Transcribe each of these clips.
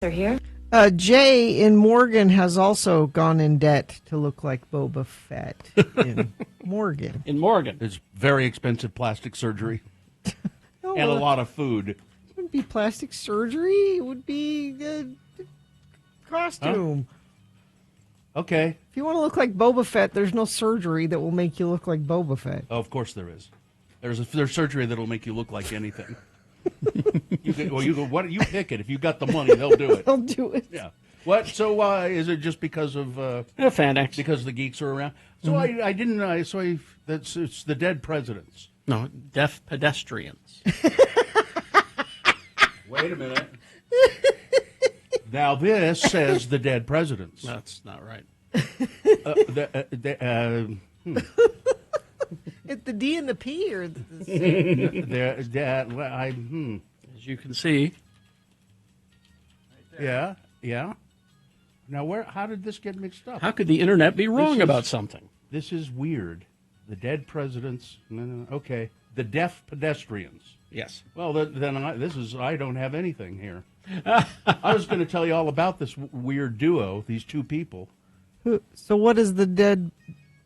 They're here. Jay in Morgan has also gone in debt to look like Boba Fett in Morgan. In Morgan. It's very expensive plastic surgery and a lot of food. It wouldn't be plastic surgery. It would be costume. Huh? Okay. If you want to look like Boba Fett, there's no surgery that will make you look like Boba Fett. Oh, of course there is. There's surgery that'll make you look like anything. You pick it. If you got the money, they'll do it. They'll do it. Yeah. What? So is it just because of Fanatics? Because the geeks are around? So I didn't. It's the dead presidents. No, deaf pedestrians. Wait a minute. Now this says the dead presidents. That's not right. It's the D and the P or As you can see. Yeah. Now how did this get mixed up? How could the internet be wrong about something? This is weird. The dead presidents. No, okay. The deaf pedestrians. Yes. Well, then I don't have anything here. I was going to tell you all about this weird duo, these two people. So what does the dead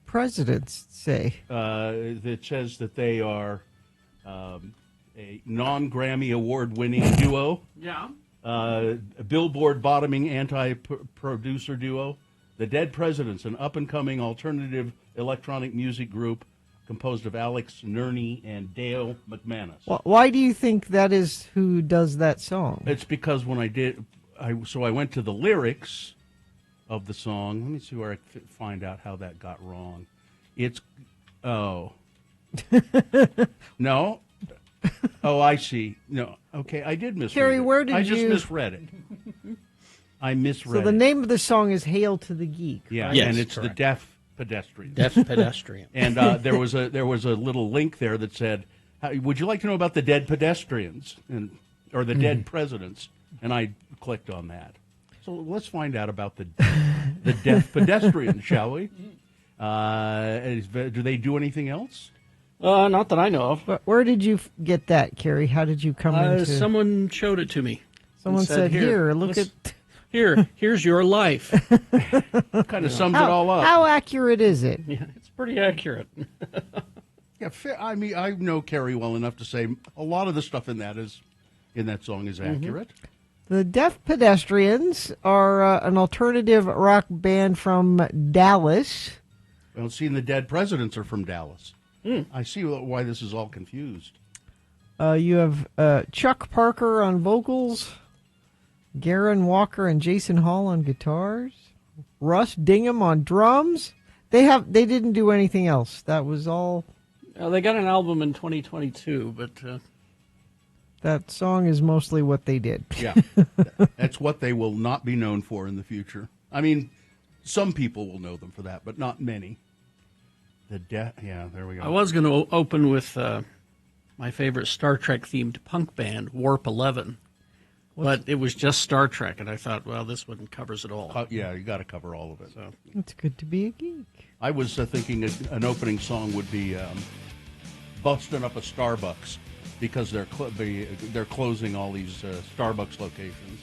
presidents say? It says that they are a non-Grammy award-winning duo. Yeah. A Billboard bottoming anti-producer duo. The Dead Presidents, an up-and-coming alternative electronic music group composed of Alex Nerney and Dale McManus. Why do you think that is who does that song? It's because when I went to the lyrics of the song. Let me see where I find out how that got wrong. No. Oh, I see. No. Okay, I did misread Carrie, it. where did I just you... misread it. I misread it. So the name of the song is Hail to the Geek. Yeah, Yes, and it's correct. the Deaf Pedestrian. Deaf pedestrian. And there was a little link there that said, would you like to know about the dead pedestrians or the dead presidents? And I clicked on that. So let's find out about the deaf pedestrians, shall we? Do they do anything else? Not that I know of. But where did you get that, Carrie? How did you come into... Someone showed it to me. Someone said, here, look at... Here's your life. Kind of sums it all up. How accurate is it? Yeah, it's pretty accurate. Yeah, I mean, I know Carrie well enough to say a lot of the stuff in that song is accurate. The Deaf Pedestrians are an alternative rock band from Dallas. Well, seeing the Dead Presidents are from Dallas. I see why this is all confused. You have Chuck Parker on vocals, Garen Walker and Jason Hall on guitars, Russ Dingham on drums. They didn't do anything else. That was all. They got an album in 2022, but that song is mostly what they did. Yeah, that's what they will not be known for in the future. I mean, some people will know them for that, but not many. Yeah, there we go. I was going to open with my favorite Star Trek themed punk band, Warp 11. But it was just Star Trek, and I thought, well, this one covers it all. Yeah, you got to cover all of it. So It's good to be a geek. I was thinking an opening song would be "Busting Up a Starbucks" because they're closing all these Starbucks locations.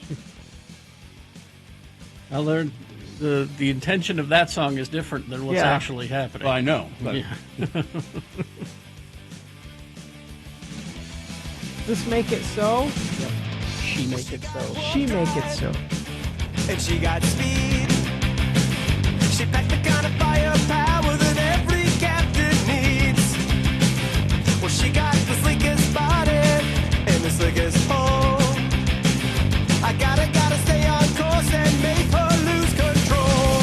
I learned the intention of that song is different than what's actually happening. Well, I know. But Yeah. This make it so? She make it so. She make it so. And she got speed. She packed the kind of firepower that every captain needs. Well, she got the sleekest body and the slickest hole. I gotta stay on course and make her lose control.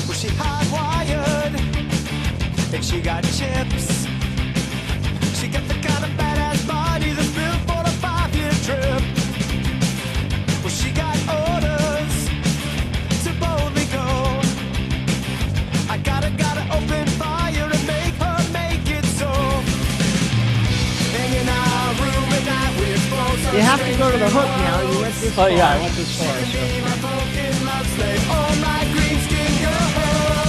Well, she hardwired and she got chips. She got the kind of badass body that's built for a 5-year trip. Well, she got orders to boldly go. I gotta open fire and make her make it so. And in our room at night we explode. You have to go to the hook now. You went this far. Oh, yeah, I went this far. She became a broken love slave. Oh, my green skin girl.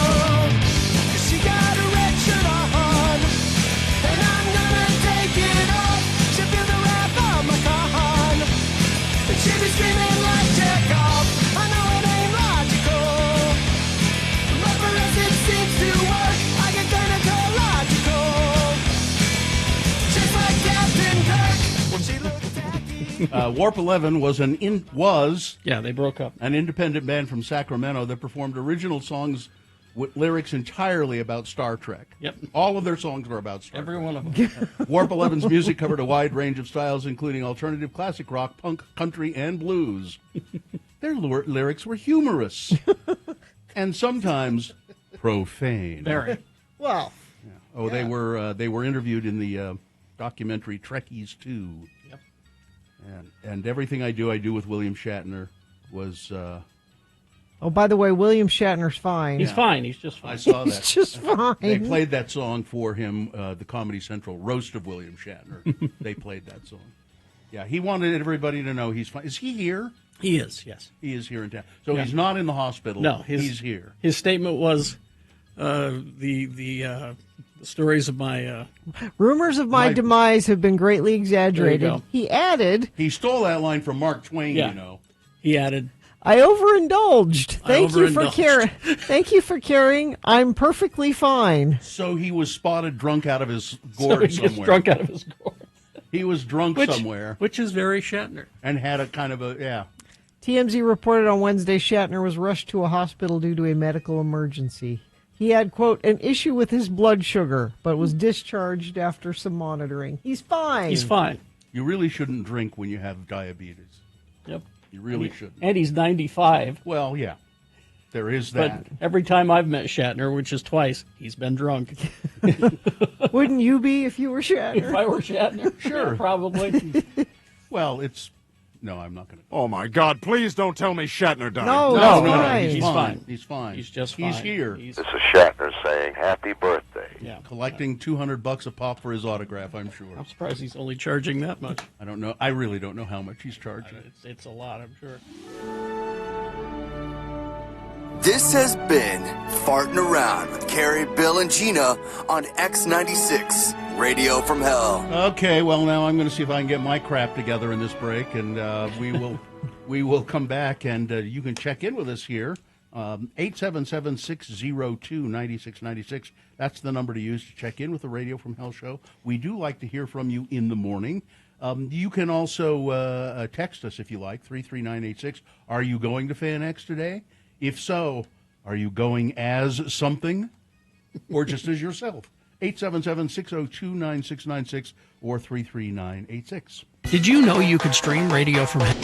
Warp 11 was Yeah, they broke up. an independent band from Sacramento that performed original songs with lyrics entirely about Star Trek. Yep. All of their songs were about Star Every Trek. one of them. Warp 11's music covered a wide range of styles, including alternative, classic rock, punk, country, and blues. Their lyrics were humorous and sometimes profane. Very. Well, Oh, they were interviewed in the documentary Trekkies 2. Yep. And Everything I Do with William Shatner was. oh, by the way, William Shatner's fine. He's fine. He's just fine. I saw He's that. just fine. They played that song for him, the Comedy Central Roast of William Shatner. They played that song. Yeah, he wanted everybody to know he's fine. Is he here? He is, yes. He is here in town. So Yeah. he's not in the hospital. No, he's here. His statement was the stories of my. Rumors of my demise have been greatly exaggerated. There you go. He added, He stole that line from Mark Twain, Yeah. you know. He added, I overindulged. Thank you for overindulged. Thank you for caring. I'm perfectly fine. So he was spotted drunk out of his so gourd he gets somewhere. drunk out of his gourd. He was drunk somewhere Which is very Shatner. and had a kind of a, yeah. TMZ reported on Wednesday Shatner was rushed to a hospital due to a medical emergency. He had, quote, an issue with his blood sugar, but was discharged after some monitoring. He's fine. He's fine. You really shouldn't drink when you have diabetes. Yep. You really shouldn't. And he's 95. Well, yeah. There is But that. every time I've met Shatner, which is twice, he's been drunk. Wouldn't you be if you were If Shatner? I were Shatner, Sure. probably. Well, it's... No, I'm not going to... Oh, my God, please don't tell me Shatner died. No, No, he's no, fine. he's fine. He's fine. He's just He's fine. here. He's, This is Shatner saying happy birthday. yeah. Collecting $200 a pop for his autograph, I'm sure. I'm surprised he's only charging that much. I don't know. I really don't know how much he's charging. It's a lot, I'm sure. This has been Farting Around with Carrie, Bill, and Gina on X96, Radio from Hell. Okay, well, now I'm going to see if I can get my crap together in this break, and we will come back, and you can check in with us here. 877-602-9696. That's the number to use to check in with the Radio from Hell show. We do like to hear from you in the morning. You can also text us if you like, 33986. Are you going to Fan X today? If so, are you going as something or just as yourself? 877-602-9696 or 33986. Did you know you could stream Radio from Hell?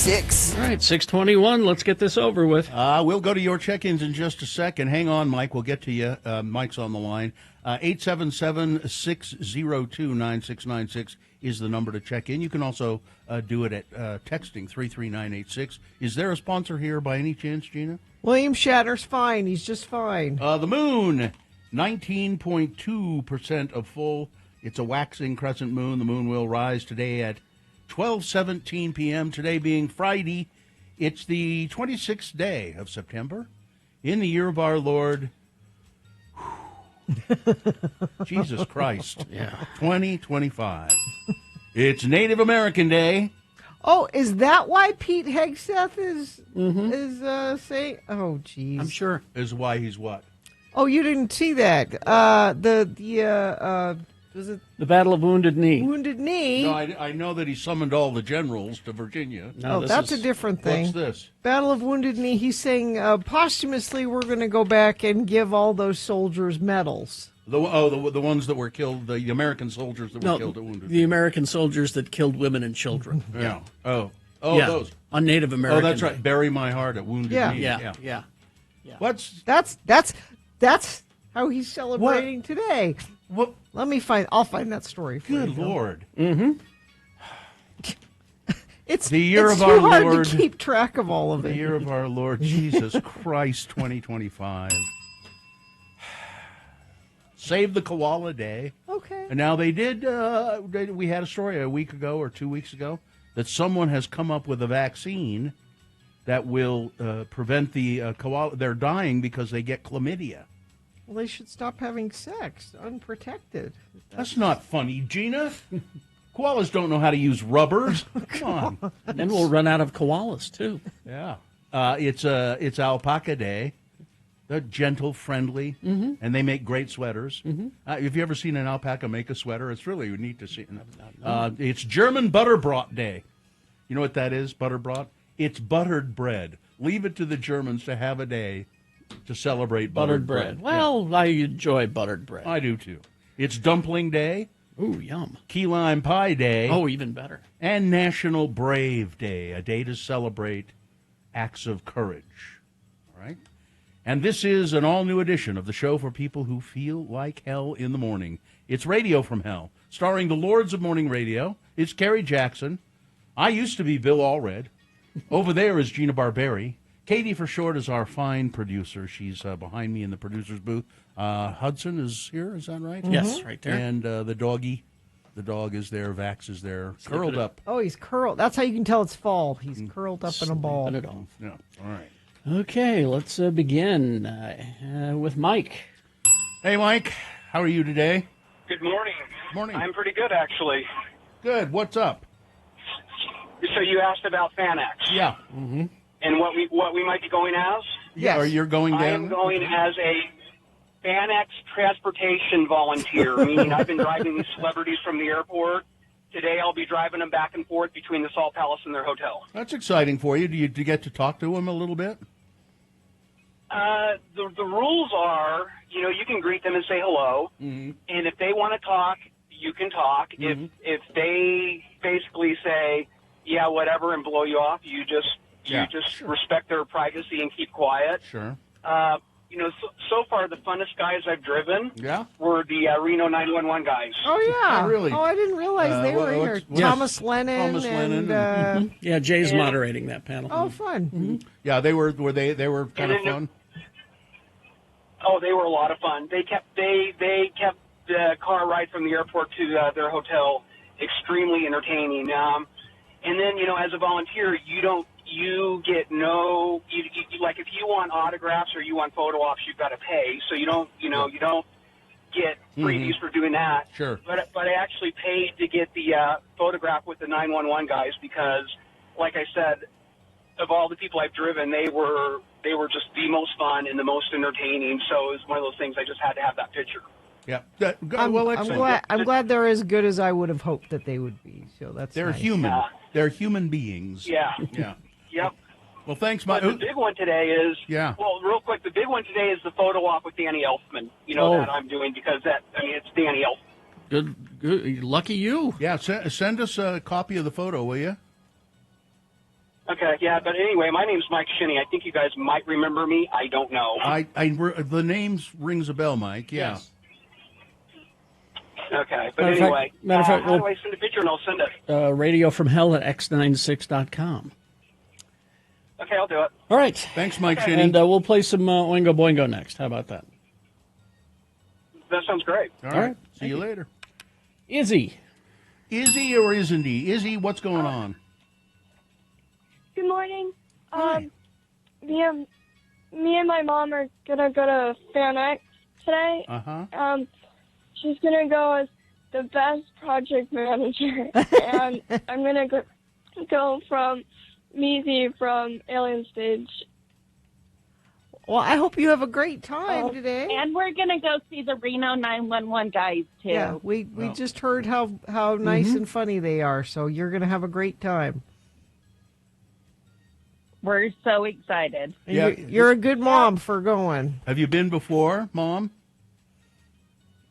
6. All right, 6:21. Let's get this over with. We'll go to your check-ins in just a second. Hang on, Mike. We'll get to you. Mike's on the line. 877-602-9696 is the number to check in. You can also do it at texting 33986. Is there a sponsor here by any chance, Gina? William Shatner's fine. He's just fine. The moon, 19.2% of full. It's a waxing crescent moon. The moon will rise today at 12:17 p.m. Today being Friday. It's the 26th day of September in the year of our Lord. Jesus Christ. Yeah. 2025. It's Native American Day. Oh, is that why Pete Hegseth is saying? Oh, geez. I'm sure. Is why he's what? Oh, you didn't see that? Was it The Battle of Wounded Knee. Wounded Knee? No, I know that he summoned all the generals to Virginia. No, That's a different thing. What's this? Battle of Wounded Knee. He's saying posthumously we're going to go back and give all those soldiers medals. The ones that were killed, the American soldiers that were killed at Wounded Knee. The American soldiers that killed women and children. Yeah. Oh, Yeah, those. on Native American. Oh, that's right. Day. Bury my heart at Wounded Yeah. Knee. Yeah. What's That's how he's celebrating today. what? I'll find that story for Good you. Bill. Lord. It's The year it's of too our hard Lord. to keep track of all of The it. year of our Lord Jesus Christ, 2025. Save the Koala Day. Okay. And now they did, we had a story a week ago or 2 weeks ago that someone has come up with a vaccine that will prevent the koala. They're dying because they get chlamydia. Well, they should stop having sex unprotected. That's not funny, Gina. Koalas don't know how to use rubbers. Come on. Then we'll run out of koalas, too. Yeah. It's Alpaca Day. They're gentle, friendly, and they make great sweaters. Have you ever seen an alpaca make a sweater? It's really neat to see. It's German Butterbrat Day. You know what that is, Butterbrat? It's buttered bread. Leave it to the Germans to have a day to celebrate buttered bread. Well, I enjoy buttered bread. I do, too. It's Dumpling Day, Ooh, yum. Key Lime Pie Day, Oh, even better. and National Brave Day, a day to celebrate acts of courage. All right? And this is an all-new edition of the show for people who feel like hell in the morning. It's Radio from Hell, starring the Lords of Morning Radio. It's Kerry Jackson. I used to be Bill Allred. Over there is Gina Barberi. Katie, for short, is our fine producer. She's behind me in the producer's booth. Hudson is here, is that right? Yes, right there. And the doggy. The dog is there. Vax is there. Curled up. Oh, he's curled. That's how you can tell it's fall. He's curled up in a ball. Put it off. Yeah, all right. Okay, let's begin with Mike. Hey, Mike. How are you today? Good morning. Morning. I'm pretty good, actually. Good. What's up? So you asked about FanX Yeah. and what we might be going as? Yes. Are you going down? I am going as a FanX transportation volunteer, meaning I've been driving these celebrities from the airport. Today I'll be driving them back and forth between the Salt Palace and their hotel. That's exciting for you. Do you get to talk to them a little bit? The rules are, you can greet them and say hello, and if they want to talk, you can talk. If they basically say, yeah, whatever, and blow you off, you just respect their privacy and keep quiet. Sure. So far the funnest guys I've driven Yeah. were the Reno 911 guys. Oh, yeah. Oh, really? Oh, I didn't realize they were here. what's- Thomas Lennon. Thomas Lennon and, Yeah, Jay's moderating that panel. oh, fun. Yeah, they were kind And of then- fun. Oh, they were a lot of fun. They kept the car ride from the airport to their hotel extremely entertaining. And then, as a volunteer, you get no, like if you want autographs or you want photo ops, you've got to pay. So you don't get freebies for doing that. Sure. But I actually paid to get the photograph with the 911 guys because, like I said, of all the people I've driven, they were just the most fun and the most entertaining. So it was one of those things I just had to have that picture. Yeah. I'm Excellent. glad they're as good as I would have hoped that they would be. So that's They're nice. human. Yeah. They're human beings. Yeah. Yeah. Yep. Well, thanks, But Mike. the big one today is, Yeah. well, real quick, the big one today is the photo op with Danny Elfman, that I'm doing because it's Danny Elfman. Good. Lucky you. Yeah, send us a copy of the photo, will you? Okay, Okay, yeah, but anyway, my name's Mike Shinney. I think you guys might remember me. I don't know. The names rings a bell, Mike. Yeah. Yes. Okay, but Matter of fact- anyway, matter of fact, how do I send a picture and I'll send it? Radio from Hell at x96.com. Okay, I'll do it. All right. Thanks, Mike Shinney. And we'll play some Oingo Boingo next. How about that? That sounds great. All right. See you later. Izzy. Izzy or isn't he? Izzy, what's going on? Good morning. Hi. Me and my mom are gonna go to Fan X today. Uh-huh. She's gonna go as the best project manager, and I'm gonna go from Measy from Alien Stage. Well, I hope you have a great time today. And we're going to go see the Reno 911 guys, too. Yeah, we just heard how nice and funny they are, so you're going to have a great time. We're so excited. And you're a good mom for going. Have you been before, Mom?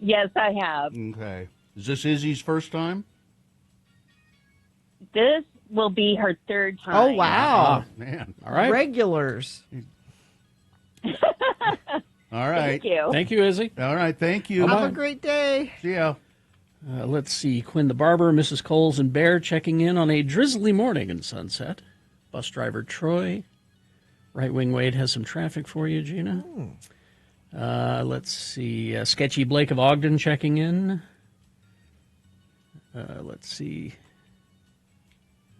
Yes, I have. Okay. Is this Izzy's first time? This will be her third time. Oh, wow. Man. All right. Regulars. All right. Thank you. Thank you, Izzy. All right. Thank you. Have a great day. See ya. Let's see. Quinn the Barber, Mrs. Coles, and Bear checking in on a drizzly morning in Sunset. Bus driver Troy. Right Wing Wade has some traffic for you, Gina. Let's see. Sketchy Blake of Ogden checking in. Let's see.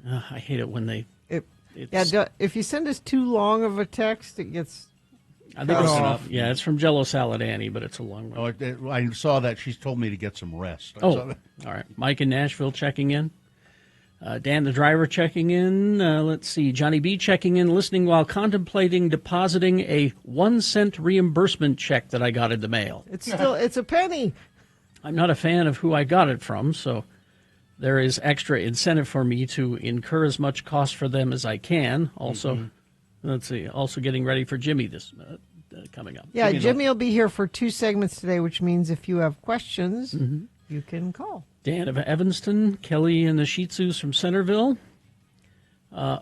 I hate it when they... if you send us too long of a text, it gets... I think it's enough. Yeah, it's from Jello Salad Annie, but it's a long one. Oh, I saw that. She's told me to get some rest. I Oh, saw that. all right. Mike in Nashville checking in. Dan the driver checking in. Let's see. Johnny B checking in, listening while contemplating depositing a 1-cent reimbursement check that I got in the mail. It's a penny. I'm not a fan of who I got it from, so there is extra incentive for me to incur as much cost for them as I can. Also, let's see. Also getting ready for Jimmy this coming up. Yeah, Jimmy will be here for 2 segments today, which means if you have questions, you can call. Dan of Evanston, Kelly and the Shih Tzus from Centerville.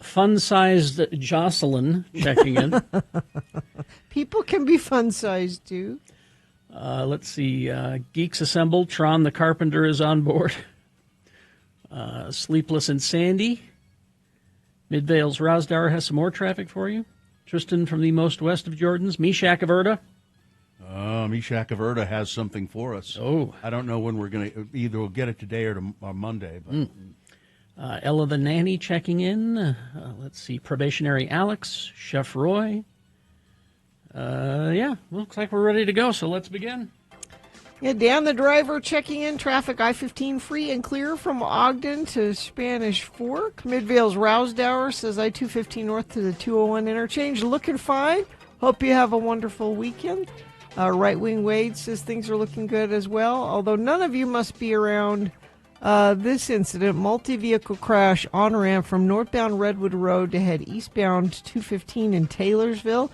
Fun-sized Jocelyn checking in. People can be fun-sized, too. Let's see. Geeks Assembled, Tron the Carpenter is on board. Sleepless and Sandy. Midvale's Rosdower has some more traffic for you. Tristan from the most west of Jordans. Meshach of Erda. Meshach of Erda has something for us. Oh. I don't know when we're going to, either we'll get it today or Monday. But. Ella the Nanny checking in. Let's see. Probationary Alex. Chef Roy. Looks like we're ready to go, so let's begin. Yeah, Dan the driver checking in. Traffic I-15 free and clear from Ogden to Spanish Fork. Midvale's Rousdower says I-215 north to the 201 interchange. Looking fine. Hope you have a wonderful weekend. Right Wing Wade says things are looking good as well, although none of you must be around this incident. Multi-vehicle crash on ramp from northbound Redwood Road to head eastbound 215 in Taylorsville.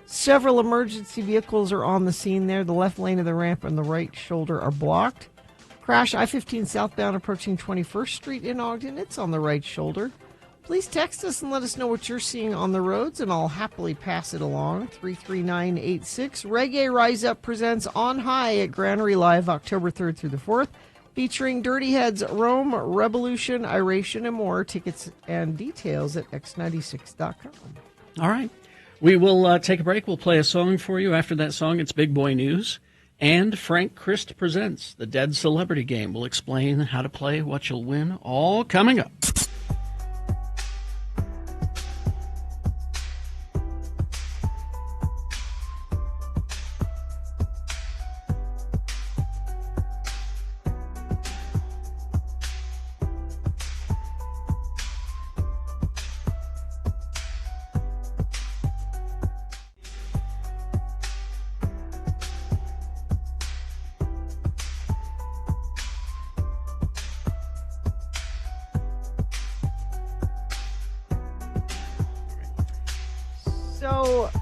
Several emergency vehicles are on the scene there. The left lane of the ramp and the right shoulder are blocked. Crash I-15 southbound approaching 21st Street in Ogden. It's on the right shoulder. Please text us and let us know what you're seeing on the roads, and I'll happily pass it along. 33986. Reggae Rise Up presents On High at Granary Live October 3rd through the 4th, featuring Dirty Heads, Rome, Revolution, Iration, and more. Tickets and details at x96.com. All right. We will take a break. We'll play a song for you. After that song, it's Big Boy News. And Frank Christ presents the Dead Celebrity Game. We'll explain how to play, what you'll win, all coming up.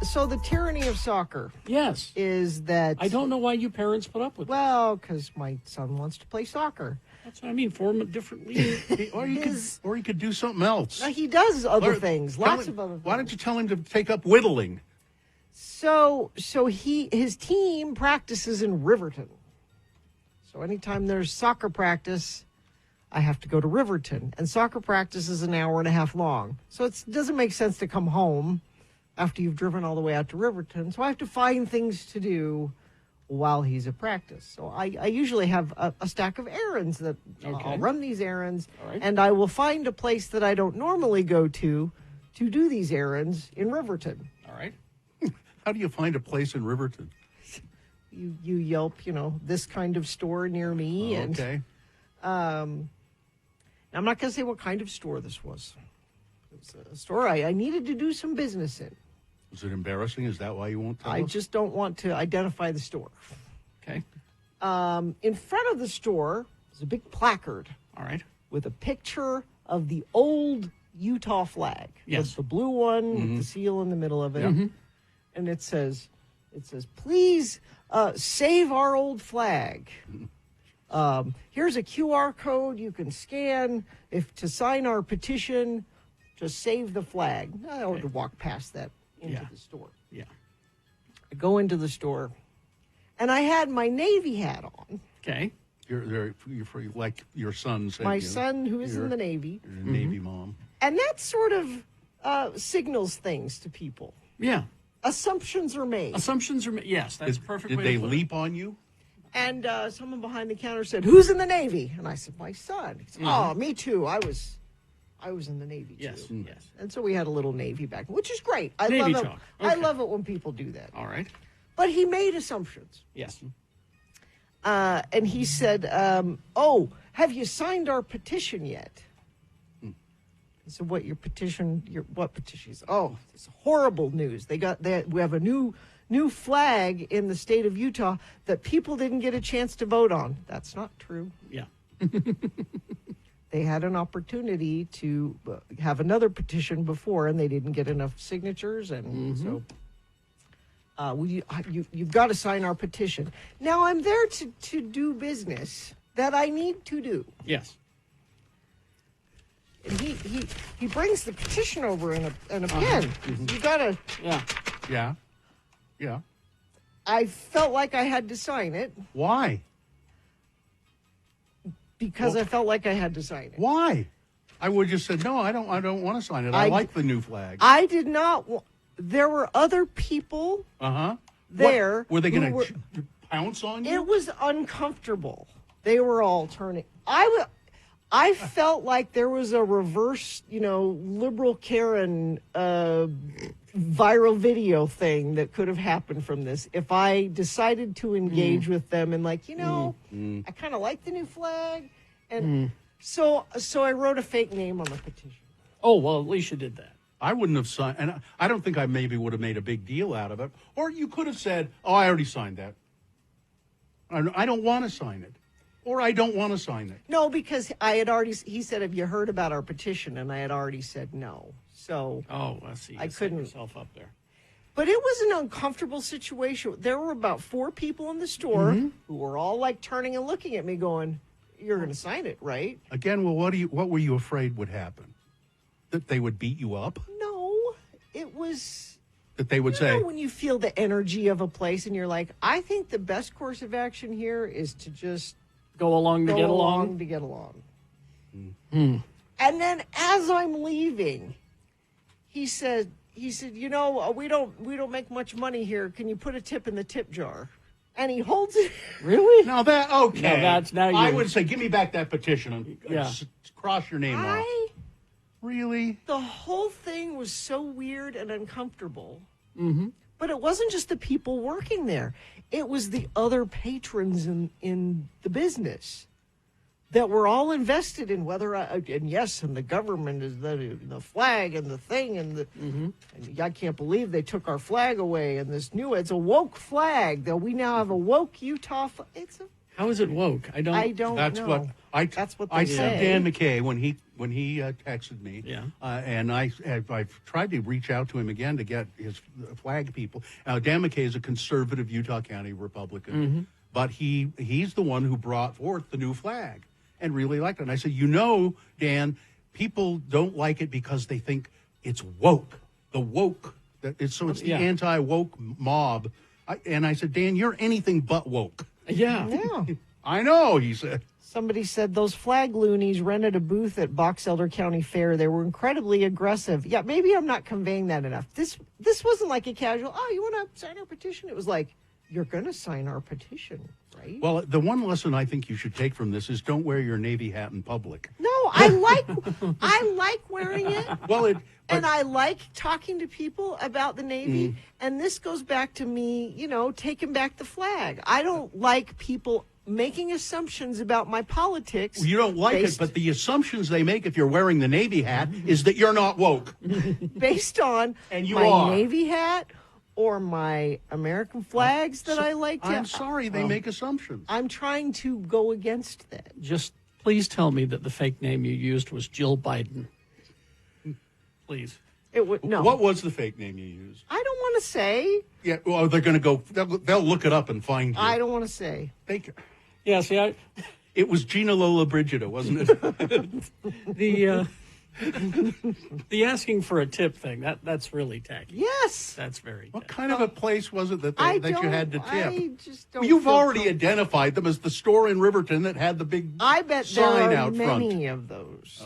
So the tyranny of soccer Yes. is that... I don't know why you parents put up with it. Well, because my son wants to play soccer. That's what I mean. Form a different league. Or he could do something else. He does other things, Tell lots him- of other things. Why don't you tell him to take up whittling? So his team practices in Riverton. So anytime there's soccer practice, I have to go to Riverton. And soccer practice is an hour and a half long. So it doesn't make sense to come home after you've driven all the way out to Riverton. So I have to find things to do while he's at practice. So I usually have a stack of errands that I'll run these errands. Right. And I will find a place that I don't normally go to do these errands in Riverton. All right. How do you find a place in Riverton? You Yelp, this kind of store near me. Okay. And I'm not going to say what kind of store this was. It was a store I needed to do some business in. Was it embarrassing? Is that why you won't tell I us? just don't want to identify the store. Okay. In front of the store is a big placard. All right. With a picture of the old Utah flag. Yes. The blue one with the seal in the middle of it. Mm-hmm. And it says, please save our old flag. Here's a QR code you can scan to sign our petition to save the flag. I ought to walk past that into the store. Yeah. I go into the store, and I had my Navy hat on. Okay. You're like your son said. My son, who is in the Navy. You're a Navy mom. And that sort of signals things to people. Yeah. Assumptions are made. Yes, that's a perfect Did way they to put leap on you? And someone behind the counter said, "Who's in the Navy?" And I said, "My son." He said, "Oh, me too. I was in the Navy too." Yes, yes. And so we had a little Navy back, which is great. I Navy love it. talk. I Okay. love it when people do that. All right. But he made assumptions. Yes. And he said, "Oh, have you signed our petition yet?" I said, "What, your petition? What petition?" He said, "Oh, it's horrible news. We have a new flag in the state of Utah that people didn't get a chance to vote on." That's not true. Yeah. They had an opportunity to have another petition before, and they didn't get enough signatures, and so you've got to sign our petition. Now, I'm there to do business that I need to do. Yes. And he brings the petition over in a pen. You gotta. Yeah. Yeah. I felt like I had to sign it Why? because I felt like I had to sign it. Why? I would just said, no, I don't want to sign it. I like the new flag. I did not. There were other people there. Were they going who to pounce on you? It was uncomfortable. They were all turning. I felt like there was a reverse, liberal Karen viral video thing that could have happened from this if I decided to engage with them and I kind of like the new flag, and so I wrote a fake name on the petition. Oh, well, at least you did that. I wouldn't have signed, and I don't think I maybe would have made a big deal out of it. Or you could have said, "Oh, I already signed that. I don't want to sign it." Or I don't want to sign it. No, because I had already. He said, "Have you heard about our petition?" And I had already said no. So I see. I couldn't. Yourself up there. But it was an uncomfortable situation. There were about 4 people in the store who were all turning and looking at me, going, "You're going to sign it, right?" Again, well, what were you afraid would happen? That they would beat you up? No, it was. That they would say, when you feel the energy of a place, and you're like, "I think the best course of action here is to just." Go along to get along. To get along. And then as I'm leaving, he said, we don't make much money here. Can you put a tip in the tip jar? And he holds it. Really? Now that, okay. I you. would say, give me back that petition and cross your name off. Really? The whole thing was so weird and uncomfortable. But it wasn't just the people working there. It was the other patrons in the business that were all invested in and the government is the flag and the thing and and I can't believe they took our flag away, and it's a woke flag that we now have a woke Utah How is it woke? I don't know. That's what I they sent say. Dan McKay when he texted me. Yeah. And I've tried to reach out to him again to get his flag people. Dan McKay is a conservative Utah County Republican, but he's the one who brought forth the new flag. and really liked it. And I said, Dan, people don't like it because they think it's woke. The woke. It's the anti-woke mob. And I said, Dan, you're anything but woke. Yeah. I know, he said. Somebody said those flag loonies rented a booth at Box Elder County Fair. They were incredibly aggressive. Yeah, maybe I'm not conveying that enough. This wasn't like a casual, you want to sign our petition? It was like, you're going to sign our petition, right? Well, the one lesson I think you should take from this is don't wear your Navy hat in public. No, I like wearing it. Well, and I like talking to people about the Navy. And this goes back to me, taking back the flag. I don't like people making assumptions about my politics. You don't like it, but the assumptions they make if you're wearing the Navy hat is that you're not woke. Based on my Navy hat or my American flags that I like. I'm sorry, they make assumptions. I'm trying to go against that. Just please tell me that the fake name you used was Jill Biden. Please. No. What was the fake name you used? I don't want to say. Yeah, well, they're going to go. They'll look it up and find you. I don't want to say. Yeah, see, it was Gina Lola Brigida, wasn't it? The asking for a tip thing, that's really tacky. Yes. That's very What tacky. kind of a place was it that you had to tip? I just don't You've feel already identified them as the store in Riverton that had the big I bet sign there are out front. many of those.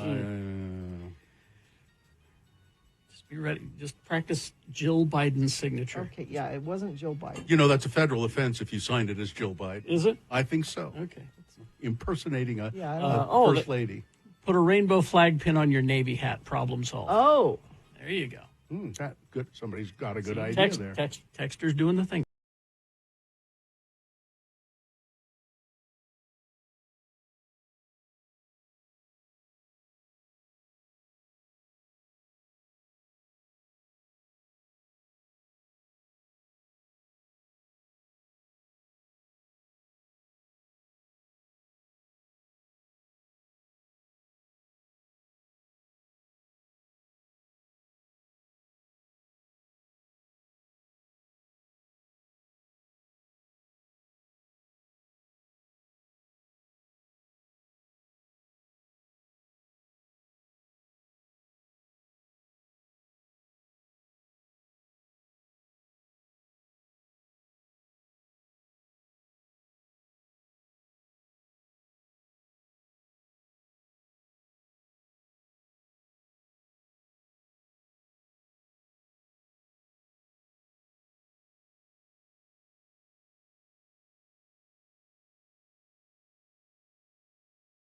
Just be ready. Just practice Jill Biden's signature. Okay, yeah, it wasn't Joe Biden. That's a federal offense if you signed it as Jill Biden. Is it? I think so. Okay. Impersonating a first lady. Put a rainbow flag pin on your Navy hat. Problem solved. Oh. There you go. That good. Somebody's got a good idea there. Texter's doing the thing.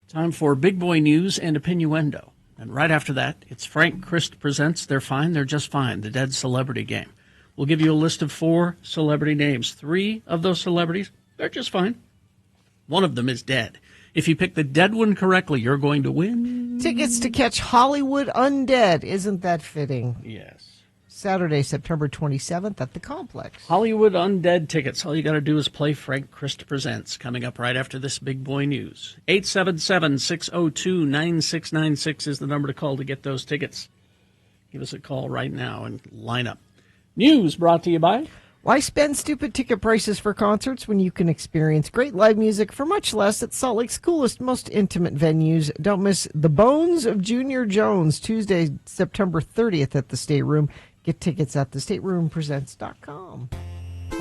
Time for Big Boy News and Opinioendo. And right after that, it's Frank Christ presents They're Fine, They're Just Fine, the Dead Celebrity Game. We'll give you a list of 4 celebrity names. 3 of those celebrities, they're just fine. One of them is dead. If you pick the dead one correctly, you're going to win tickets to catch Hollywood Undead. Isn't that fitting? Yes. Saturday, September 27th at the Complex. Hollywood Undead tickets. All you got to do is play Frank Christ Presents. Coming up right after this Big Boy News. 877-602-9696 is the number to call to get those tickets. Give us a call right now and line up. News brought to you by... Why spend stupid ticket prices for concerts when you can experience great live music for much less at Salt Lake's coolest, most intimate venues? Don't miss The Bones of Junior Jones, Tuesday, September 30th at the State Room. Get tickets at thestateroompresents.com.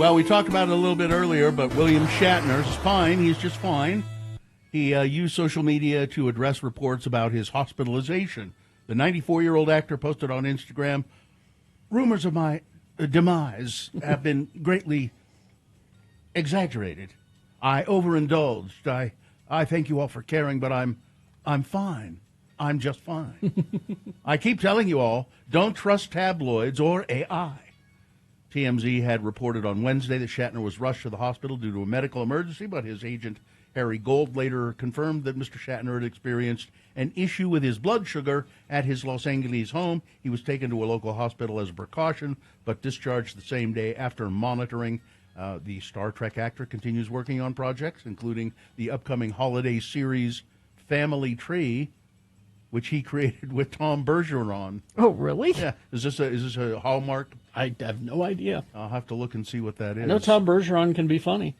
Well, we talked about it a little bit earlier, but William Shatner is fine. He's just fine. He used social media to address reports about his hospitalization. The 94-year-old actor posted on Instagram, rumors of my demise have been greatly exaggerated. I overindulged. I thank you all for caring, but I'm fine. I'm just fine. I keep telling you all, don't trust tabloids or AI. TMZ had reported on Wednesday that Shatner was rushed to the hospital due to a medical emergency, but his agent, Harry Gold, later confirmed that Mr. Shatner had experienced an issue with his blood sugar at his Los Angeles home. He was taken to a local hospital as a precaution, but discharged the same day after monitoring. The Star Trek actor continues working on projects, including the upcoming holiday series Family Tree, which he created with Tom Bergeron. Oh, really? Yeah. Is this a Hallmark? I have no idea. I'll have to look and see what that is. I know Tom Bergeron can be funny.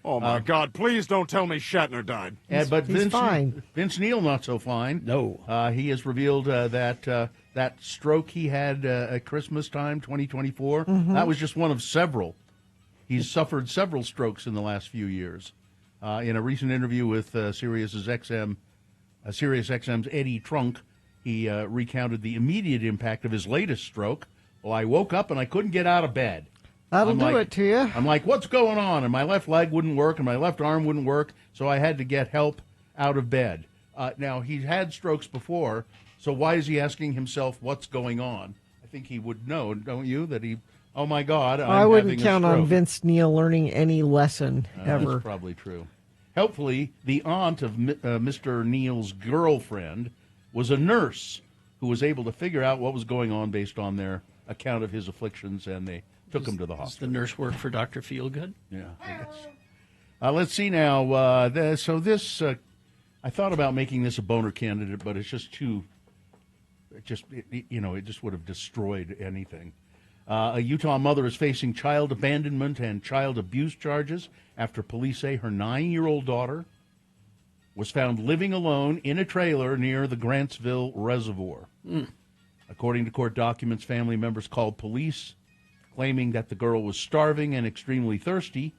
Oh, my God, please don't tell me Shatner died. But he's fine. Vince Neil, not so fine. No. He has revealed that stroke he had at Christmas time, 2024, that was just one of several. He's suffered several strokes in the last few years. In a recent interview with SiriusXM's Eddie Trunk, he recounted the immediate impact of his latest stroke. Well, I woke up and I couldn't get out of bed. That'll do it to you. I'm like, what's going on? And my left leg wouldn't work and my left arm wouldn't work, so I had to get help out of bed. Now, he's had strokes before, so why is he asking himself what's going on? I think he would know, don't you, that he, oh, my God, I wouldn't count on Vince Neil learning any lesson ever. That's probably true. Helpfully, the aunt of Mr. Neil's girlfriend was a nurse who was able to figure out what was going on based on their account of his afflictions, and they took him to the hospital. Does the nurse work for Dr. Feelgood? Yeah, I guess. Let's see now. I thought about making this a boner candidate, but it's just too. It just would have destroyed anything. A Utah mother is facing child abandonment and child abuse charges after police say her 9-year-old daughter was found living alone in a trailer near the Grantsville Reservoir. According to court documents, family members called police, claiming that the girl was starving and extremely thirsty.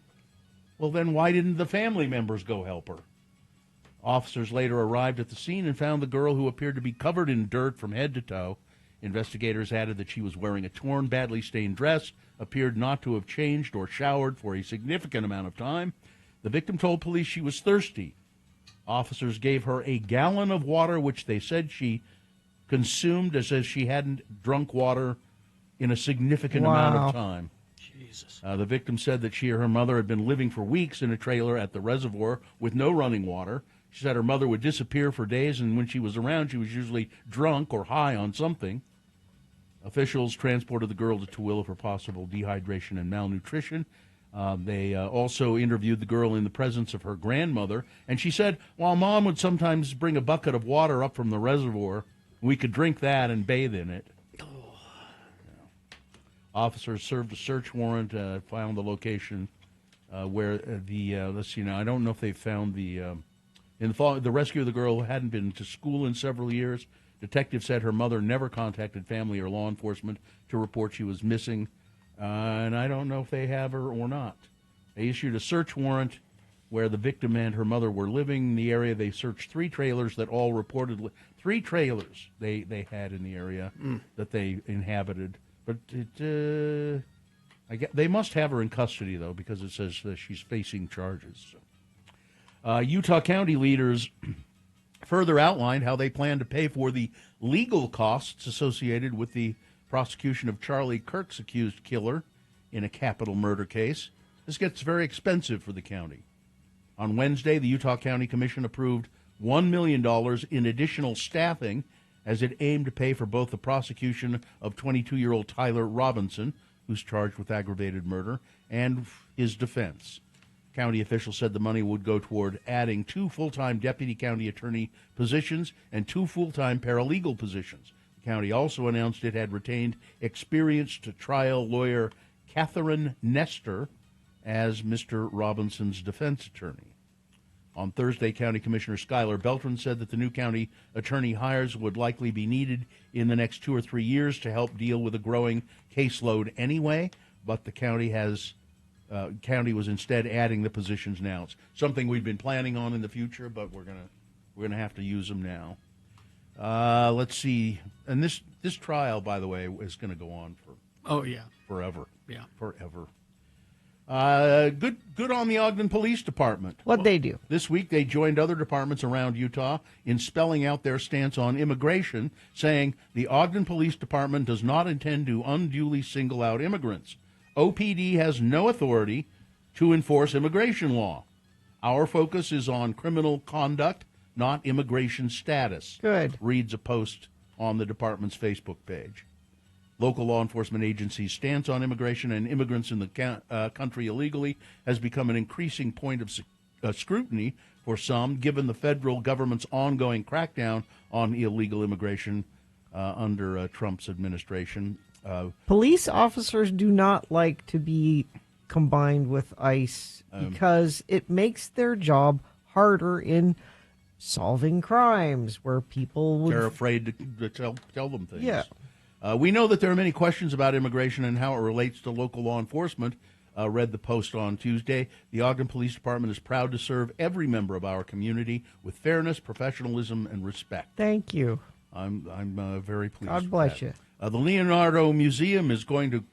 Well, then why didn't the family members go help her? Officers later arrived at the scene and found the girl, who appeared to be covered in dirt from head to toe. Investigators added that she was wearing a torn, badly stained dress, appeared not to have changed or showered for a significant amount of time. The victim told police she was thirsty. Officers gave her a gallon of water, which they said she consumed as if she hadn't drunk water in a significant amount of time. Jesus. The victim said that she or her mother had been living for weeks in a trailer at the reservoir with no running water. She said her mother would disappear for days, and when she was around, she was usually drunk or high on something. Officials transported the girl to Tooele for possible dehydration and malnutrition. They also interviewed the girl in the presence of her grandmother, and she said, while Mom would sometimes bring a bucket of water up from the reservoir, we could drink that and bathe in it. Officers served a search warrant, found the location where let's see now, I don't know if they found the rescue of the girl hadn't been to school in several years. Detectives said her mother never contacted family or law enforcement to report she was missing, and I don't know if they have her or not. They issued a search warrant where the victim and her mother were living in the area. They searched 3 trailers that all reportedly, 3 trailers they had in the area that they inhabited. But they must have her in custody, though, because it says that she's facing charges. Utah County leaders further outlined how they plan to pay for the legal costs associated with the prosecution of Charlie Kirk's accused killer in a capital murder case. This gets very expensive for the county. On Wednesday, the Utah County Commission approved $1 million in additional staffing as it aimed to pay for both the prosecution of 22-year-old Tyler Robinson, who's charged with aggravated murder, and his defense. County officials said the money would go toward adding 2 full-time deputy county attorney positions and 2 full-time paralegal positions. The county also announced it had retained experienced trial lawyer Catherine Nestor as Mr. Robinson's defense attorney. On Thursday, County Commissioner Skylar Beltran said that the new county attorney hires would likely be needed in the next 2 or 3 years to help deal with a growing caseload anyway, but the county was instead adding the positions now. It's something we've been planning on in the future, but we're gonna have to use them now. Let's see, and this trial, by the way, is going to go on forever. Yeah, forever. Good on the Ogden Police Department. What'd they do? This week they joined other departments around Utah in spelling out their stance on immigration, saying the Ogden Police Department does not intend to unduly single out immigrants. OPD has no authority to enforce immigration law. Our focus is on criminal conduct, not immigration status. Good. Reads a post on the department's Facebook page. Local law enforcement agencies' stance on immigration and immigrants in the country illegally has become an increasing point of scrutiny for some, given the federal government's ongoing crackdown on illegal immigration under Trump's administration. Police officers do not like to be combined with ICE because it makes their job harder in solving crimes where people would... They're afraid to tell them things. Yeah. We know that there are many questions about immigration and how it relates to local law enforcement. Read the Post on Tuesday. The Ogden Police Department is proud to serve every member of our community with fairness, professionalism, and respect. Thank you. I'm very pleased. God bless you. The Leonardo Museum is going to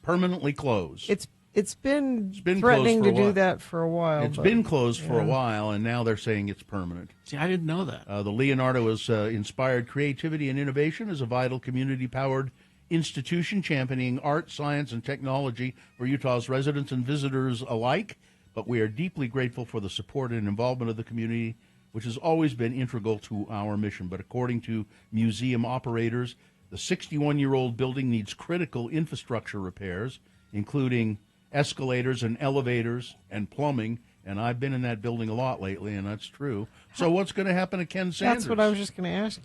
permanently close. It's been closed threatening for to a while. do that for a while. It's been closed for a while, and now they're saying it's permanent. See, I didn't know that. The Leonardo has inspired creativity and innovation as a vital community-powered institution championing art, science, and technology for Utah's residents and visitors alike. But we are deeply grateful for the support and involvement of the community, which has always been integral to our mission. But according to museum operators, the 61-year-old building needs critical infrastructure repairs, including escalators and elevators and plumbing. And I've been in that building a lot lately, and that's true. So what's going to happen to Ken Sanders? That's what I was just going to ask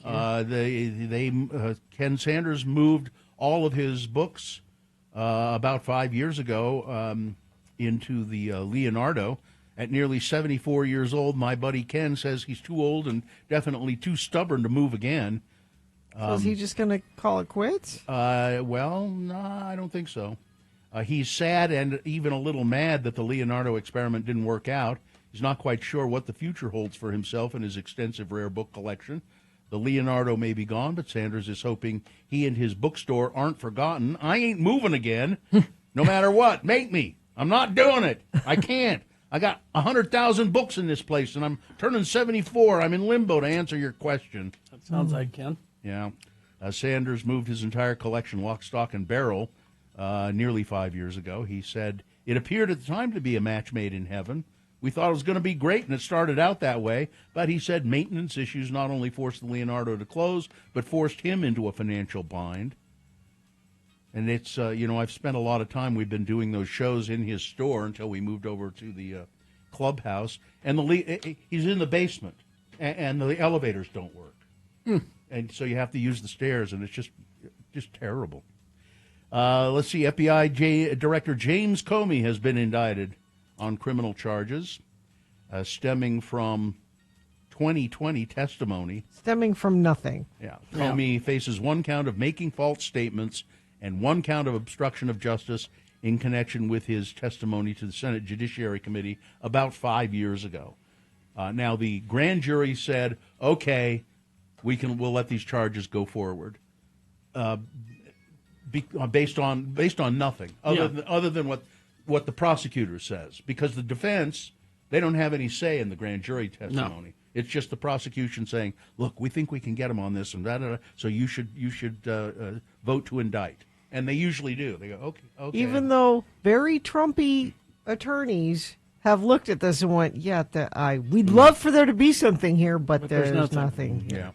you. Ken Sanders moved all of his books about 5 years ago into the Leonardo. At nearly 74 years old, my buddy Ken says he's too old and definitely too stubborn to move again. So is he just going to call it quits? Well, no, I don't think so. He's sad and even a little mad that the Leonardo experiment didn't work out. He's not quite sure what the future holds for himself and his extensive rare book collection. The Leonardo may be gone, but Sanders is hoping he and his bookstore aren't forgotten. I ain't moving again, no matter what. Make me. I'm not doing it. I can't. I got 100,000 books in this place, and I'm turning 74. I'm in limbo to answer your question. That sounds like Ken. Yeah. Sanders moved his entire collection, lock, stock, and barrel, nearly 5 years ago. He said, it appeared at the time to be a match made in heaven. We thought it was going to be great, and it started out that way. But he said maintenance issues not only forced the Leonardo to close, but forced him into a financial bind. And it's, I've spent a lot of time. We've been doing those shows in his store until we moved over to the clubhouse. And he's in the basement, and the elevators don't work. And so you have to use the stairs, and it's just terrible. Let's see. FBI Director James Comey has been indicted on criminal charges stemming from 2020 testimony. Stemming from nothing. Yeah. Comey faces one count of making false statements and one count of obstruction of justice in connection with his testimony to the Senate Judiciary Committee about 5 years ago. Now, the grand jury said, okay, we'll let these charges go forward. Based on nothing other than what the prosecutor says, because the defense, they don't have any say in the grand jury testimony. No. It's just the prosecution saying, "Look, we think we can get him on this and that, so you should vote to indict," and they usually do. They go, "Okay." Even though very Trumpy attorneys have looked at this and went, "Yeah, we'd love for there to be something here, but there's nothing." Yeah.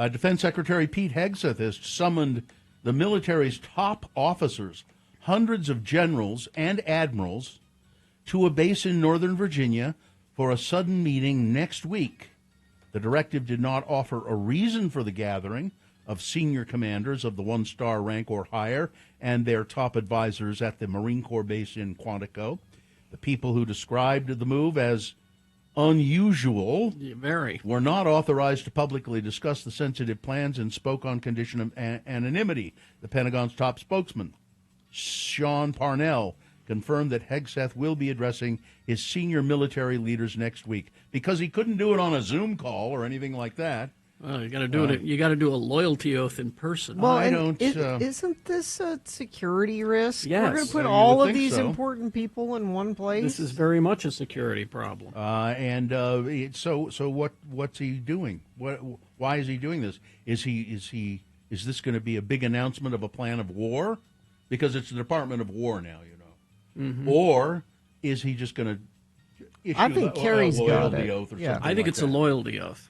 Defense Secretary Pete Hegseth has summoned the military's top officers, hundreds of generals and admirals, to a base in Northern Virginia for a sudden meeting next week. The directive did not offer a reason for the gathering of senior commanders of the one-star rank or higher and their top advisors at the Marine Corps base in Quantico. The people who described the move as unusual were not authorized to publicly discuss the sensitive plans and spoke on condition of anonymity. The Pentagon's top spokesman, Sean Parnell, confirmed that Hegseth will be addressing his senior military leaders next week because he couldn't do it on a Zoom call or anything like that. Well, you got to do it. You got to do a loyalty oath in person. Well, isn't this a security risk? Yes. We're going to put all of these important people in one place. This is very much a security problem. So what's he doing? Why is he doing this? Is this going to be a big announcement of a plan of war? Because it's the Department of War now, Mm-hmm. Or is he just going to issue I think Kerry's got it. oath or yeah. something I think like it's that? A loyalty oath.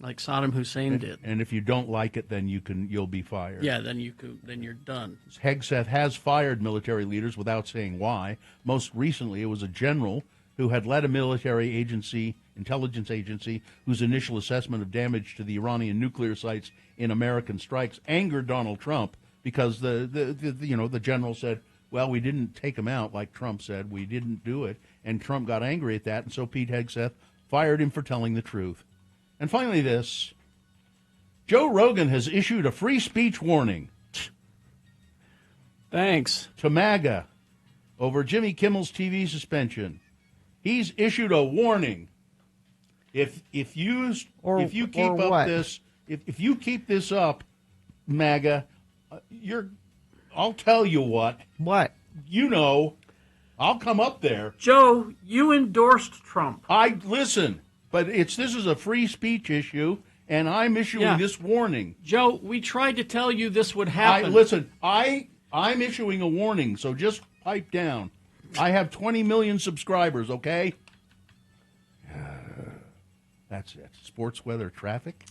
Like Saddam Hussein did. And if you don't like it, then you'll be fired. Yeah, then you're done. Hegseth has fired military leaders without saying why. Most recently, it was a general who had led a military intelligence agency, whose initial assessment of damage to the Iranian nuclear sites in American strikes angered Donald Trump because the general said, well, we didn't take him out like Trump said. We didn't do it. And Trump got angry at that, and so Pete Hegseth fired him for telling the truth. And finally this, Joe Rogan has issued a free speech warning. Thanks. To MAGA over Jimmy Kimmel's TV suspension. He's issued a warning. If you keep this up, MAGA, I'll tell you what. What? You know, I'll come up there. Joe, you endorsed Trump. Listen, but this is a free speech issue, and I'm issuing this warning. Joe, we tried to tell you this would happen. I'm issuing a warning, so just pipe down. I have 20 million subscribers, okay? That's it. Sports, weather, traffic.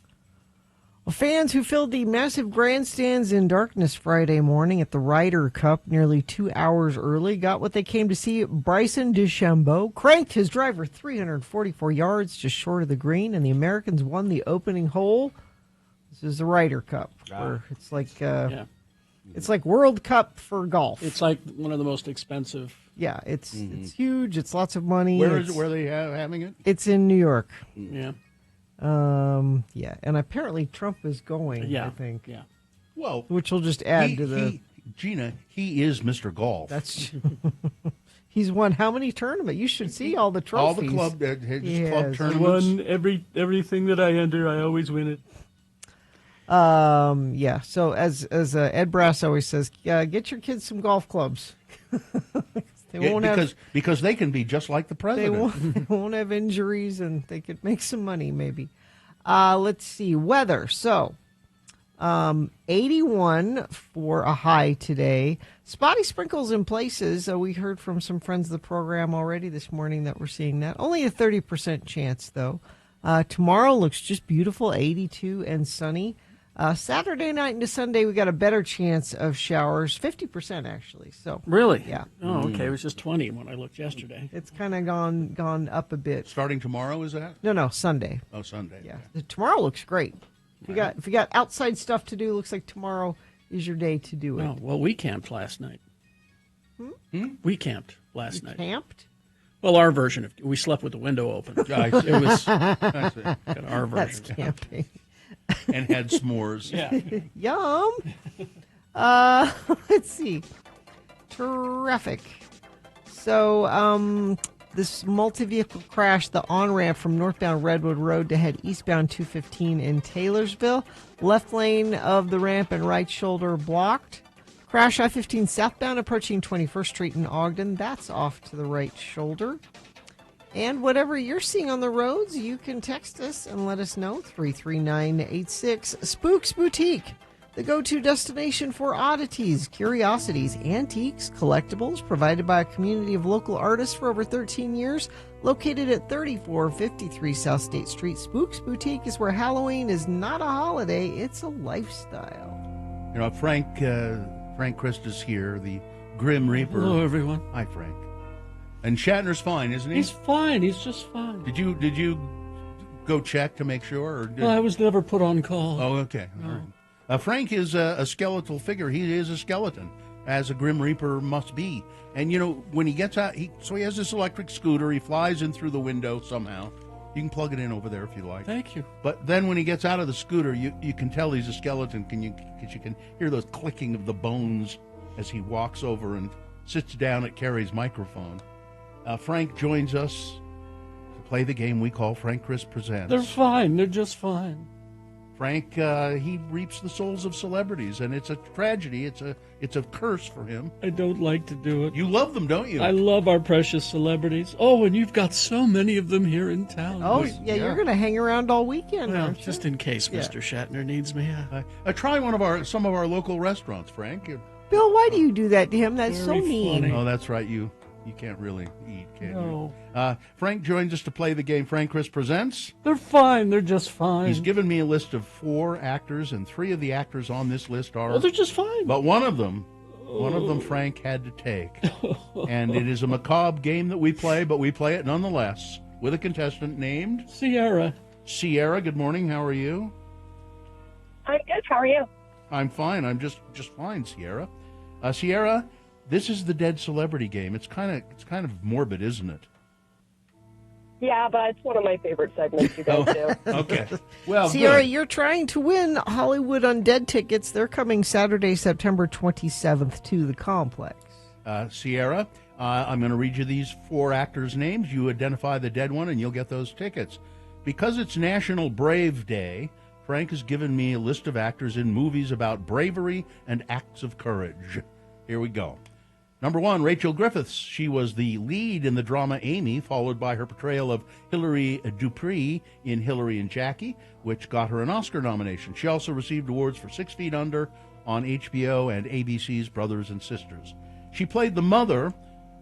Well, fans who filled the massive grandstands in darkness Friday morning at the Ryder Cup nearly 2 hours early got what they came to see. Bryson DeChambeau cranked his driver 344 yards just short of the green, and the Americans won the opening hole. This is the Ryder Cup, where it's like it's like World Cup for golf. It's like one of the most expensive. Yeah, it's huge. It's lots of money. Where is it? Where are they having it? It's in New York. Yeah. And apparently Trump is going, I think. Yeah. Well, which will just add to the... Gina, he is Mr. Golf. That's He's won how many tournaments? You should see all the trophies. All the club tournaments. I won everything that I enter. I always win it. So as Ed Brass always says, get your kids some golf clubs. Because they can be just like the president. They won't have injuries, and they could make some money maybe. Let's see. Weather. So 81 for a high today. Spotty sprinkles in places. We heard from some friends of the program already this morning that we're seeing that. Only a 30% chance, though. Tomorrow looks just beautiful, 82 and sunny. Saturday night into Sunday, we got a better chance of showers, 50% actually. So really, yeah. Oh, okay. It was just 20 when I looked yesterday. It's kind of gone up a bit. Starting tomorrow, is that? No, Sunday. Oh, Sunday. Yeah, tomorrow looks great. If you got outside stuff to do, looks like tomorrow is your day to do it. Oh, well, we camped last night. We camped last night. Camped? Well, our version we slept with the window open. It was our version. That's camping. And had s'mores. Yeah. Yum. Let's see. Traffic. So, this multi-vehicle crash, the on-ramp from northbound Redwood Road to head eastbound 215 in Taylorsville. Left lane of the ramp and right shoulder blocked. Crash I-15 southbound approaching 21st Street in Ogden. That's off to the right shoulder. And whatever you're seeing on the roads, you can text us and let us know. 33986. Spooks Boutique, the go-to destination for oddities, curiosities, antiques, collectibles, provided by a community of local artists for over 13 years. Located at 3453 South State Street, Spooks Boutique is where Halloween is not a holiday, it's a lifestyle. You know, Frank Christ is here, the Grim Reaper. Hello, everyone. Hi, Frank. And Shatner's fine, isn't he? He's fine. He's just fine. Did you go check to make sure? Or I was never put on call. Oh, okay. No. All right. Frank is a skeletal figure. He is a skeleton, as a Grim Reaper must be. And, you know, when he gets out, he has this electric scooter. He flies in through the window somehow. You can plug it in over there if you like. Thank you. But then when he gets out of the scooter, you can tell he's a skeleton. Because you can hear those clicking of the bones as he walks over and sits down at Carrie's microphone. Frank joins us to play the game we call Frank Chris Presents. They're fine. They're just fine. Frank, he reaps the souls of celebrities, and it's a tragedy. It's a curse for him. I don't like to do it. You love them, don't you? I love our precious celebrities. Oh, and you've got so many of them here in town. Oh, yeah. You're going to hang around all weekend, well, aren't you? just in case Mr. Shatner needs me. Try some of our local restaurants, Frank. Bill, why do you do that to him? That's Very so mean. funny. Oh, that's right. You can't really eat, can No. you? Frank joins us to play the game Frank Chris Presents. They're fine. They're just fine. He's given me a list of 4 actors, and 3 of the actors on this list are... Oh, they're just fine. But one of them Frank had to take. And it is a macabre game that we play, but we play it nonetheless with a contestant named... Sierra. Sierra, good morning. How are you? I'm good. How are you? I'm fine. I'm just fine, Sierra. Sierra, This is the dead celebrity game. It's kind of morbid, isn't it? Yeah, but it's one of my favorite segments you guys do. Okay. Well, Sierra, good. you're trying to win Hollywood Undead tickets. They're coming Saturday, September 27th to the complex. Sierra, I'm going to read you these 4 actors' names. You identify the dead one, and you'll get those tickets. Because it's National Brave Day, Frank has given me a list of actors in movies about bravery and acts of courage. Here we go. Number 1, Rachel Griffiths. She was the lead in the drama Amy, followed by her portrayal of Hilary Dupree in Hilary and Jackie, which got her an Oscar nomination. She also received awards for 6 Feet Under on HBO and ABC's Brothers and Sisters. She played the mother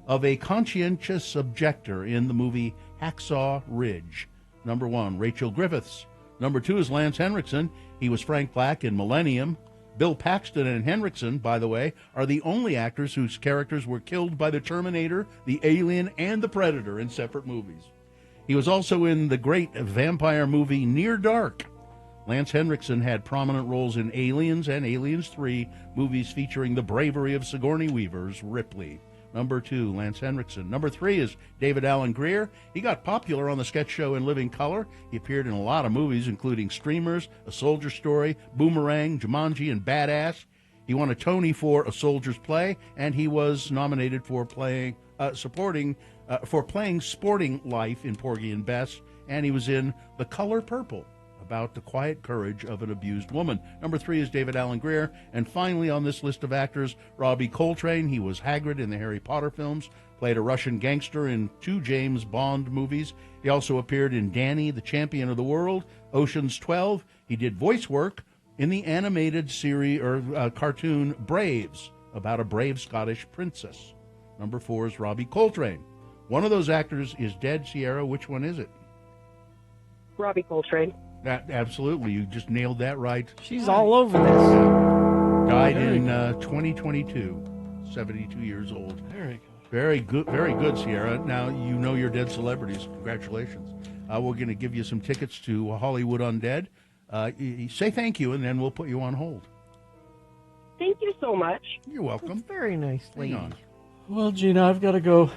of a conscientious objector in the movie Hacksaw Ridge. Number 1, Rachel Griffiths. Number 2 is Lance Henriksen. He was Frank Black in Millennium. Bill Paxton and Henriksen, by the way, are the only actors whose characters were killed by the Terminator, the Alien, and the Predator in separate movies. He was also in the great vampire movie Near Dark. Lance Henriksen had prominent roles in Aliens and Aliens 3, movies featuring the bravery of Sigourney Weaver's Ripley. Number 2, Lance Henriksen. Number 3 is David Alan Grier. He got popular on the sketch show In Living Color. He appeared in a lot of movies, including Streamers, A Soldier Story, Boomerang, Jumanji, and Badass. He won a Tony for A Soldier's Play, and he was nominated for playing Sporting Life in Porgy and Bess, and he was in The Color Purple, about the quiet courage of an abused woman. Number 3 is David Alan Grier. And finally on this list of actors, Robbie Coltrane. He was Hagrid in the Harry Potter films, played a Russian gangster in 2 James Bond movies. He also appeared in Danny, the Champion of the World, Ocean's 12. He did voice work in the animated series cartoon Braves, about a brave Scottish princess. Number 4 is Robbie Coltrane. One of those actors is dead. Sierra, which one is it? Robbie Coltrane. Absolutely. You just nailed that right. She's all over this. Died in 2022, 72 years old. Very good. Very good, Sierra. Now you know your dead celebrities. Congratulations. We're going to give you some tickets to Hollywood Undead. Say thank you, and then we'll put you on hold. Thank you so much. You're welcome. That's very nice, lady. Hang on. Well, Gina, I've got to go.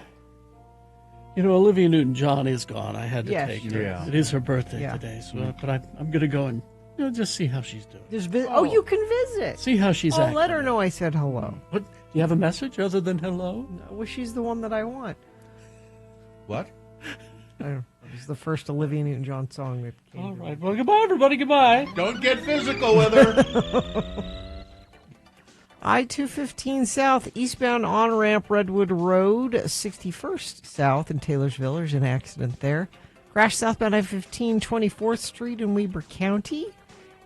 You know, Olivia Newton-John is gone. I had to take her. Yeah. It is her birthday today, so but I'm going to go and just see how she's doing. Just you can visit. See how she's acting. Let her know I said hello. What? Do you have a message other than hello? No, well, she's the one that I want. What? I don't know. It was the first Olivia Newton-John song that came. All right. Well, goodbye, everybody. Goodbye. Don't get physical with her. I-215 South, eastbound on-ramp Redwood Road, 61st South in Taylorsville. There's an accident there. Crash southbound I-15, 24th Street in Weber County.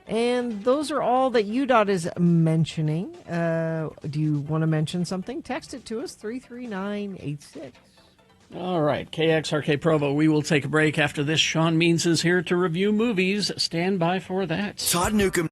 And those are all that UDOT is mentioning. Do you want to mention something? Text it to us, 33986. All right, KXRK Provo. We will take a break after this. Sean Means is here to review movies. Stand by for that. Todd Newcomb.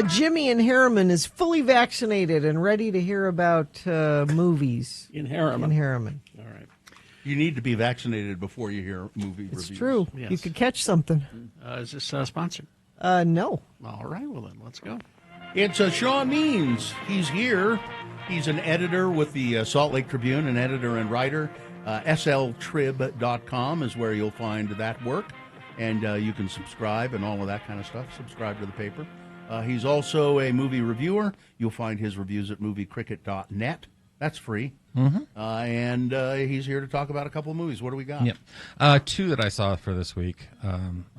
Jimmy in Harriman is fully vaccinated and ready to hear about movies. In Harriman. In Harriman. All right. You need to be vaccinated before you hear movie reviews. It's true. Yes. You could catch something. Is this sponsored? No. All right, well then, let's go. It's Shaw Means. He's here. He's an editor with the Salt Lake Tribune, an editor and writer. sltrib.com is where you'll find that work. And you can subscribe and all of that kind of stuff. Subscribe to the paper. He's also a movie reviewer. You'll find his reviews at moviecricket.net. That's free. Mm-hmm. And he's here to talk about a couple of movies. What do we got? Yep. Two that I saw for this week.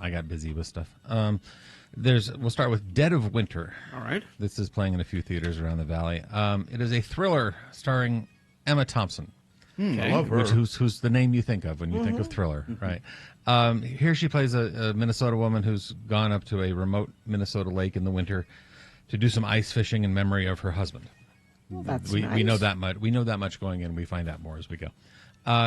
I got busy with stuff. We'll start with Dead of Winter. All right. This is playing in a few theaters around the valley. It is a thriller starring Emma Thompson. I love her. Who's the name you think of when you think of thriller, right? Here she plays a Minnesota woman who's gone up to a remote Minnesota lake in the winter to do some ice fishing in memory of her husband. Well, that's we nice. know that much. We know that much going in. We find out more as we go.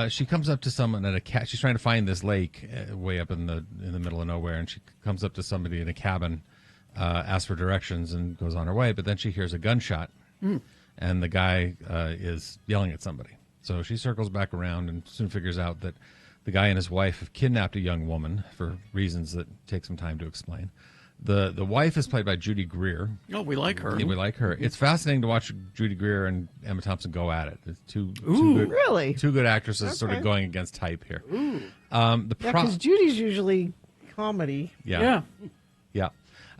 She comes up to someone at she's trying to find this lake way up in the middle of nowhere, and she comes up to somebody in a cabin, asks for directions, and goes on her way. But then she hears a gunshot, and the guy is yelling at somebody. So she circles back around and soon figures out that the guy and his wife have kidnapped a young woman for reasons that take some time to explain. The wife is played by Judy Greer. Oh, we like her. Yeah, we like her. It's fascinating to watch Judy Greer and Emma Thompson go at it. It's two good actresses sort of going against type here. Because Judy's usually comedy. Yeah.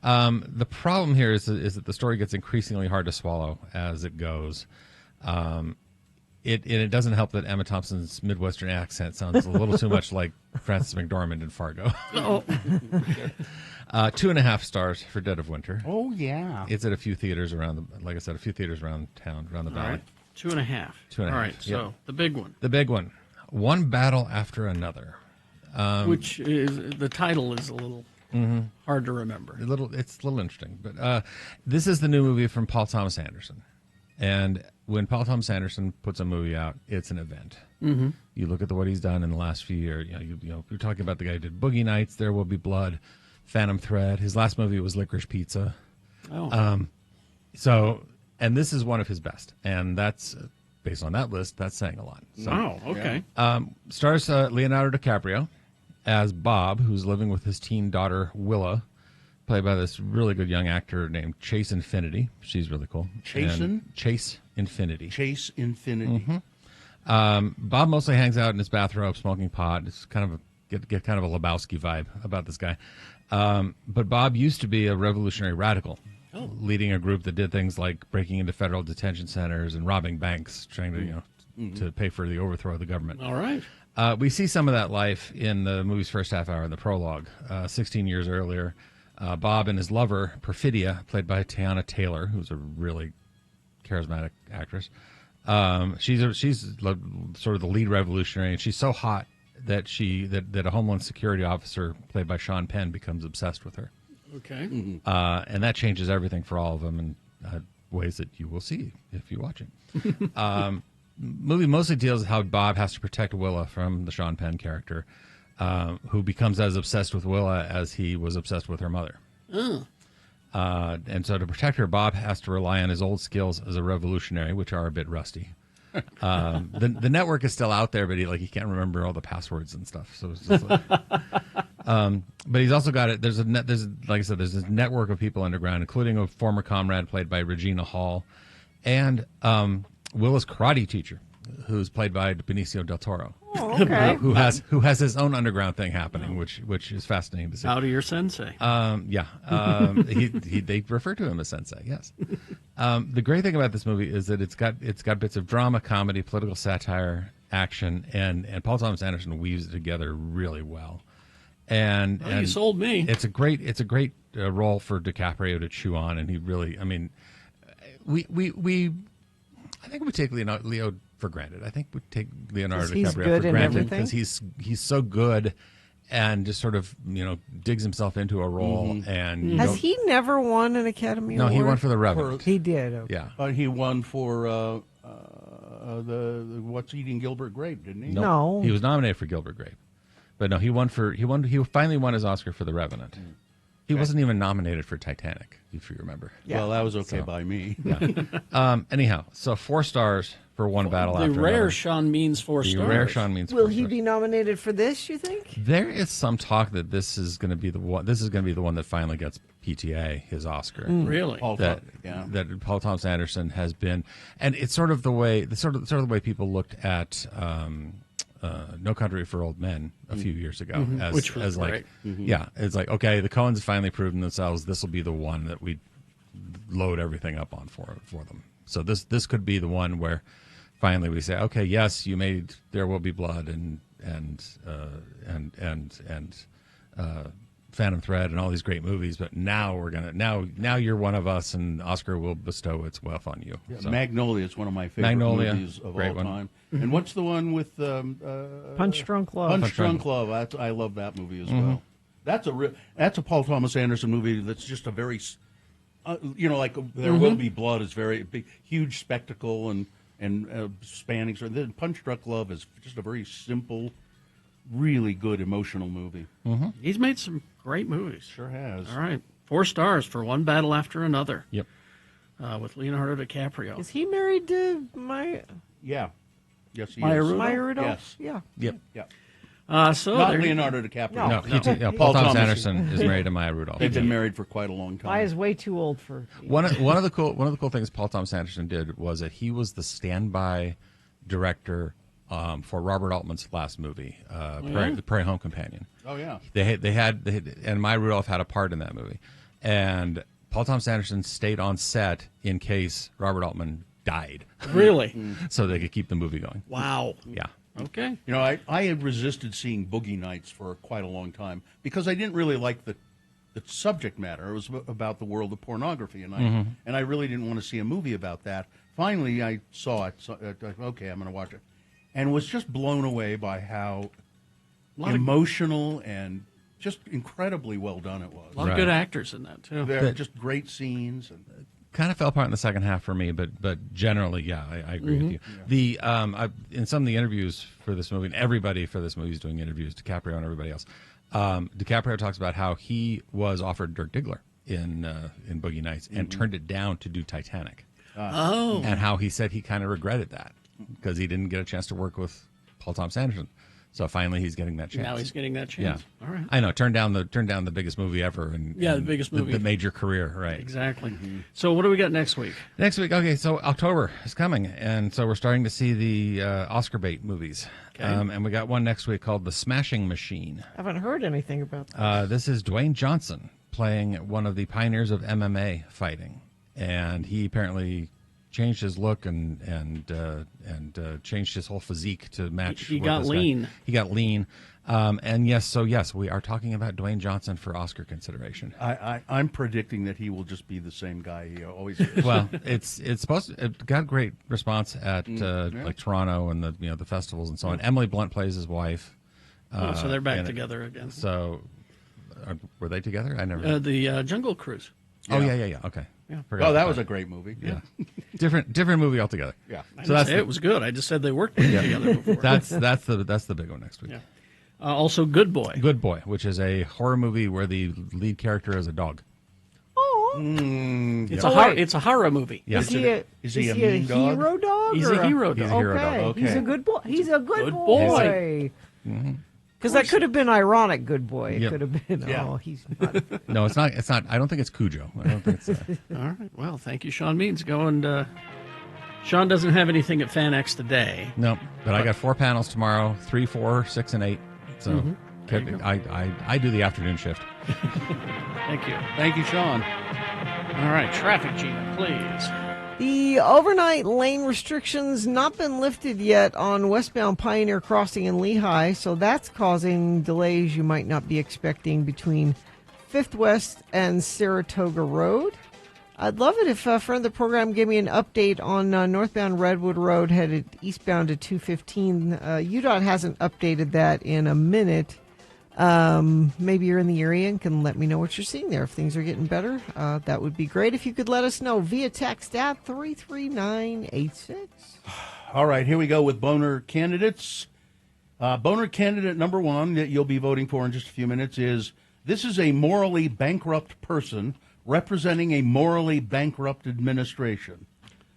The problem here is that the story gets increasingly hard to swallow as it goes. It doesn't help that Emma Thompson's Midwestern accent sounds a little too much like Frances McDormand in Fargo. 2.5 stars for Dead of Winter. Oh, yeah. It's at a few theaters around town, around the valley. All right. 2.5. 2.5. All right, so the big one. The big one. One Battle After Another. Which is, the title is a little hard to remember. It's a little interesting. But this is the new movie from Paul Thomas Anderson. And when Paul Thomas Anderson puts a movie out, it's an event. Mm-hmm. You look at what he's done in the last few years. You're talking about the guy who did Boogie Nights, There Will Be Blood, Phantom Thread. His last movie was Licorice Pizza. Oh. And this is one of his best. And that's, based on that list, that's saying a lot. So, wow, okay. Stars Leonardo DiCaprio as Bob, who's living with his teen daughter, Willa, played by this really good young actor named Chase Infinity. She's really cool. Chase Infinity. Chase Infinity. Bob mostly hangs out in his bathrobe smoking pot. It's kind of get kind of a Lebowski vibe about this guy. But Bob used to be a revolutionary radical, leading a group that did things like breaking into federal detention centers and robbing banks, trying to to pay for the overthrow of the government. All right. We see some of that life in the movie's first half hour in the prologue. 16 years earlier, Bob and his lover, Perfidia, played by Tiana Taylor, who's a really charismatic actress. She's sort of the lead revolutionary, and she's so hot that that a Homeland Security officer, played by Sean Penn, becomes obsessed with her. Okay. And that changes everything for all of them in ways that you will see if you watch it. Movie mostly deals with how Bob has to protect Willa from the Sean Penn character, who becomes as obsessed with Willa as he was obsessed with her mother. And so to protect her, Bob has to rely on his old skills as a revolutionary, which are a bit rusty. The network is still out there, but he can't remember all the passwords and stuff. So it's just like, but he's also got it. There's like I said, there's this network of people underground, including a former comrade played by Regina Hall, and Willa's karate teacher, who's played by Benicio del Toro. Oh, okay. who has his own underground thing happening, which is fascinating to see. Out of your sensei. Yeah. They refer to him as sensei. Yes. The great thing about this movie is that it's got bits of drama, comedy, political satire, action, and Paul Thomas Anderson weaves it together really well. And you sold me. It's a great role for DiCaprio to chew on, and he really, I mean, I think we take Leo for granted. I think we take Leonardo DiCaprio for granted because he's so good and just sort of digs himself into a role. And has he never won an Academy Award? No, he won for The Revenant. He did. Okay. Yeah, he won for the What's Eating Gilbert Grape, didn't he? No, he was nominated for Gilbert Grape, but no, he finally won his Oscar for The Revenant. He wasn't even nominated for Titanic, if you remember. Yeah. Well, that was okay by me. Yeah. Anyhow, so 4 stars for One Battle After Another. The rare Sean means 4 stars. The rare Sean means 4 Will stars. he be nominated for this, you think? There is some talk that this is going to be the one. This is going to be the one that finally gets PTA his Oscar. Really? That Paul Thomas Anderson has been, and it's sort of the way the way people looked at No Country for Old Men a few years ago, which was like, great. yeah, it's like, okay, the Coens finally proven themselves. This will be the one that we load everything up on for them. So this could be the one where finally we say, okay, yes, you made There Will Be Blood and Phantom Thread and all these great movies, but now now you're one of us, and Oscar will bestow its wealth on you. Yeah, So, Magnolia is one of my favorite movies of all time. And what's the one with Punch Drunk Love? Punch Drunk Love. I love that movie as well. That's a Paul Thomas Anderson movie. That's just a very, like There Will Be Blood is very big, huge spectacle and spanning. And then Punch Drunk Love is just a very simple, really good emotional movie. He's made some great movies. Sure has. All right. 4 stars for One Battle After Another. Yep. With Leonardo DiCaprio. Is he married to Maya? Yeah. Yes, he Maya is. Rudolph? Maya Rudolph? Yes. Yeah. Yep. Yeah. So Not there- Leonardo DiCaprio. No, Paul Thomas Anderson is married to Maya Rudolph. They've been married for quite a long time. Maya's way too old for. One of the cool things Paul Thomas Anderson did was that he was the standby director for Robert Altman's last movie, The Prairie Home Companion. Oh yeah. They had and Maya Rudolph had a part in that movie, and Paul Thomas Anderson stayed on set in case Robert Altman died. Really? So they could keep the movie going. Wow. Yeah. Okay. I had resisted seeing Boogie Nights for quite a long time because I didn't really like the subject matter. It was about the world of pornography, and I really didn't want to see a movie about that. Finally, I saw it. So, okay, I'm going to watch it, and was just blown away by how emotional and just incredibly well done it was. A lot of good actors in that too. They're just great scenes. And kind of fell apart in the second half for me, but generally, yeah, I agree with you. Yeah. In some of the interviews for this movie, and everybody for this movie is doing interviews, DiCaprio and everybody else, DiCaprio talks about how he was offered Dirk Diggler in Boogie Nights and turned it down to do Titanic. And how he said he kind of regretted that because he didn't get a chance to work with Paul Thomas Anderson. So finally, he's getting that chance. Now he's getting that chance. Yeah. All right. I know. Turned down the biggest movie ever. The biggest movie. The major career, right. Exactly. So what do we got next week? Next week, okay, so October is coming, and so we're starting to see the Oscar bait movies. Okay. And we got one next week called The Smashing Machine. I haven't heard anything about that. This is Dwayne Johnson playing one of the pioneers of MMA fighting, and he apparently changed his look and changed his whole physique to match. He got lean. He got lean. And yes, we are talking about Dwayne Johnson for Oscar consideration. I'm predicting that he will just be the same guy he always is. Well, it's supposed to, it got great response at like Toronto and the festivals and so on. Emily Blunt plays his wife. So they're back together again. So were they together? I never. The Jungle Cruise. Oh yeah. Okay. Yeah. Oh, that was a great movie. Yeah. different movie altogether. Yeah. So it was good. I just said they worked together before. That's the big one next week. Yeah. Also, Good Boy. Good Boy, which is a horror movie where the lead character is a dog. Oh. It's a horror movie. Yeah. Is he a mean dog? hero dog? He's a hero dog. He's a hero dog. Okay. He's a good boy. He's a good boy. boy. Because that could have been ironic, good boy. It Yep. could have been, Yeah. oh, he's not. No, it's not. It's not. I don't think it's Cujo. I don't think it's. All right. Well, thank you, Sean Means. Go and Sean doesn't have anything at FanX today. No, but I got 4 panels tomorrow: 3, 4, 6, and 8. So There you go. I do the afternoon shift. Thank you. Thank you, Sean. All right, traffic, Gina, please. The overnight lane restrictions not been lifted yet on westbound Pioneer Crossing in Lehigh, so that's causing delays you might not be expecting between 5th West and Saratoga Road. I'd love it if a friend of the program gave me an update on northbound Redwood Road headed eastbound to 215. UDOT hasn't updated that in a minute. Maybe you're in the area and can let me know what you're seeing there. If things are getting better, that would be great. If you could let us know via text at 33986. All right, here we go with Boner candidates. Boner candidate number 1 that you'll be voting for in just a few minutes is, this is a morally bankrupt person representing a morally bankrupt administration.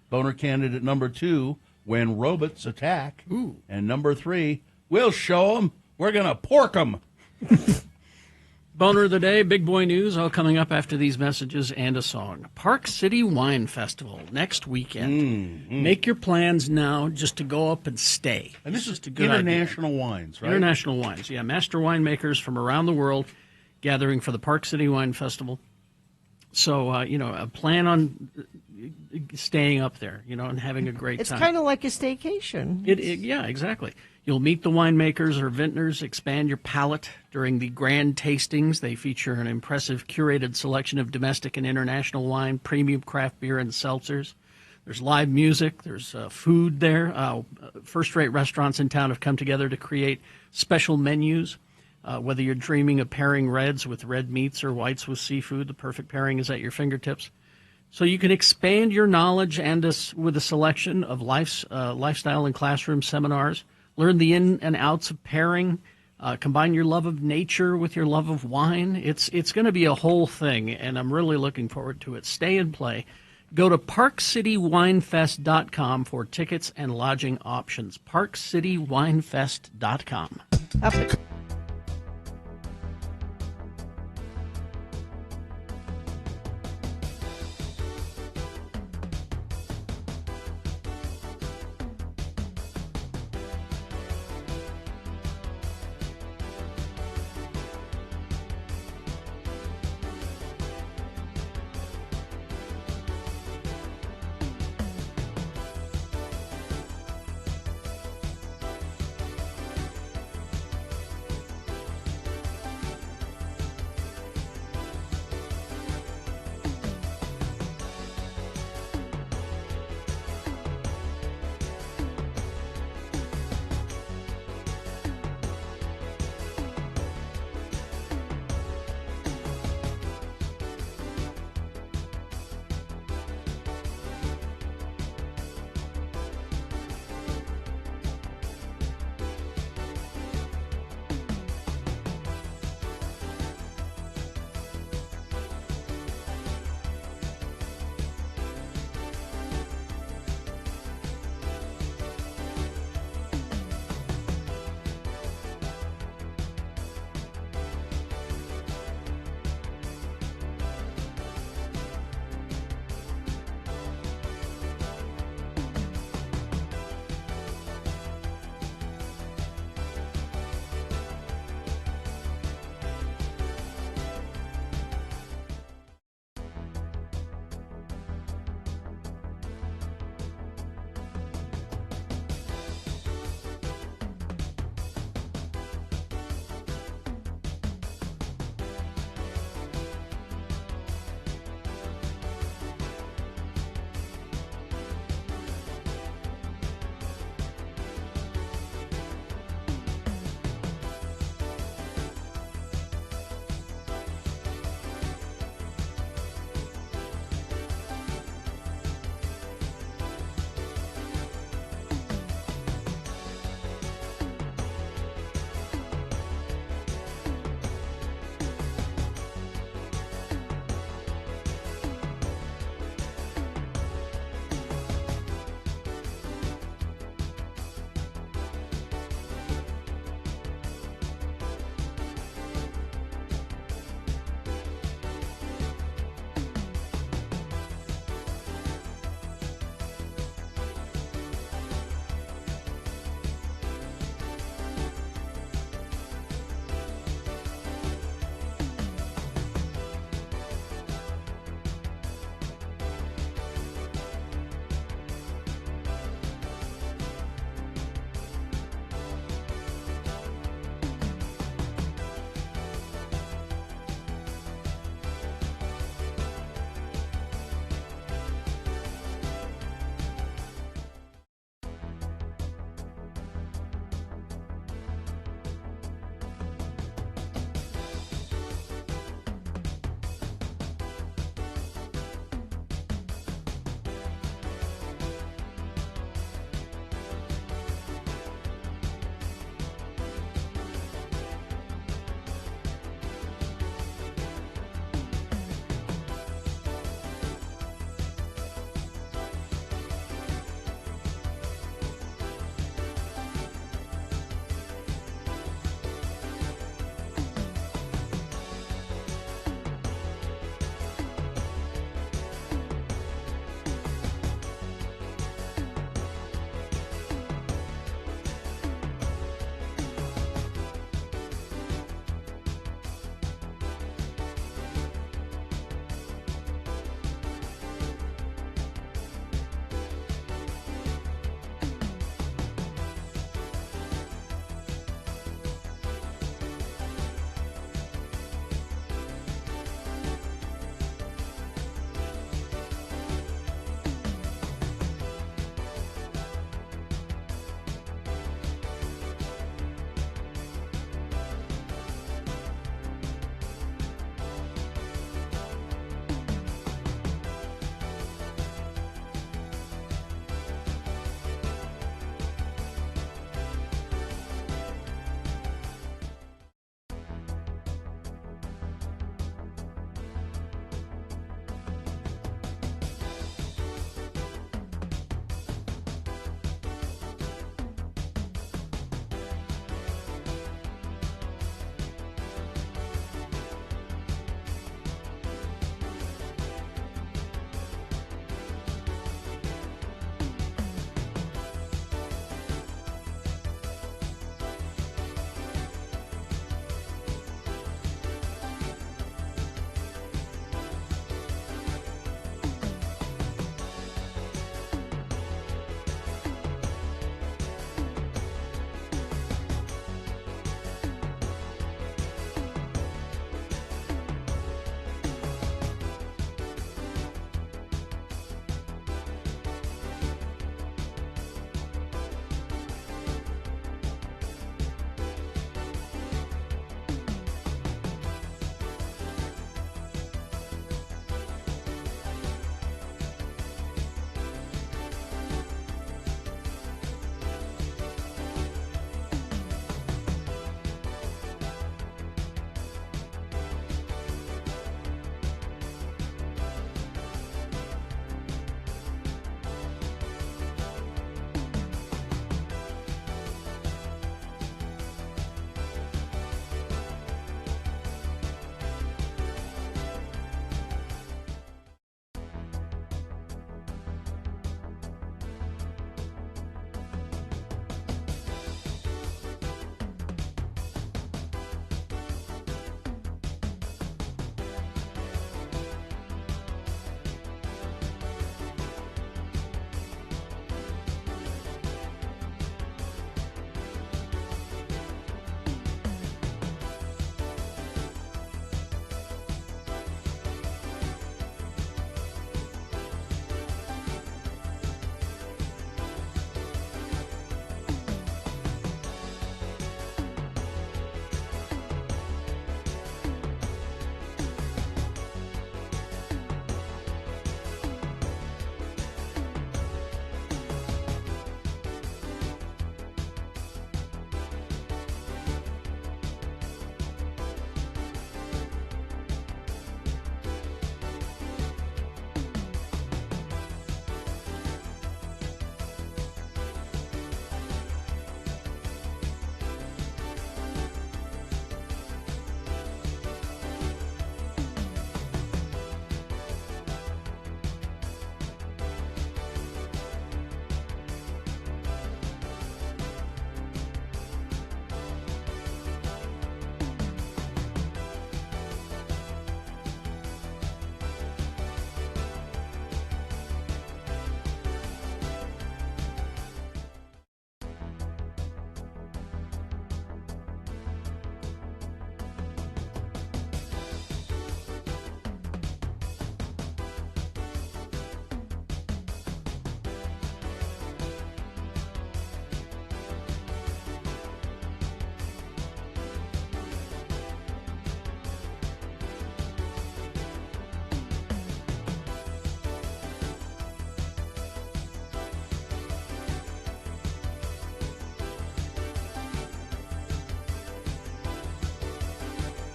Boner candidate number 2, when robots attack. Ooh. And number 3, we'll show them. We're going to pork them. Boner of the day, big boy news, all coming up after these messages and a song. Park City Wine Festival next weekend. Make your plans now just to go up and stay. And this is just a good international idea. wines, right? International wines, yeah. Master winemakers from around the world gathering for the Park City Wine Festival. So, plan on staying up there, and having a great It's time. kind of like a staycation. Yeah, exactly. You'll meet the winemakers or vintners, expand your palate during the grand tastings. They feature an impressive curated selection of domestic and international wine, premium craft beer, and seltzers. There's live music. There's food there. First-rate restaurants in town have come together to create special menus. Whether you're dreaming of pairing reds with red meats or whites with seafood, the perfect pairing is at your fingertips. So you can expand your knowledge and with a selection of lifestyle and classroom seminars. Learn the in and outs of pairing. Combine your love of nature with your love of wine. It's going to be a whole thing, and I'm really looking forward to it. Stay and play. Go to parkcitywinefest.com for tickets and lodging options. parkcitywinefest.com.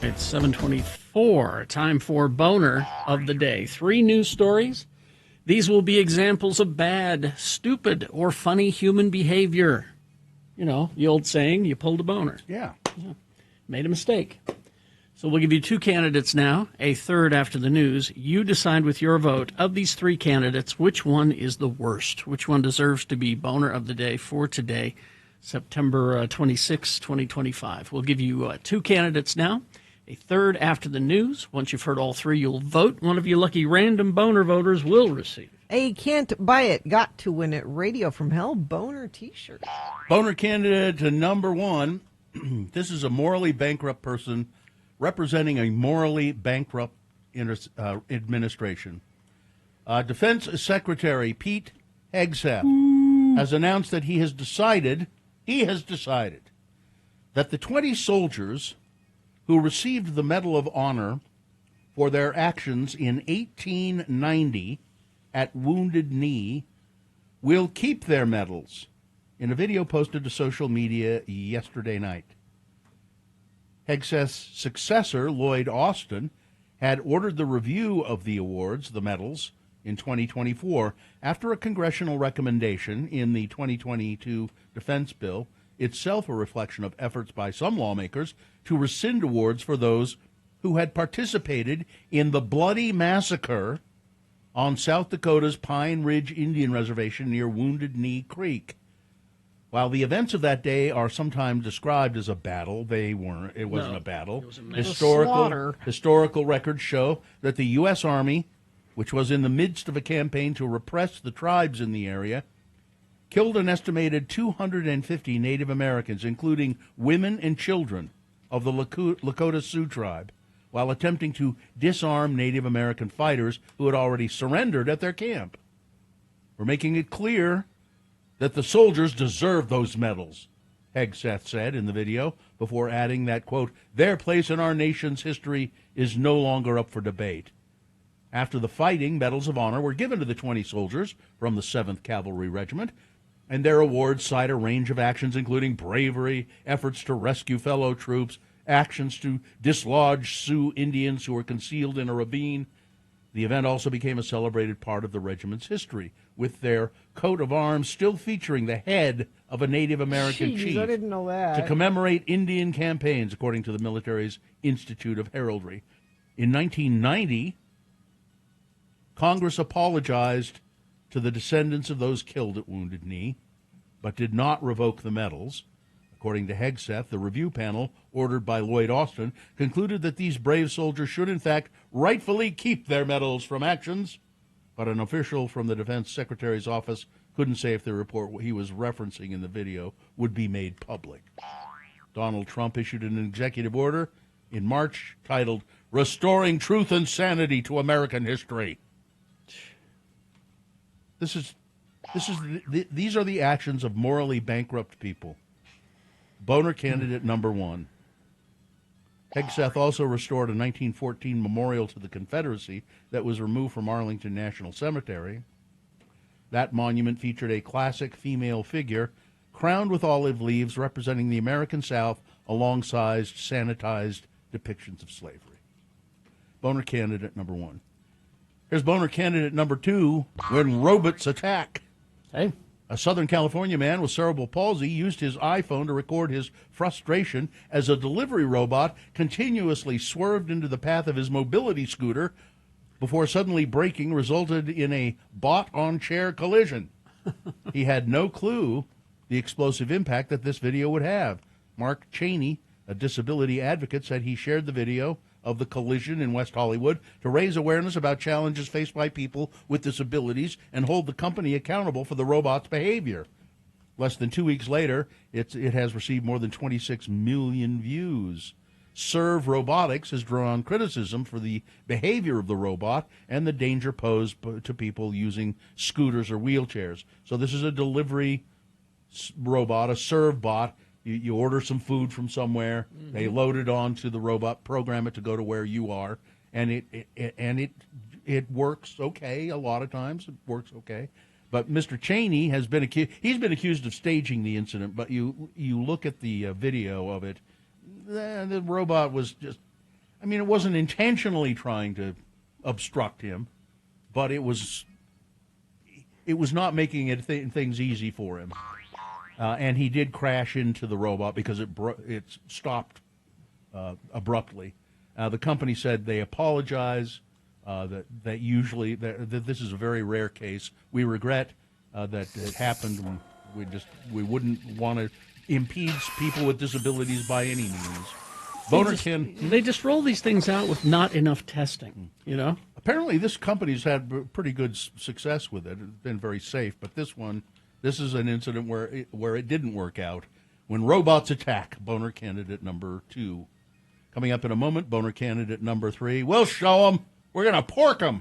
It's 7:24. Time for Boner of the Day. 3 news stories. These will be examples of bad, stupid, or funny human behavior. You know, the old saying, you pulled a boner. Yeah. Made a mistake. So we'll give you 2 candidates now, a third after the news. You decide with your vote of these 3 candidates which one is the worst, which one deserves to be Boner of the Day for today, September 26, 2025. We'll give you 2 candidates now, a third after the news. Once you've heard all 3, you'll vote. One of you lucky random Boner voters will receive a can't buy it, got to win it Radio from Hell Boner t-shirt. Boner candidate to number 1. This is a morally bankrupt person representing a morally bankrupt administration. Defense Secretary Pete Hegseth has announced that he has decided that the 20 soldiers who received the Medal of Honor for their actions in 1890 at Wounded Knee will keep their medals in a video posted to social media yesterday night. Hegseth's successor, Lloyd Austin, had ordered the review of the awards, the medals, in 2024 after a congressional recommendation in the 2022 defense bill, itself a reflection of efforts by some lawmakers to rescind awards for those who had participated in the bloody massacre on South Dakota's Pine Ridge Indian Reservation near Wounded Knee Creek. While the events of that day are sometimes described as a battle, they weren't. It wasn't a battle. It was a slaughter. Historical records show that the U.S. Army, which was in the midst of a campaign to repress the tribes in the area, killed an estimated 250 Native Americans, including women and children of the Lakota Sioux tribe, while attempting to disarm Native American fighters who had already surrendered at their camp. We're making it clear that the soldiers deserve those medals, Hegseth said in the video, before adding that, quote, their place in our nation's history is no longer up for debate. After the fighting, medals of honor were given to the 20 soldiers from the 7th Cavalry Regiment, and their awards cite a range of actions including bravery, efforts to rescue fellow troops, actions to dislodge Sioux Indians who were concealed in a ravine. The event also became a celebrated part of the regiment's history, with their coat of arms still featuring the head of a Native American chief. I didn't know that. To commemorate Indian campaigns, according to the military's Institute of Heraldry. In 1990, Congress apologized to the descendants of those killed at Wounded Knee, but did not revoke the medals. According to Hegseth, the review panel, ordered by Lloyd Austin, concluded that these brave soldiers should, in fact, rightfully keep their medals from actions, but an official from the Defense Secretary's office couldn't say if the report he was referencing in the video would be made public. Donald Trump issued an executive order in March titled, Restoring Truth and Sanity to American History. These are the actions of morally bankrupt people. Boner candidate number 1. Hegseth also restored a 1914 memorial to the Confederacy that was removed from Arlington National Cemetery. That monument featured a classic female figure crowned with olive leaves representing the American South alongside sanitized depictions of slavery. Boner candidate number 1. Here's Boner candidate number 2, when robots attack. Hey. A Southern California man with cerebral palsy used his iPhone to record his frustration as a delivery robot continuously swerved into the path of his mobility scooter before suddenly braking resulted in a bot-on-chair collision. He had no clue the explosive impact that this video would have. Mark Cheney, a disability advocate, said he shared the video of the collision in West Hollywood to raise awareness about challenges faced by people with disabilities and hold the company accountable for the robot's behavior. Less than 2 weeks later, it has received more than 26 million views. Serve Robotics has drawn criticism for the behavior of the robot and the danger posed to people using scooters or wheelchairs. So this is a delivery robot, a serve bot. You order some food from somewhere, they load it onto the robot, program it to go to where you are, and it works okay. A lot of times it works okay. But Mr. Cheney has been accused of staging the incident, but you look at the video of it, the robot was just I mean, it wasn't intentionally trying to obstruct him, but it was not making things easy for him. And he did crash into the robot because it stopped abruptly. The company said they apologize. That usually that this is a very rare case. We regret that it happened. We wouldn't want to impede people with disabilities by any means. They just roll these things out with not enough testing, you know? Apparently, this company's had pretty good success with it. It's been very safe. But this is an incident where it didn't work out. When robots attack, boner candidate number 2. Coming up in a moment, boner candidate number 3. We'll show them. We're going to pork them.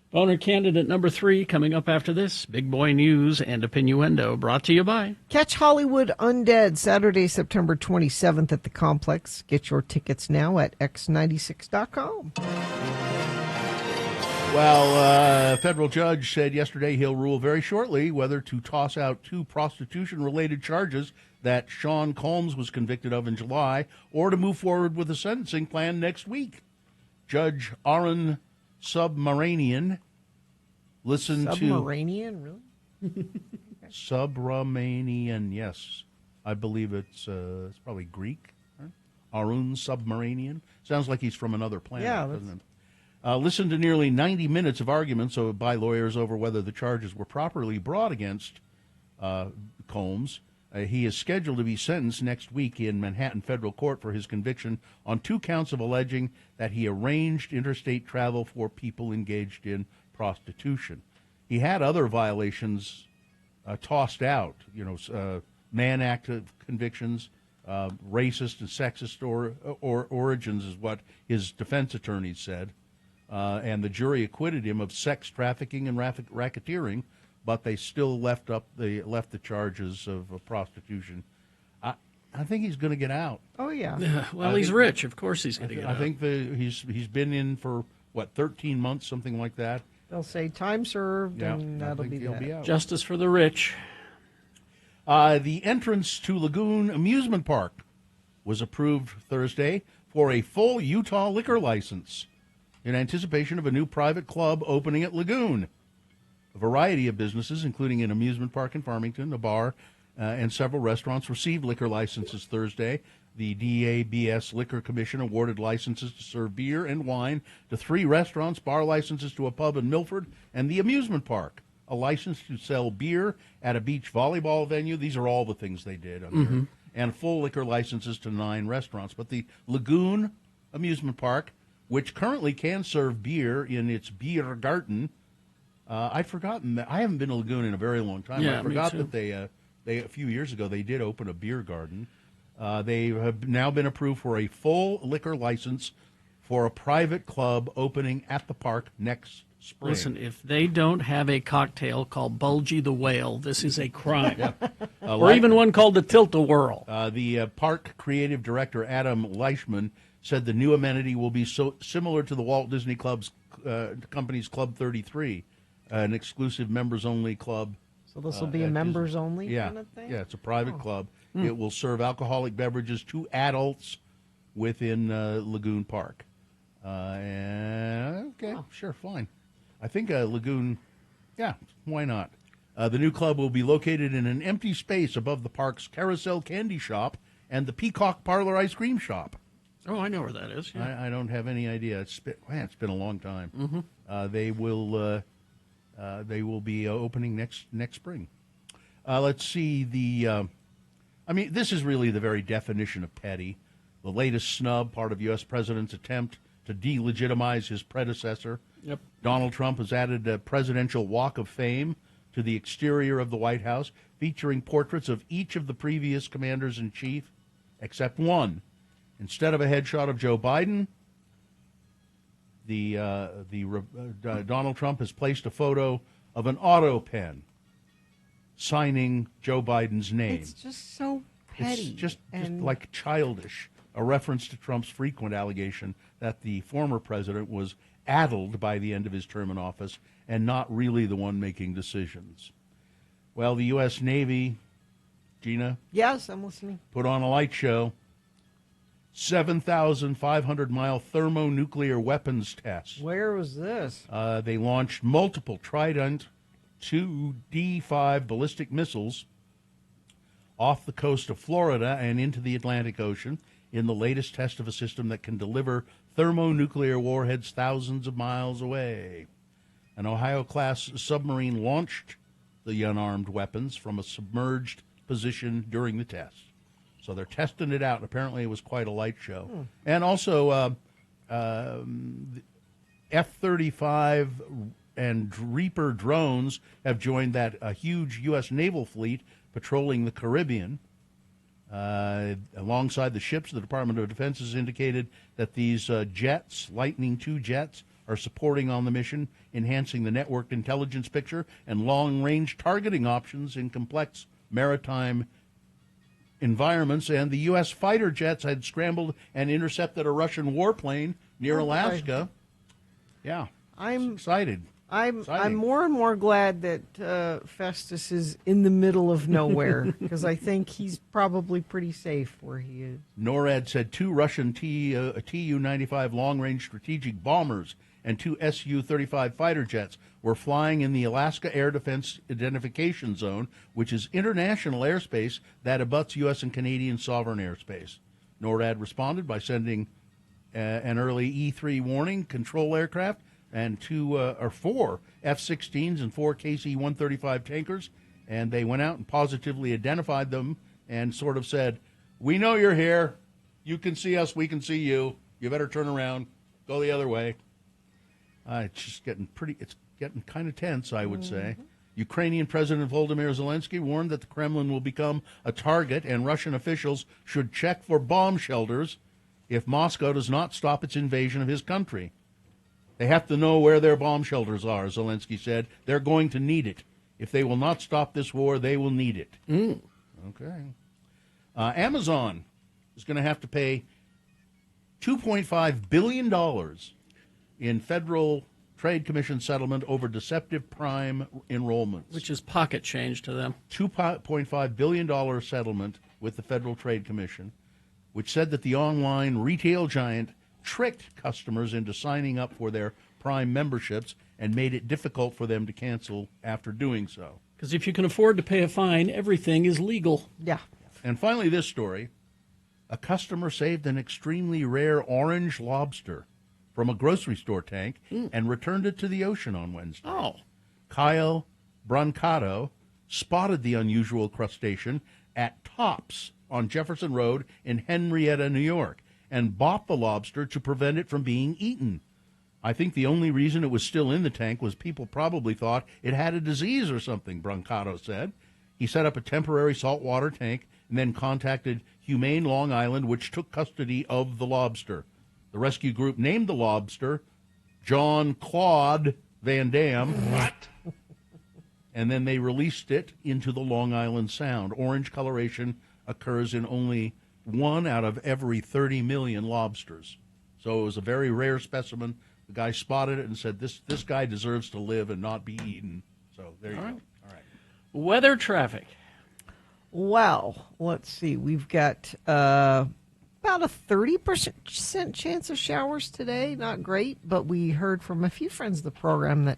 Boner candidate number 3 coming up after this. Big Boy News and Opinnuendo brought to you by... Catch Hollywood Undead Saturday, September 27th at the Complex. Get your tickets now at x96.com. Well, a federal judge said yesterday he'll rule very shortly whether to toss out 2 prostitution-related charges that Sean Combs was convicted of in July or to move forward with a sentencing plan next week. Judge Aaron Subramanian listened to... Subramanian, really? Subramanian, yes. I believe it's probably Greek. Huh? Arun Subramanian. Sounds like he's from another planet, doesn't it? Listened to nearly 90 minutes of arguments by lawyers over whether the charges were properly brought against Combs. He is scheduled to be sentenced next week in Manhattan federal court for his conviction on 2 counts of alleging that he arranged interstate travel for people engaged in prostitution. He had other violations tossed out, Mann Act convictions, racist and sexist or origins is what his defense attorneys said. And the jury acquitted him of sex trafficking and racketeering, but they still left the charges of prostitution. I think he's going to get out. Oh yeah. Well, he's rich. Of course, he's going to get out. I think he's been in for 13 months, something like that. They'll say time served, and that'll be he'll that. be out. Justice for the rich. The entrance to Lagoon Amusement Park was approved Thursday for a full Utah liquor license in anticipation of a new private club opening at Lagoon. A variety of businesses, including an amusement park in Farmington, a bar, and several restaurants, received liquor licenses Thursday. The DABS Liquor Commission awarded licenses to serve beer and wine to 3 restaurants, bar licenses to a pub in Milford, and the amusement park, a license to sell beer at a beach volleyball venue. These are all the things they did. And full liquor licenses to 9 restaurants. But the Lagoon Amusement Park, which currently can serve beer in its beer garden, I'd forgotten that. I haven't been to Lagoon in a very long time. Yeah, I forgot me too. that they a few years ago they did open a beer garden. They have now been approved for a full liquor license for a private club opening at the park next spring. Listen, if they don't have a cocktail called Bulgy the Whale, this is a crime. Or even one called the Tilt-A-Whirl. The park creative director, Adam Leishman, said the new amenity will be so similar to the Walt Disney Company's Club 33, an exclusive members-only club. So this will be a members-only kind of thing? Yeah, it's a private club. It will serve alcoholic beverages to adults within Lagoon Park. Sure, fine. I think Lagoon, why not? The new club will be located in an empty space above the park's Carousel Candy Shop and the Peacock Parlor Ice Cream Shop. Oh, I know where that is. Yeah. I don't have any idea. It's been a long time. They will be opening next spring. Let's see this is really the very definition of petty. The latest snub, part of U.S. President's attempt to delegitimize his predecessor. Yep. Donald Trump has added a presidential walk of fame to the exterior of the White House, featuring portraits of each of the previous commanders-in-chief, except one. Instead of a headshot of Joe Biden, Donald Trump has placed a photo of an auto pen signing Joe Biden's name. It's just so petty. It's just like childish. A reference to Trump's frequent allegation that the former president was addled by the end of his term in office and not really the one making decisions. Well, the U.S. Navy, Gina? Yes, I'm listening. Put on a light show. 7,500-mile thermonuclear weapons test. Where was this? They launched multiple Trident 2D5 ballistic missiles off the coast of Florida and into the Atlantic Ocean in the latest test of a system that can deliver thermonuclear warheads thousands of miles away. An Ohio-class submarine launched the unarmed weapons from a submerged position during the test. So they're testing it out. Apparently it was quite a light show. And also F-35 and Reaper drones have joined that huge U.S. naval fleet patrolling the Caribbean. Alongside the ships, the Department of Defense has indicated that these jets, Lightning II jets, are supporting on the mission, enhancing the networked intelligence picture and long-range targeting options in complex maritime environments. And the U.S. fighter jets had scrambled and intercepted a Russian warplane near Alaska. Yeah, I'm excited. I'm more and more glad that Festus is in the middle of nowhere because I think he's probably pretty safe where he is. NORAD said 2 Russian Tu-95 long-range strategic bombers and 2 Su-35 fighter jets were flying in the Alaska Air Defense Identification Zone, which is international airspace that abuts U.S. and Canadian sovereign airspace. NORAD responded by sending an early E-3 warning control aircraft and 4 F-16s and 4 KC-135 tankers, and they went out and positively identified them and sort of said, "We know you're here. You can see us. We can see you. You better turn around. Go the other way." It's just getting kind of tense, I would say. Ukrainian President Volodymyr Zelensky warned that the Kremlin will become a target, and Russian officials should check for bomb shelters if Moscow does not stop its invasion of his country. They have to know where their bomb shelters are, Zelensky said. They're going to need it. If they will not stop this war, they will need it. Okay. Amazon is going to have to pay $2.5 billion in Federal Trade Commission settlement over deceptive prime enrollments. Which is pocket change to them. $2.5 billion settlement with the Federal Trade Commission, which said that the online retail giant tricked customers into signing up for their Prime memberships and made it difficult for them to cancel after doing so. Because if you can afford to pay a fine, everything is legal. Yeah. And finally, this story. A customer saved an extremely rare orange lobster from a grocery store tank and returned it to the ocean on Wednesday. Oh. Kyle Brancato spotted the unusual crustacean at Tops on Jefferson Road in Henrietta, New York, and bought the lobster to prevent it from being eaten. I think the only reason it was still in the tank was people probably thought it had a disease or something, Brancato said. He set up a temporary saltwater tank and then contacted Humane Long Island, which took custody of the lobster. The rescue group named the lobster John Claude Van Damme. What? And then they released it into the Long Island Sound. Orange coloration occurs in only 1 out of every 30 million lobsters. So it was a very rare specimen. The guy spotted it and said, this guy deserves to live and not be eaten. So there you go. All right. Weather traffic. Well, let's see. We've got about a 30% chance of showers today. Not great, but we heard from a few friends of the program that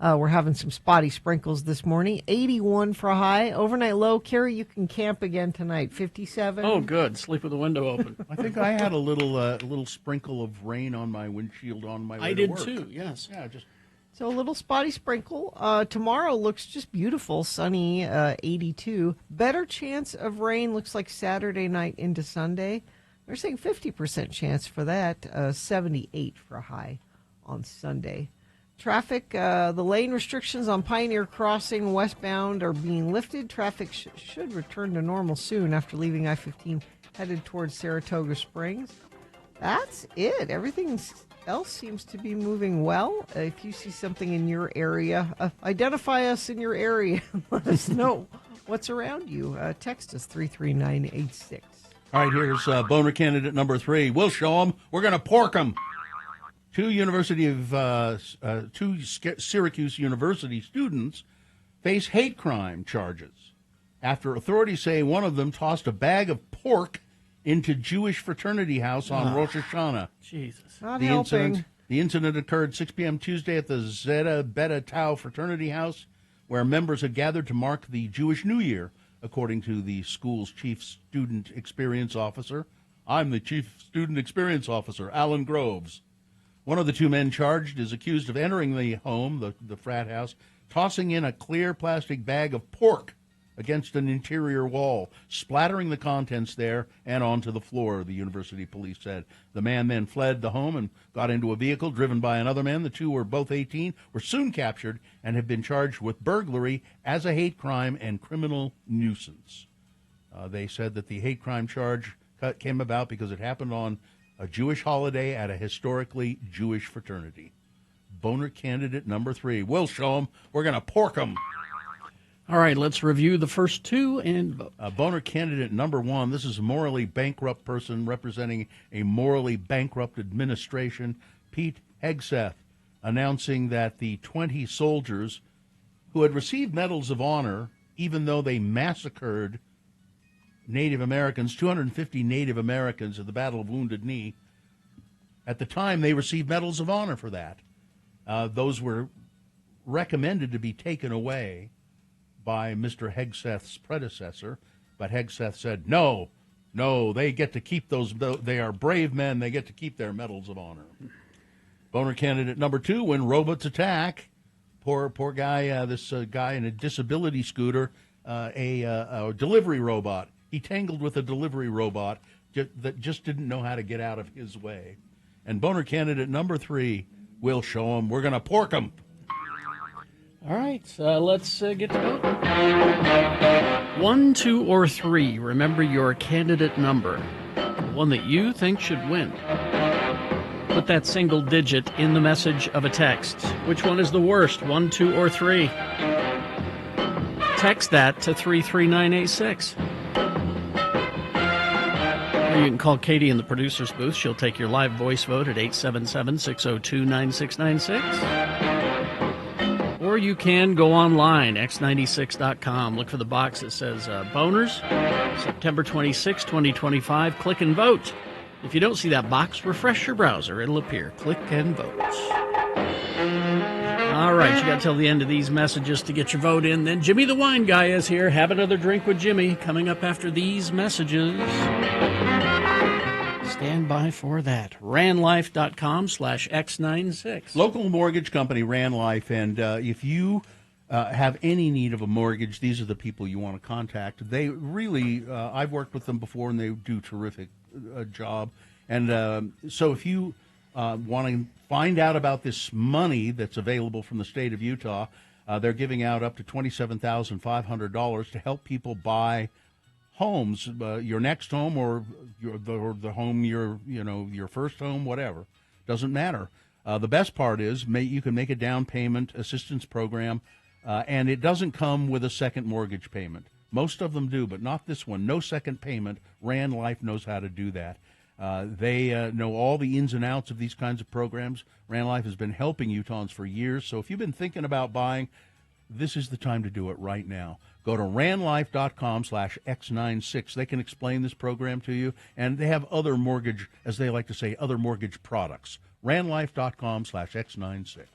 we're having some spotty sprinkles this morning. 81 for a high. Overnight low. Carrie, you can camp again tonight. 57. Oh, good. Sleep with the window open. I think I had a little sprinkle of rain on my windshield on my way to work. I did too, yes. Yeah, just... So a little spotty sprinkle. Tomorrow looks just beautiful, sunny, 82. Better chance of rain looks like Saturday night into Sunday. They're saying 50% chance for that, 78 for a high on Sunday. Traffic, the lane restrictions on Pioneer Crossing westbound are being lifted. Traffic should return to normal soon after leaving I-15 headed towards Saratoga Springs. That's it. Everything else seems to be moving well. If you see something in your area, identify us in your area and let us know what's around you. Text us 33986. All right, here's boner candidate number 3. We'll show them. We're going to pork them. Two Syracuse University students face hate crime charges after authorities say one of them tossed a bag of pork into Jewish fraternity house on Rosh Hashanah. Jesus. Not The helping. incident occurred 6 p.m. Tuesday at the Zeta Beta Tau fraternity house, where members had gathered to mark the Jewish New Year, according to the school's chief student experience officer. I'm the chief student experience officer, Alan Groves. One of the two men charged is accused of entering the home, the frat house, tossing in a clear plastic bag of pork against an interior wall, splattering the contents there and onto the floor, the university police said. The man then fled the home and got into a vehicle driven by another man. The two were both 18, were soon captured, and have been charged with burglary as a hate crime and criminal nuisance. They said that the hate crime charge came about because it happened on a Jewish holiday at a historically Jewish fraternity. Boner candidate number 3. We'll show them. We're going to pork them. All right, let's review the first two and vote. Boner candidate number 1. This is a morally bankrupt person representing a morally bankrupt administration. Pete Hegseth announcing that the 20 soldiers who had received medals of honor, even though they massacred Native Americans, 250 Native Americans at the Battle of Wounded Knee, at the time they received medals of honor for that. Those were recommended to be taken away by Mr. Hegseth's predecessor, but Hegseth said, no, they get to keep those. They are brave men. They get to keep their medals of honor. Boner candidate number 2, when robots attack. Poor guy, this guy in a disability scooter, a delivery robot. He tangled with a delivery robot that just didn't know how to get out of his way. And Boner candidate number 3, we'll show him. We're going to pork him. All right, let's get to vote. 1, 2, or 3. Remember your candidate number, the one that you think should win. Put that single digit in the message of a text. Which one is the worst, 1, 2, or 3? Text that to 33986. Or you can call Katie in the producer's booth. She'll take your live voice vote at 877-602-9696. Or you can go online, x96.com. Look for the box that says Boners, September 26, 2025. Click and vote. If you don't see that box, refresh your browser. It'll appear. Click and vote. All right, you got till the end of these messages to get your vote in. Then Jimmy the Wine Guy is here. Have another drink with Jimmy coming up after these messages. Stand by for that. ranlife.com/x96. Local mortgage company Ran Life, and if you have any need of a mortgage, these are the people you want to contact. They really, I've worked with them before, and they do a terrific job. And so if you want to find out about this money that's available from the state of Utah, they're giving out up to $27,500 to help people buy homes, your next home or the home your first home, whatever, doesn't matter. The best part is you can make a down payment assistance program, and it doesn't come with a second mortgage payment. Most of them do, but not this one. No second payment. Ran Life knows how to do that. They know all the ins and outs of these kinds of programs. Ran Life has been helping Utahns for years, so if you've been thinking about buying, this is the time to do it right now. Go to ranlife.com/x96. They can explain this program to you, and they have other mortgage, as they like to say, other mortgage products. ranlife.com/x96.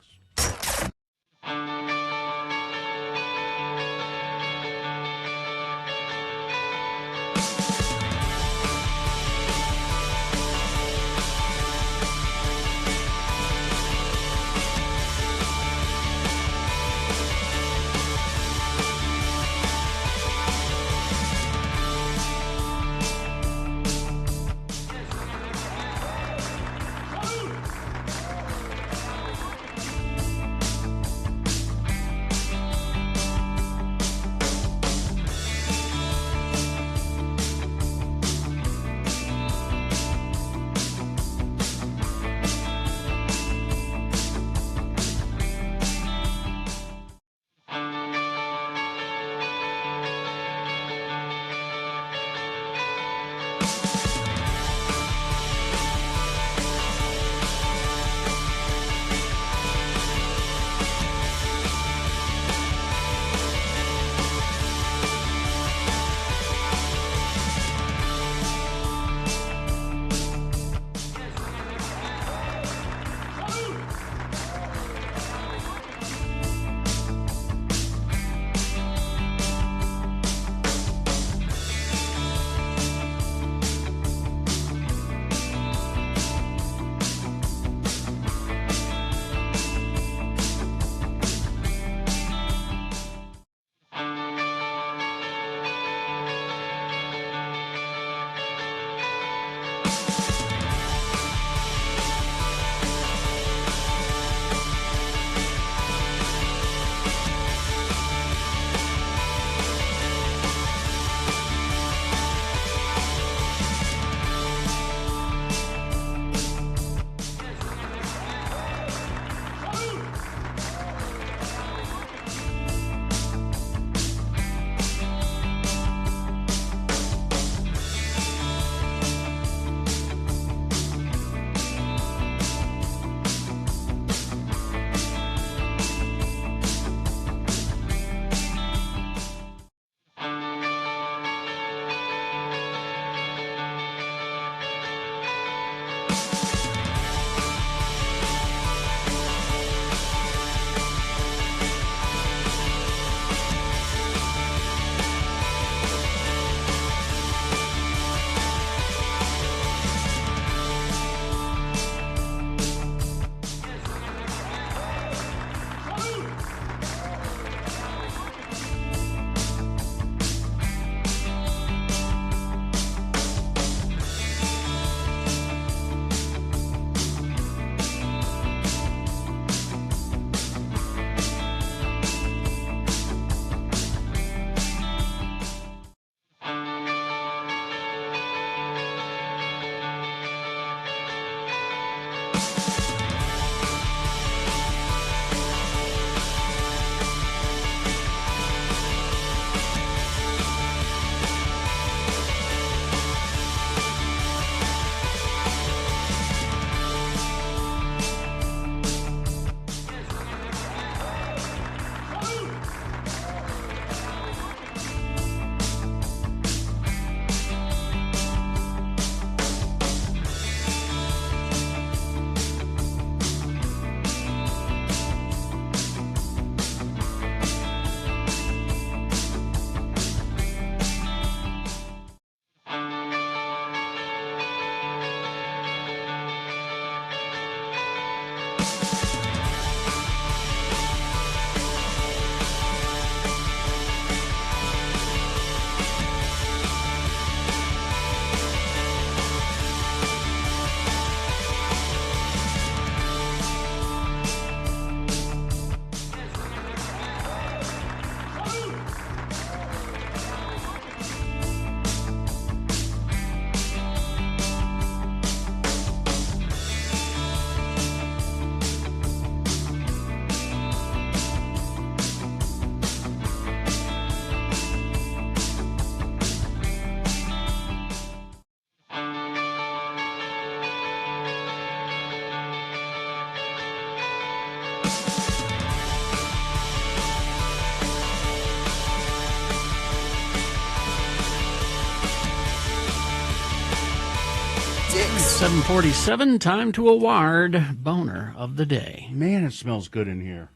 7:47, time to award Boner of the Day. Man, it smells good in here.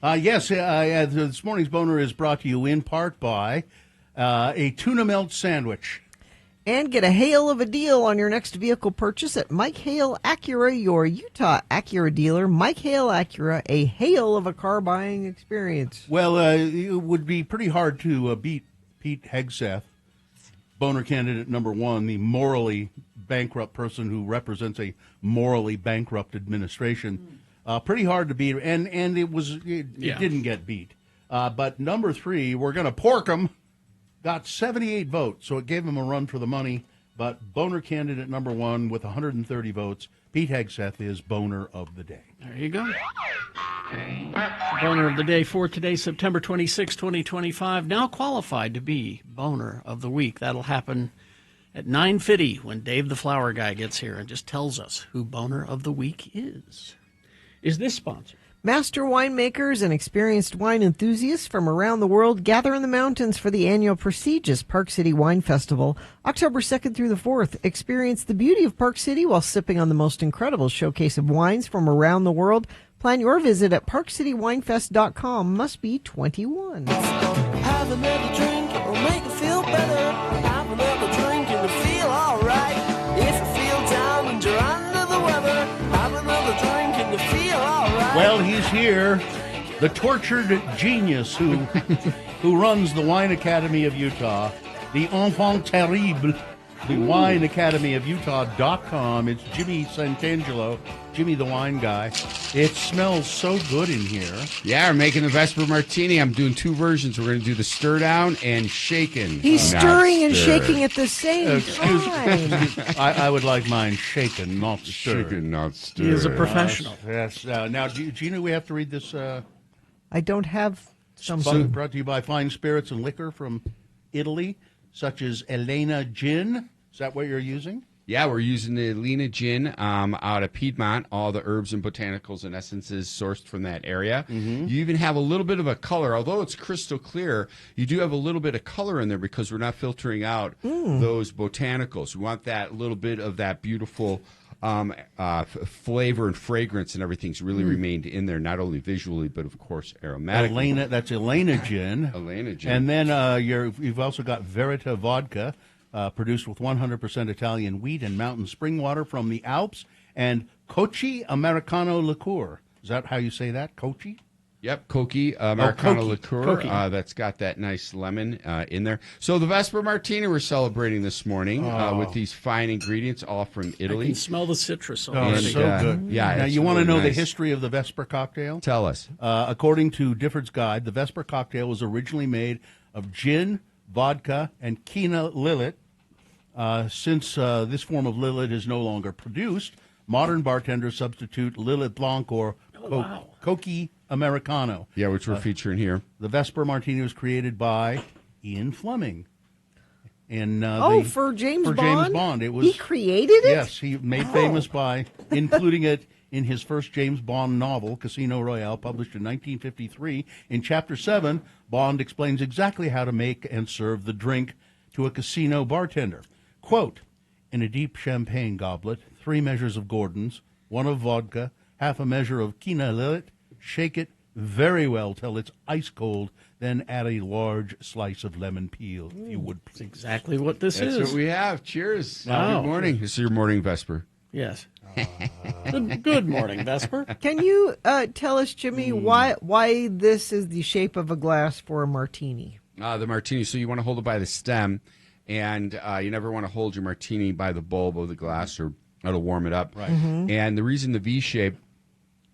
This morning's Boner is brought to you in part by a tuna melt sandwich. And get a hail of a deal on your next vehicle purchase at Mike Hale Acura, your Utah Acura dealer. Mike Hale Acura, a hail of a car buying experience. Well, it would be pretty hard to beat Pete Hegseth, Boner candidate number one, the morally bankrupt person who represents a morally bankrupt administration. Pretty hard to beat, and it didn't get beat. But number three, we're going to pork him. Got 78 votes, so it gave him a run for the money. But Boner candidate number one with 130 votes, Pete Hegseth, is Boner of the Day. There you go. Boner of the Day for today, September 26, 2025. Now qualified to be Boner of the Week. That'll happen at 9:50 when Dave the Flower Guy gets here and just tells us who Boner of the Week is. Is this sponsored? Master winemakers and experienced wine enthusiasts from around the world gather in the mountains for the annual prestigious Park City Wine Festival, October 2nd through the 4th. Experience the beauty of Park City while sipping on the most incredible showcase of wines from around the world. Plan your visit at parkcitywinefest.com. Must be 21. Have another drink, it'll make you feel better. Have another drink and you feel alright. If you feel down and you're under the weather, have another drink and you feel alright. Well, he's here, the tortured genius who runs the Wine Academy of Utah, the enfant terrible, the Wine Academy of Utah.com. It's Jimmy Santangelo, Jimmy the Wine Guy. It smells so good in here. Yeah, we're making the Vesper Martini. I'm doing two versions. We're going to do the stir down and shaken. He's stirring and shaking at the same time. I would like mine shaken, not stirred. Shaken, not stirred. He is a professional. Yes. Now, Gina, we have to read this. I don't have some. Brought to you by fine spirits and liquor from Italy, such as Elena Gin. Is that what you're using? Yeah, we're using the Elena Gin out of Piedmont, all the herbs and botanicals and essences sourced from that area. Mm-hmm. You even have a little bit of a color. Although it's crystal clear, you do have a little bit of color in there because we're not filtering out those botanicals. We want that little bit of that beautiful flavor and fragrance and everything's really remained in there, not only visually, but, of course, aromatically. That's Elena Gin. Elena Gin. And then you've also got Verita Vodka, produced with 100% Italian wheat and mountain spring water from the Alps, and Kochi Americano liqueur. Is that how you say that? Kochi? Yep, Kochi Americano liqueur. Kochi. That's got that nice lemon in there. So the Vesper Martini we're celebrating this morning with these fine ingredients, all from Italy. I can smell the citrus. It's so good. Yeah. Now, you want to really know the nice. history of the Vesper cocktail? Tell us. According to Difford's Guide, the Vesper cocktail was originally made of gin, vodka, and quina lillet. Since this form of lillet is no longer produced, modern bartenders substitute Lillet Blanc or Kochi Americano. Yeah, which we're featuring here. The Vesper Martini was created by Ian Fleming. In, for James Bond? For James Bond. It was, he created it? Yes, he made famous by including it in his first James Bond novel, Casino Royale, published in 1953. In Chapter 7, Bond explains exactly how to make and serve the drink to a casino bartender. Quote, in a deep champagne goblet, 3 measures of Gordon's, 1 of vodka, half a measure of quina lillet, shake it very well till it's ice cold, then add a large slice of lemon peel, if you would. That's exactly what this is. That's what we have. Cheers. Wow. Good morning. This is your morning Vesper. Yes. Good morning, Vesper. Can you tell us, Jimmy, why this is the shape of a glass for a martini? The martini. So you want to hold it by the stem, and you never want to hold your martini by the bulb of the glass, or it'll warm it up. Right. Mm-hmm. And the reason the V shape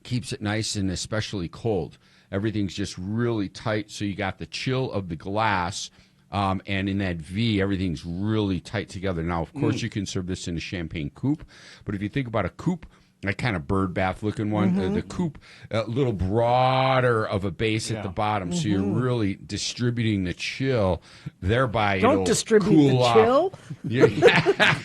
keeps it nice and especially cold. Everything's just really tight, so you got the chill of the glass, and in that V, everything's really tight together. Now, of course, you can serve this in a champagne coupe, but if you think about a coupe, that kind of bird bath looking one, the coupe, a little broader of a base at the bottom, so you're really distributing the chill, thereby Don't it'll distribute cool the off. chill. Yeah.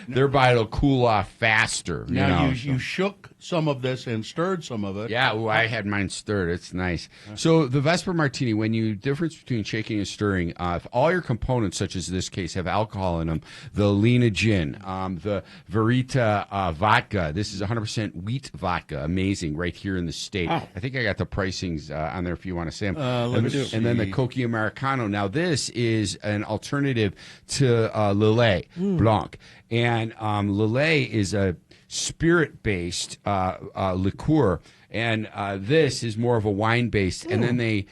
thereby it'll cool off faster. Now, so. you shook some of this and stirred some of it. Yeah, I had mine stirred. It's nice. So the Vesper Martini, when you difference between shaking and stirring, if all your components, such as this case, have alcohol in them, the Lena Gin, the Verita vodka, this is 100% wheat vodka, amazing, right here in the state. Wow. I think I got the pricings on there if you want to see them. And then the Coqui Americano. Now this is an alternative to Lillet Blanc, and Lillet is a spirit-based liqueur, and this is more of a wine-based, and then they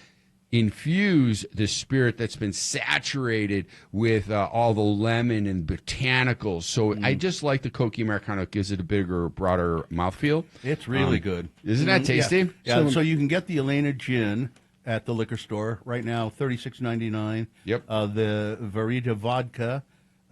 infuse the spirit that's been saturated with all the lemon and botanicals. So I just like the Coqui Americano. It gives it a bigger, broader mouthfeel. It's really good. Isn't that tasty? Yeah. So you can get the Elena Gin at the liquor store right now, $36.99. Yep. The Verita vodka,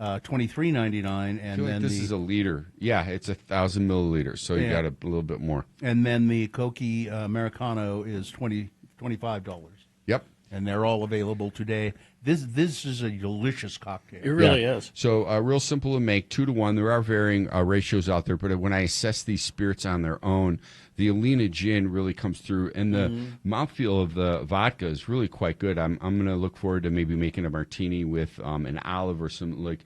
$23.99, I and feel like then this is a liter. Yeah, it's 1,000 milliliters, so you got a little bit more. And then the Coqui Americano is $25. Yep. And they're all available today. This is a delicious cocktail. It really is. So real simple to make, 2 to 1. There are varying ratios out there, but when I assess these spirits on their own, the Elena Gin really comes through, and the mouthfeel of the vodka is really quite good. I'm going to look forward to maybe making a martini with an olive or some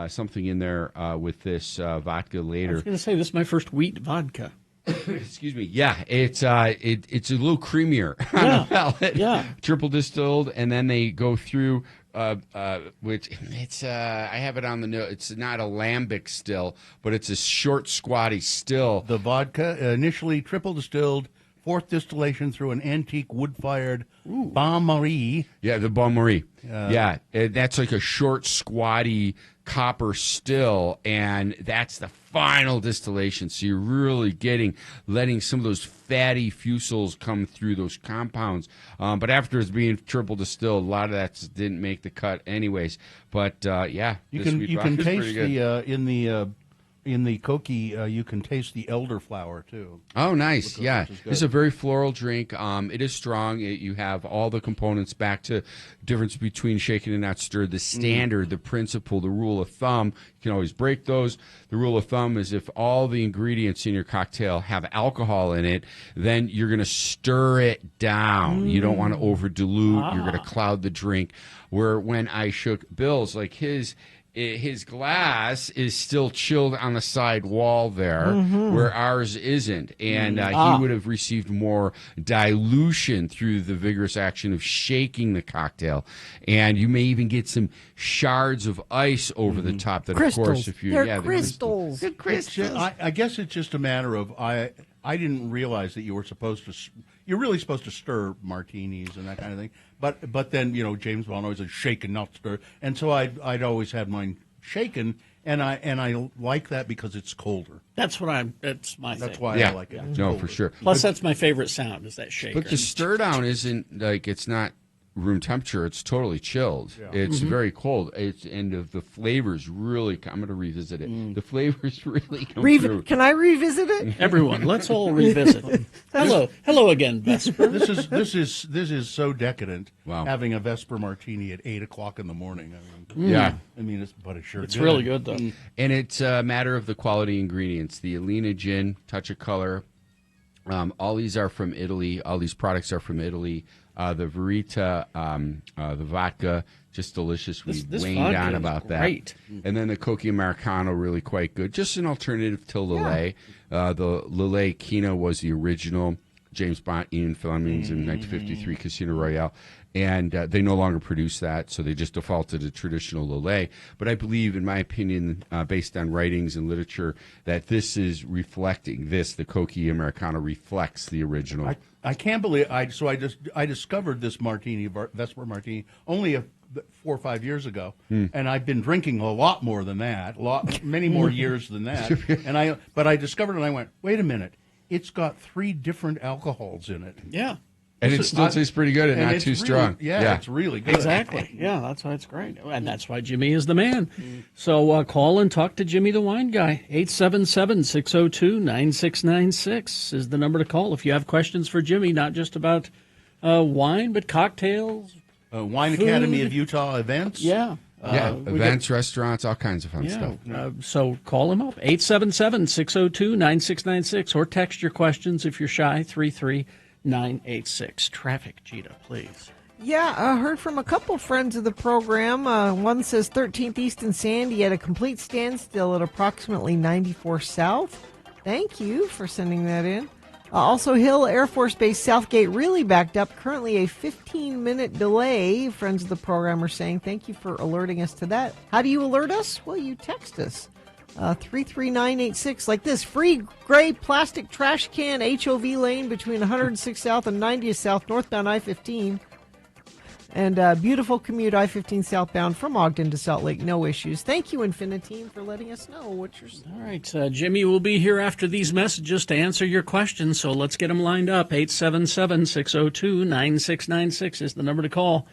something in there with this vodka I later. was going to say, this is my first wheat vodka. Excuse me. Yeah, it's a little creamier on the palate. Yeah. Triple distilled, and then they go through which it's I have it on the note. It's not a lambic still, but it's a short, squatty still. The vodka initially triple distilled, 4th distillation through an antique wood-fired Bain Marie. Yeah, the Bain Marie. That's like a short, squatty copper still, and that's the final distillation. So you're really letting some of those fatty fusels come through those compounds. But after it's being triple distilled, a lot of that didn't make the cut anyways. But you can taste in the Coqui, you can taste the elderflower too. Oh, nice. Yeah. It's a very floral drink. It is strong. You have all the components back to difference between shaken and not stirred. The standard, the principle, the rule of thumb. You can always break those. The rule of thumb is if all the ingredients in your cocktail have alcohol in it, then you're going to stir it down. You don't want to over dilute. You're going to cloud the drink. Where when I shook Bill's, like his glass is still chilled on the side wall there, where ours isn't. And he would have received more dilution through the vigorous action of shaking the cocktail. And you may even get some shards of ice over the top. That, crystals. of course, if you They're crystals. They're crystals. I guess it's just a matter of I didn't realize that you were supposed to. You're really supposed to stir martinis and that kind of thing. But then James Bond always said shake and not stir, and so I'd always had mine shaken, and I like that because it's colder. That's my thing. That's why I like it. It's No, colder. for sure. Plus, that's my favorite sound, is that shaker. But the stir down isn't like it's not room temperature. It's totally chilled. Yeah. It's very cold. And the flavors really. I'm going to revisit it. The flavors really come through. Can I revisit it? Everyone, let's all revisit it. Hello again, Vesper. This is so decadent. Wow. Having a Vesper martini at 8:00 in the morning. But it's sure It's really good though. And it's a matter of the quality ingredients. The Elena Gin, touch of color. All these are from Italy. All these products are from Italy. The Verita, the vodka, just delicious. We This waned vodka on is about great. that. And then the Coqui Americano, really quite good. Just an alternative to Lillet. The Lillet Kina was the original James Bond, Ian Fleming's in 1953 Casino Royale. And they no longer produce that, so they just defaulted to traditional Lillet. But I believe, in my opinion, based on writings and literature, that this is reflecting this. The Coqui Americano reflects the original. I can't believe I discovered this martini, Vesper martini, only 4 or 5 years ago, and I've been drinking a lot more than that, many more years than that. But I discovered it, and I went, wait a minute, it's got 3 different alcohols in it. Yeah. And it still tastes pretty good and not too strong. Yeah, it's really good. Exactly. Yeah, that's why it's great. And that's why Jimmy is the man. So call and talk to Jimmy the Wine Guy. 877-602-9696 is the number to call if you have questions for Jimmy, not just about wine, but cocktails. Wine food. Academy of Utah events. Yeah. Events, restaurants, all kinds of fun stuff. So call him up, 877-602-9696, or text your questions if you're shy, 33986. Traffic, Gita, please. Yeah, I heard from a couple friends of the program. One says 13th East and Sandy at a complete standstill at approximately 94 South. Thank you for sending that in. Also, Hill Air Force Base Southgate really backed up. Currently a 15-minute delay. Friends of the program are saying thank you for alerting us to that. How do you alert us? Well, you text us. 33986 like this. Free gray plastic trash can HOV lane between 106 South and 90th South northbound I-15. And beautiful commute I-15 southbound from Ogden to Salt Lake. No issues. Thank you, Infiniteam, for letting us know what you're saying. All right, Jimmy will be here after these messages to answer your questions, so let's get them lined up. 877-602-9696 is the number to call,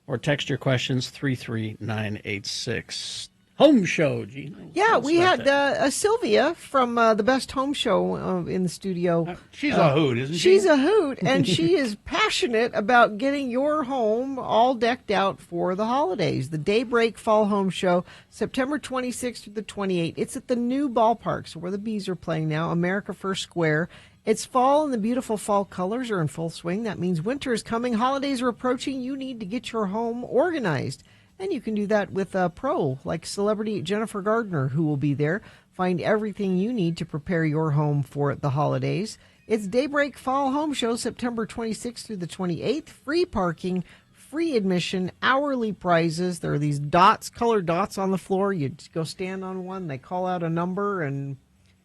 or text your questions 33986. Home show, Gina. Yeah, we had Sylvia from the Best Home Show in the studio. She's a hoot, isn't she? She's a hoot, and she is passionate about getting your home all decked out for the holidays. The Daybreak Fall Home Show, September 26th through the 28th. It's at the new ballpark, so where the Bees are playing now, America First Square. It's fall, and the beautiful fall colors are in full swing. That means winter is coming. Holidays are approaching. You need to get your home organized. And you can do that with a pro like celebrity Jennifer Gardner, who will be there. Find everything you need to prepare your home for the holidays. It's Daybreak Fall Home Show, September 26th through the 28th. Free parking, free admission, hourly prizes. There are these dots, colored dots on the floor. You just go stand on one. They call out a number, and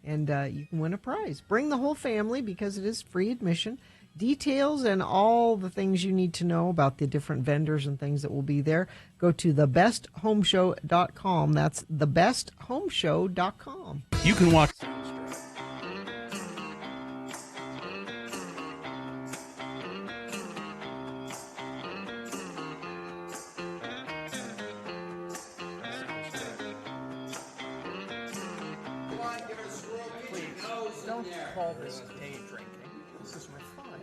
you can win a prize. Bring the whole family because it is free admission. Details and all the things you need to know about the different vendors and things that will be there, go to thebesthomeshow.com. That's thebesthomeshow.com. You can watch. Don't call this day drinking. This is refined.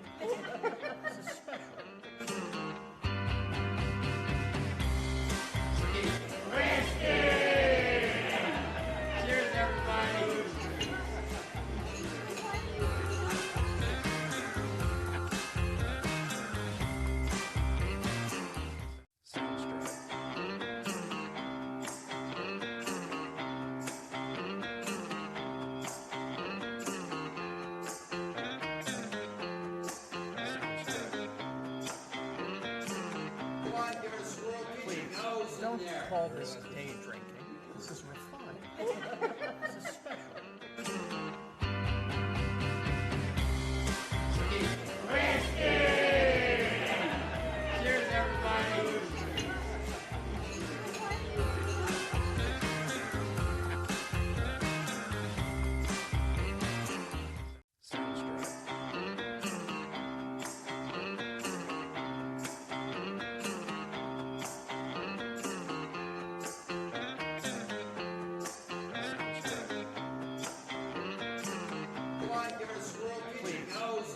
This is special. Cheers, everybody. Don't call this day drinking. This is refined. This is special. Cheers, everybody.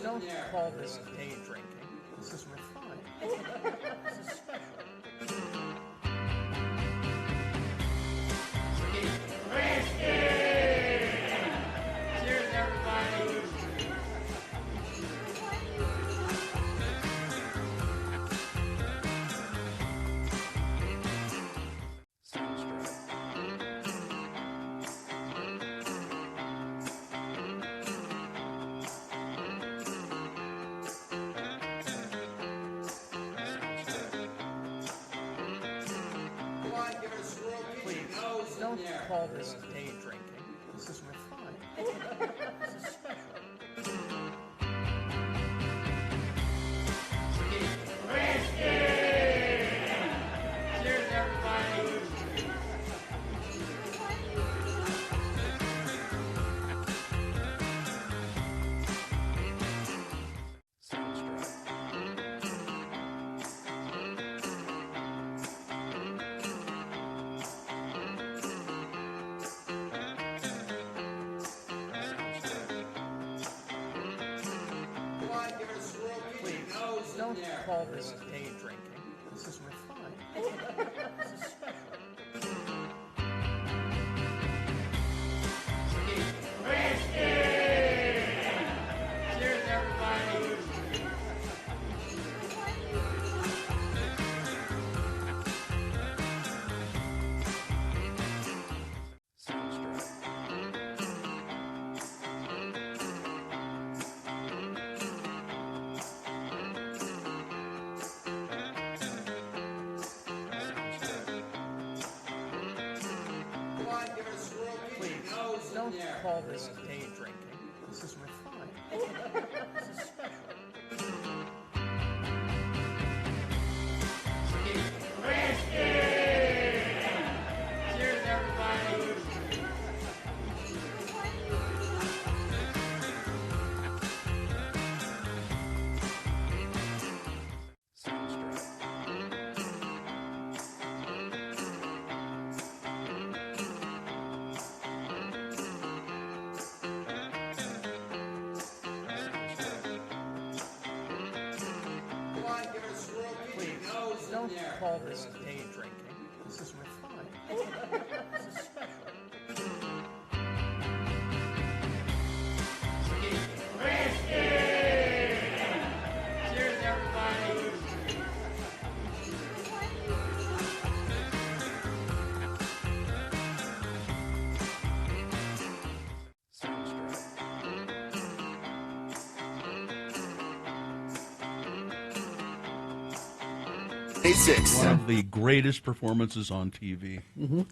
Don't call this day drinking. This is refined. This is special. Cheers, everybody. Don't call this day drinking. This is refined. This is special. Cheers, everybody. Don't call this day drinking. This is refined. This is special. Don't call this day drinking. This is refined. This is special. Cheers, everybody. Don't call this day drinking. This is refined. This is special. Cheers, everybody. One of the greatest performances on TV.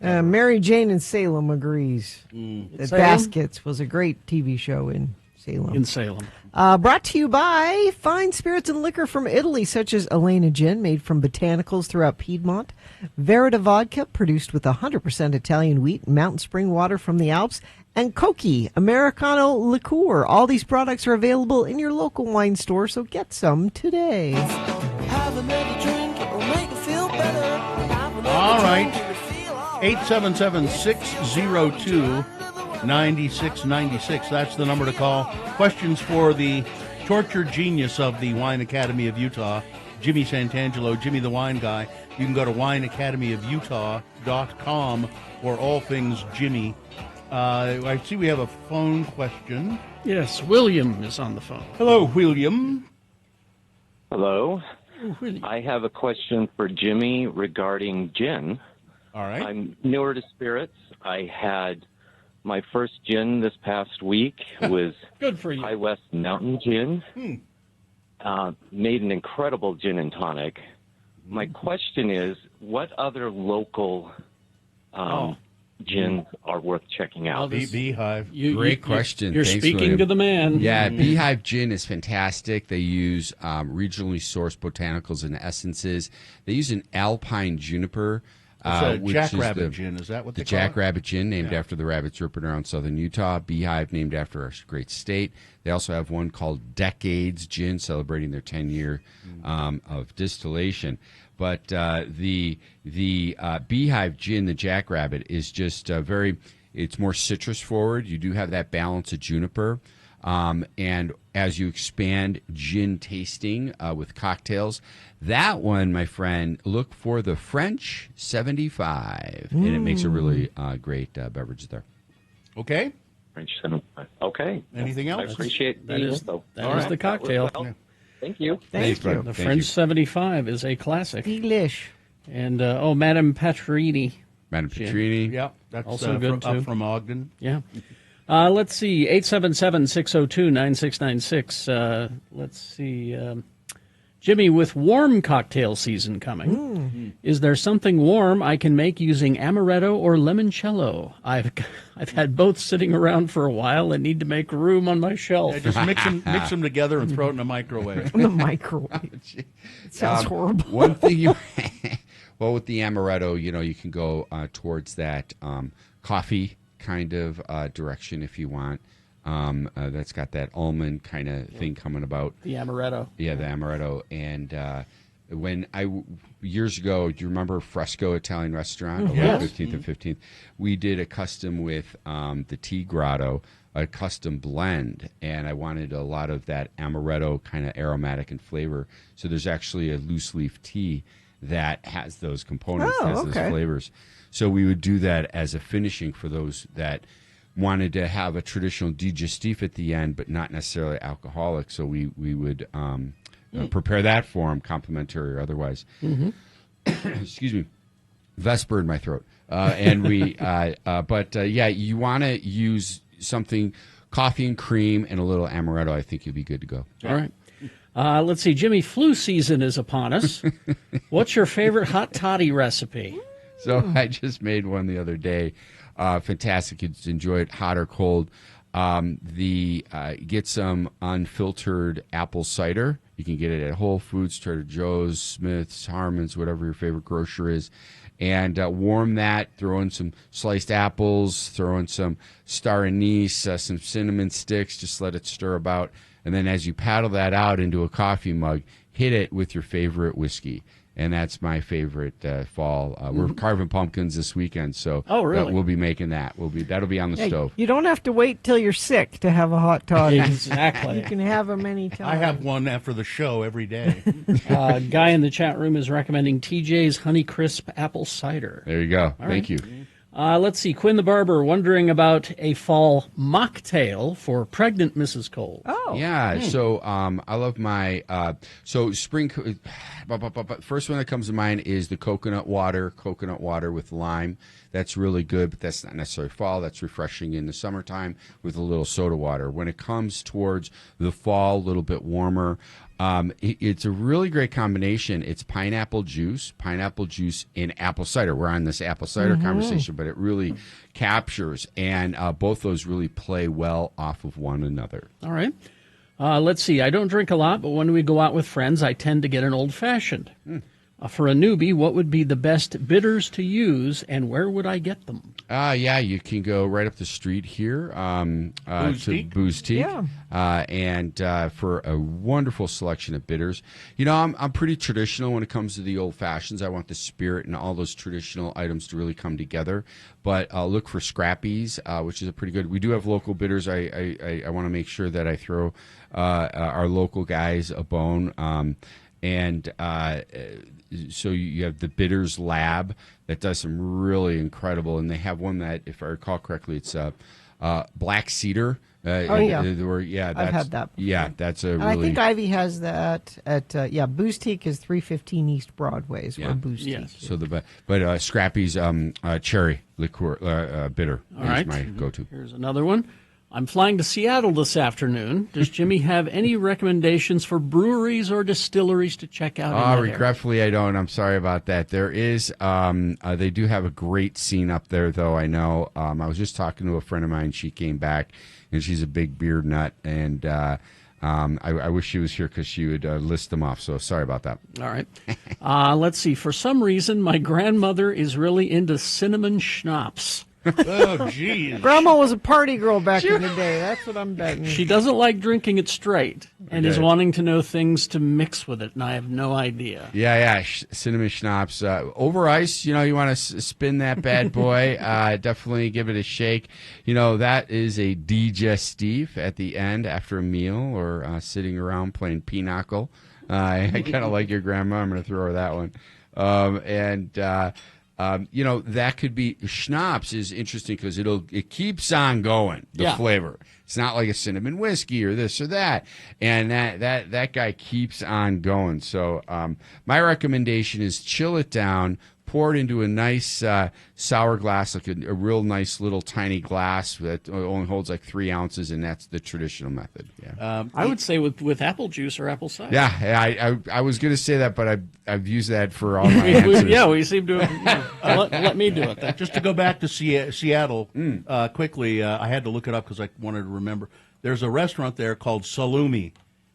Mary Jane in Salem agrees that Salem? Baskets was a great TV show in Salem. In Salem. Brought to you by fine spirits and liquor from Italy, such as Elena Gin, made from botanicals throughout Piedmont, Verita Vodka, produced with 100% Italian wheat and mountain spring water from the Alps, and Cochi, Americano liqueur. All these products are available in your local wine store, so get some today. Have another drink, it'll make you feel better. Have another All drink, right. it'll feel all 877-602-9696. That's the number to call. Questions for the tortured genius of the Wine Academy of Utah, Jimmy Santangelo, Jimmy the Wine Guy. You can go to wineacademyofutah.com for all things Jimmy. I see we have a phone question. Yes, William is on the phone. Hello, William. Hello. Oh, William. I have a question for Jimmy regarding gin. All right. I'm newer to spirits. I had my first gin this past week was Good for you. High West Mountain Gin. Made an incredible gin and tonic. My question is, what other local gins are worth checking out? Beehive. Great question. You're Thanks, speaking William. to the man. Yeah, Beehive Gin is fantastic. They use regionally sourced botanicals and essences. They use an alpine juniper. Which Jackrabbit is gin, is that what they the call it? Jackrabbit Gin, named after the rabbits ripping around southern Utah. Beehive, named after our great state. They also have one called Decades Gin, celebrating their 10-year of distillation. But the Beehive Gin, the Jackrabbit, is just it's more citrus forward. You do have that balance of juniper. And as you expand gin tasting with cocktails, that one, my friend, look for the French 75. And it makes a really great beverage there. Okay. French 75. Okay. Anything else? I appreciate That the is info. the cocktail. Thank you. Thanks, bud. The Thank French you. 75 is a classic. Delish. And, Madame Patrini. Madame Gin. Petrini. Yeah, that's Also good, up too. from Ogden. Yeah. Let's see, 877-602-9696. Let's see. Jimmy, with warm cocktail season coming, is there something warm I can make using amaretto or limoncello? I've had both sitting around for a while and need to make room on my shelf. Yeah, just mix them together and throw it in a microwave. In the microwave. It sounds horrible. One thing well, with the amaretto, you can go towards that coffee kind of direction if you want. That's got that almond kind of thing coming about. The amaretto. Yeah, the amaretto. And years ago, do you remember Fresco Italian Restaurant? Mm-hmm. Yes. 15th and 15th. We did a custom with the Tea Grotto, a custom blend, and I wanted a lot of that amaretto kind of aromatic and flavor. So there's actually a loose leaf tea that has those components, those flavors. So we would do that as a finishing for those that wanted to have a traditional digestif at the end, but not necessarily alcoholic. So we would prepare that for them, complimentary or otherwise. Excuse me, Vesper in my throat. And we, yeah, you want to use something, coffee and cream and a little amaretto. I think you'll be good to go. All right. Let's see, Jimmy, flu season is upon us. What's your favorite hot toddy recipe? So I just made one the other day. fantastic. You can enjoy it hot or cold. Get some unfiltered apple cider. You can get it at Whole Foods, Trader Joe's, Smith's, Harmon's, whatever your favorite grocer is. And warm that, throw in some sliced apples, throw in some star anise, some cinnamon sticks, just let it stir about. And then as you paddle that out into a coffee mug, hit it with your favorite whiskey. And that's my favorite fall. We're carving pumpkins this weekend, so we'll be making that. That'll be on the stove. You don't have to wait till you're sick to have a hot toddy. Exactly. You can have them anytime. I have one after the show every day. Guy in the chat room is recommending TJ's Honeycrisp Apple Cider. There you go. All Thank right. you. Let's see. Quinn the Barber wondering about a fall mocktail for pregnant Mrs. Cole. Oh. Yeah, so I love my so spring. First one that comes to mind is the coconut water with lime. That's really good, but that's not necessarily fall. That's refreshing in the summertime with a little soda water. When it comes towards the fall, a little bit warmer, it's a really great combination. It's pineapple juice in apple cider. We're on this apple cider conversation, but it really captures, and both those really play well off of one another. All right. Let's see. I don't drink a lot, but when we go out with friends, I tend to get an old-fashioned. For a newbie, what would be the best bitters to use, and where would I get them? Yeah, you can go right up the street here to Boozetique. Yeah. And for a wonderful selection of bitters. You know, I'm pretty traditional when it comes to the old fashions. I want the spirit and all those traditional items to really come together. But look for Scrappy's, which is a pretty good. We do have local bitters. I want to make sure that I throw our local guys a bone. So you have the Bitters Lab that does some really incredible, and they have one that, if I recall correctly, it's Black Cedar. I've had that. Yeah, that's a really. I think Ivy has that at Boozetique is 315 East Broadway is where Boozetique. Yes. is. So but Scrappy's cherry liqueur bitter is my go-to. Here's another one. I'm flying to Seattle this afternoon. Does Jimmy have any recommendations for breweries or distilleries to check out? Regretfully, I don't. I'm sorry about that. There is, they do have a great scene up there, though, I know. I was just talking to a friend of mine. She came back, and she's a big beer nut, and I wish she was here because she would list them off, so sorry about that. All right. Let's see. For some reason, my grandmother is really into cinnamon schnapps. Oh, geez. Grandma was a party girl back in the day. That's what I'm betting. She doesn't like drinking it straight and is wanting to know things to mix with it, and I have no idea. Yeah. Cinnamon schnapps. Over ice, you want to spin that bad boy. Definitely give it a shake. That is a digestif at the end after a meal or sitting around playing pinochle. I kind of like your grandma. I'm going to throw her that one. That could be schnapps is interesting because it keeps on going, the flavor. It's not like a cinnamon whiskey or this or that. And that guy keeps on going. So my recommendation is chill it down, pour it into a nice sour glass, like a real nice little tiny glass that only holds like 3 ounces, and that's the traditional method. Yeah. I would say with apple juice or apple cider. Yeah, I was going to say that, but I've used that for all my answers. We seem to have, let me do it then. Just to go back to Seattle quickly, I had to look it up because I wanted to remember. There's a restaurant there called Salumi.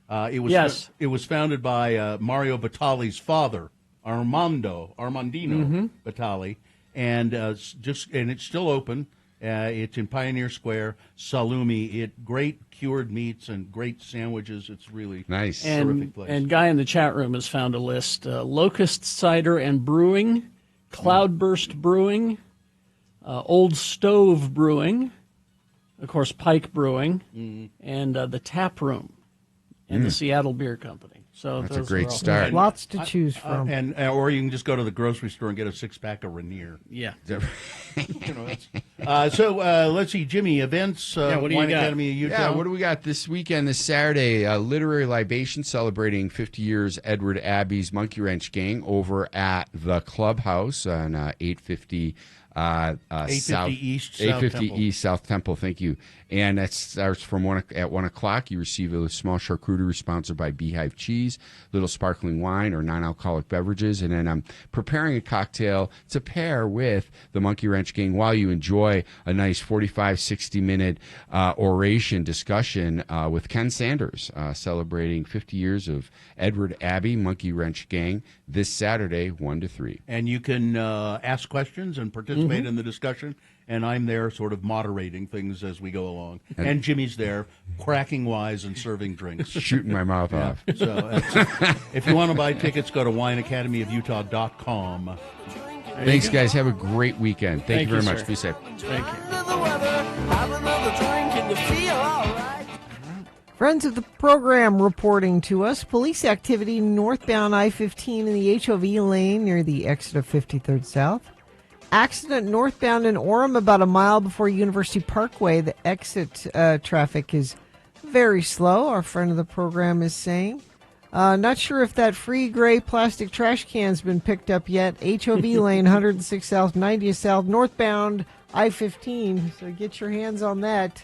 It was founded by Mario Batali's father, Armandino Batali, and it's still open. It's in Pioneer Square. Salumi. Great cured meats and great sandwiches. It's really nice. Terrific place. And Guy in the chat room has found a list: Locust Cider and Brewing, Cloudburst Brewing, Old Stove Brewing, of course Pike Brewing, and the Tap Room, and the Seattle Beer Company. So that's a great start. Lots to choose from. Or you can just go to the grocery store and get a 6-pack of Rainier. Yeah. Let's see, Jimmy, events, what do you Wine got? Academy of Utah. Yeah, what do we got this weekend, this Saturday? Literary libation celebrating 50 years Edward Abbey's Monkey Wrench Gang over at the Clubhouse on 850 East, South 850 Temple. East, South Temple. Thank you. And that starts from at 1 o'clock. You receive a small charcuterie sponsored by Beehive Cheese, little sparkling wine or non-alcoholic beverages, and then I'm preparing a cocktail to pair with the Monkey Wrench Gang while you enjoy a nice 45, 60-minute oration discussion with Ken Sanders, celebrating 50 years of Edward Abbey Monkey Wrench Gang this Saturday, 1 to 3. And you can ask questions and participate in the discussion, and I'm there sort of moderating things as we go along. And Jimmy's there, cracking wise and serving drinks. Shooting my mouth off. So if you want to buy tickets, go to wineacademyofutah.com. Thanks, guys. Have a great weekend. Thank you very much. sir. Be safe. Thank you. Friends of the program reporting to us police activity northbound I-15 in the HOV lane near the exit of 53rd South. Accident northbound in Orem about a mile before University Parkway. The exit traffic is very slow, our friend of the program is saying. Not sure if that free gray plastic trash can's been picked up yet. HOV lane 106 South, 90 South, northbound I-15. So get your hands on that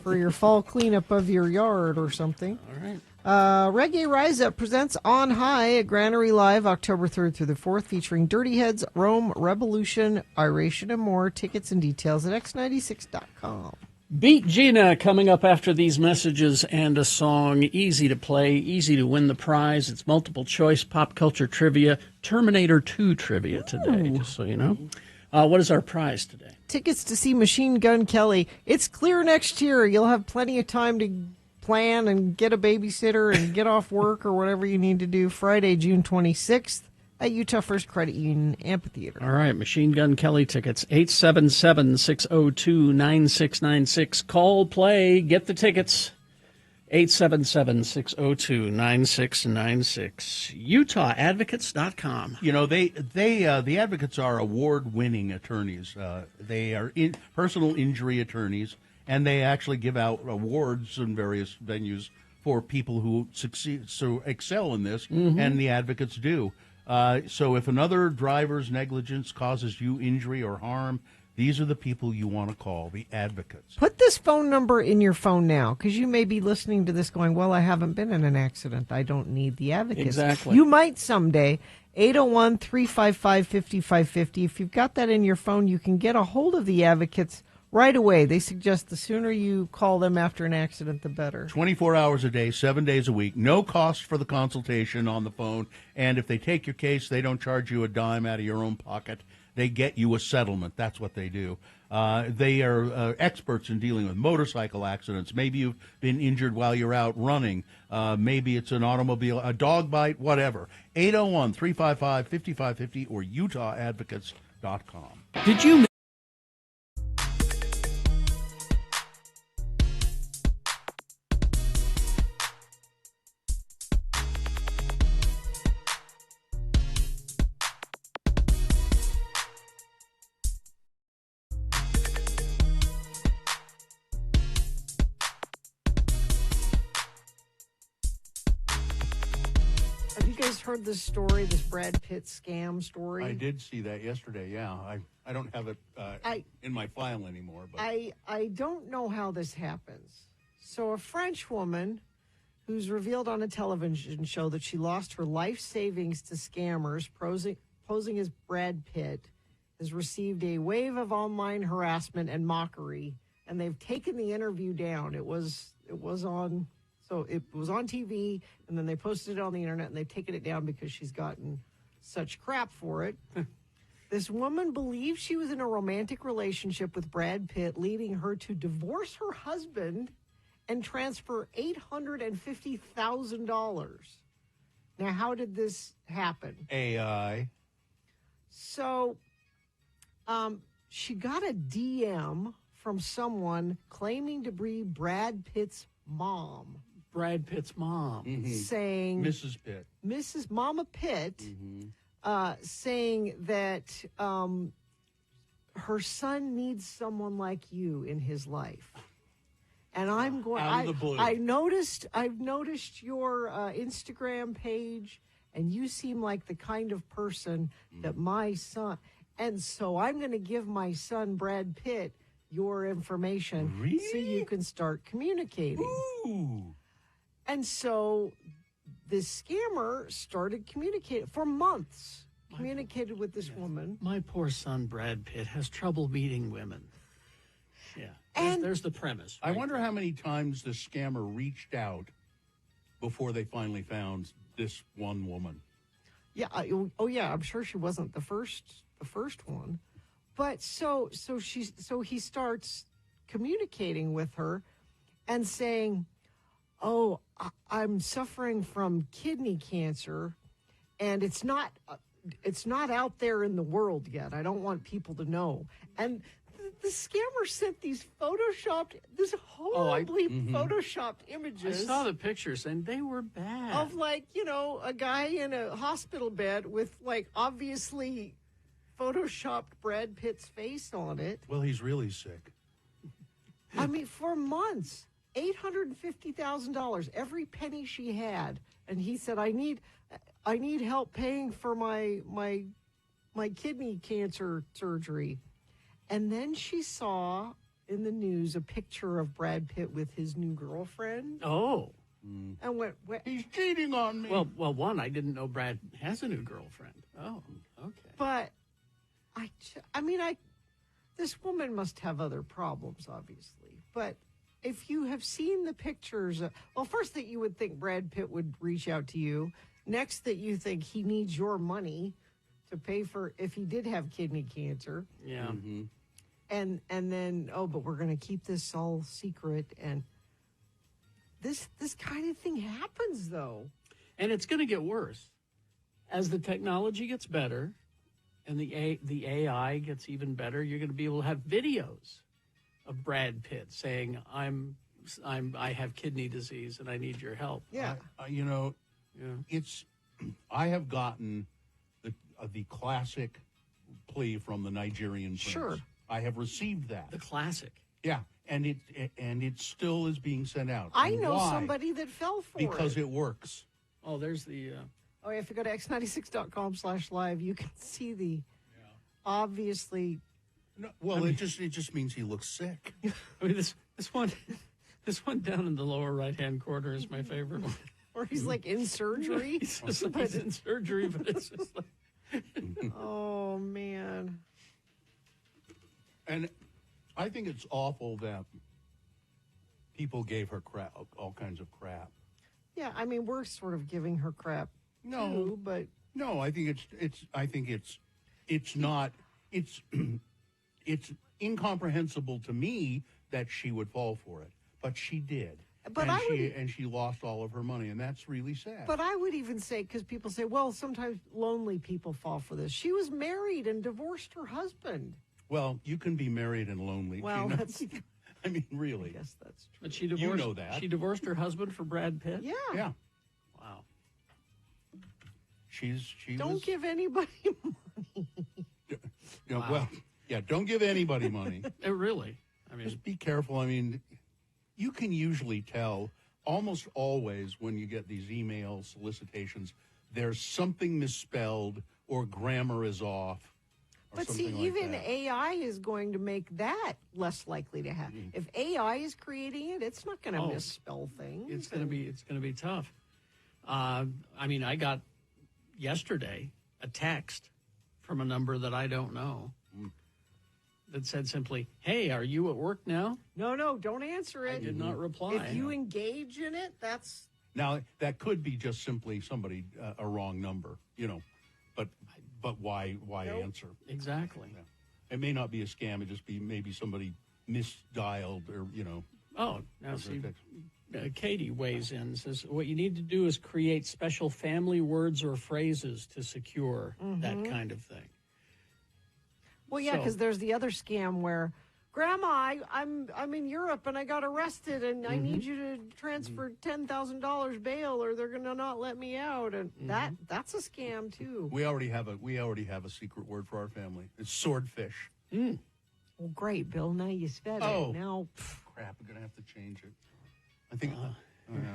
for your fall cleanup of your yard or something. All right. Reggae Rise Up presents On High at Granary Live October 3rd through the 4th, featuring Dirty Heads, Rome, Revolution, Iration, and more. Tickets and details at x96.com. Beat Gina coming up after these messages and a song. Easy to play, easy to win the prize. It's multiple choice pop culture trivia, Terminator 2 trivia today, just so you know. What is our prize today? Tickets to see Machine Gun Kelly. It's clear next year. You'll have plenty of time to plan and get a babysitter and get off work or whatever you need to do. Friday, June 26th at Utah First Credit Union Amphitheater. All right, Machine Gun Kelly tickets, 877-602-9696. Call, play, get the tickets, 877-602-9696. UtahAdvocates.com. You know, the advocates are award-winning attorneys. They are personal injury attorneys, and they actually give out awards in various venues for people who succeed, so excel in this, and the advocates do. So if another driver's negligence causes you injury or harm, these are the people you want to call, the advocates. Put this phone number in your phone now, because you may be listening to this going, well, I haven't been in an accident. I don't need the advocates. Exactly. You might someday. 801-355-5550. If you've got that in your phone, you can get a hold of the advocates right away. They suggest the sooner you call them after an accident, the better. 24 hours a day, 7 days a week, no cost for the consultation on the phone. And if they take your case, they don't charge you a dime out of your own pocket. They get you a settlement. That's what they do. They are experts in dealing with motorcycle accidents. Maybe you've been injured while you're out running. Maybe it's an automobile, a dog bite, whatever. 801-355-5550 or UtahAdvocates.com. Did you... Have you guys heard this story, this Brad Pitt scam story? I did see that yesterday, yeah. I don't have it in my file anymore. But I don't know how this happens. So a French woman who's revealed on a television show that she lost her life savings to scammers posing as Brad Pitt has received a wave of online harassment and mockery, and they've taken the interview down. It was on TV, and then they posted it on the internet, and they've taken it down because she's gotten such crap for it. This woman believes she was in a romantic relationship with Brad Pitt, leading her to divorce her husband and transfer $850,000. Now, how did this happen? AI. So, she got a DM from someone claiming to be Brad Pitt's mom. Brad Pitt's mom. Saying... Mrs. Pitt. Mrs. Mama Pitt, saying that her son needs someone like you in his life. And I'm going... Out of the blue. I've noticed your Instagram page, and you seem like the kind of person that my son... And so I'm going to give my son, Brad Pitt, your information so you can start communicating. Ooh. And so this scammer started communicating for months, communicated with this woman. My poor son, Brad Pitt, has trouble meeting women. Yeah. There's the premise. I wonder how many times the scammer reached out before they finally found this one woman. Yeah. I'm sure she wasn't the first one. But so he starts communicating with her and saying, "Oh, I'm suffering from kidney cancer, and it's not out there in the world yet. I don't want people to know." And the scammer sent these horribly photoshopped images. I saw the pictures, and they were bad. Of a guy in a hospital bed with obviously photoshopped Brad Pitt's face on it. Well, he's really sick. I mean, for months, $850,000, every penny she had, and he said, "I need help paying for my kidney cancer surgery." And then she saw in the news a picture of Brad Pitt with his new girlfriend. Oh. And went, "He's cheating on me." Well, one, I didn't know Brad has a new girlfriend. Oh, okay. But this woman must have other problems, obviously. But if you have seen the pictures, first that you would think Brad Pitt would reach out to you. Next, that you think he needs your money to pay for if he did have kidney cancer. Yeah. Mm-hmm. And then, but we're going to keep this all secret. And this kind of thing happens, though. And it's going to get worse. As the technology gets better and the AI gets even better, you're going to be able to have videos of Brad Pitt saying, I have kidney disease and I need your help. Yeah. I have gotten the classic plea from the Nigerian prince. Sure. I have received that. The classic. Yeah, and it still is being sent out. I And know why? somebody that fell for it. Because it works. Oh, there's the... if you go to x96.com/live, you can see the obviously... No, well, it just means he looks sick. I mean, this one down in the lower right-hand corner is my favorite one. Or he's in surgery. He's in surgery, but it's just like... Oh, man. And I think it's awful that people gave her crap, all kinds of crap. Yeah, I mean, we're sort of giving her crap too, but... No, I think it's incomprehensible to me that she would fall for it, but she did. But she lost all of her money, and that's really sad. But I would even say, because people say, well, sometimes lonely people fall for this. She was married and divorced her husband. Well, you can be married and lonely. Well, that's... I mean, really. I guess that's true. But she divorced, you know that. She divorced her husband for Brad Pitt? Yeah. Yeah. Wow. She Don't give anybody money. Wow. Well, yeah, don't give anybody money. Really? I mean, just be careful. I mean, you can usually tell almost always when you get these email solicitations, there's something misspelled or grammar is off. But see, even AI is going to make that less likely to happen. If AI is creating it, it's not going to misspell things. It's going to be tough. I mean, I got yesterday a text from a number that I don't know that said simply, "Hey, are you at work now?" No, don't answer it. I did not reply. If you engage in it, that's... Now, that could be just simply somebody, a wrong number, but why answer? Exactly. Yeah. It may not be a scam. It just be maybe somebody misdialed or, Oh, now see, Katie weighs in and says, what you need to do is create special family words or phrases to secure that kind of thing. Well, yeah, because there's the other scam where, Grandma, I'm in Europe and I got arrested and I need you to transfer $10,000 bail or they're going to not let me out, and that's a scam too. We already have a secret word for our family. It's swordfish. Well, great, Bill. Now you said it. Now, crap! I'm going to have to change it. I think.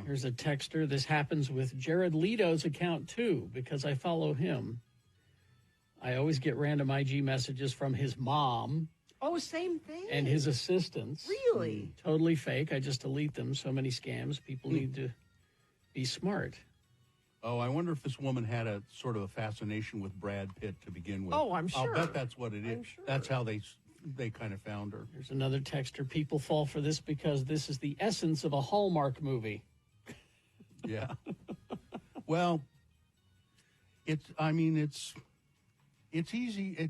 Here's a texter. This happens with Jared Leto's account too because I follow him. I always get random IG messages from his mom Oh, same thing. and his assistants. Really? Totally fake. I just delete them. So many scams. People need to be smart. Oh, I wonder if this woman had a sort of a fascination with Brad Pitt to begin with. Oh, I'm sure. I'll bet that's what it is. I'm sure. That's how they kind of found her. There's another texter. People fall for this because this is the essence of a Hallmark movie. Yeah. Well, it's easy.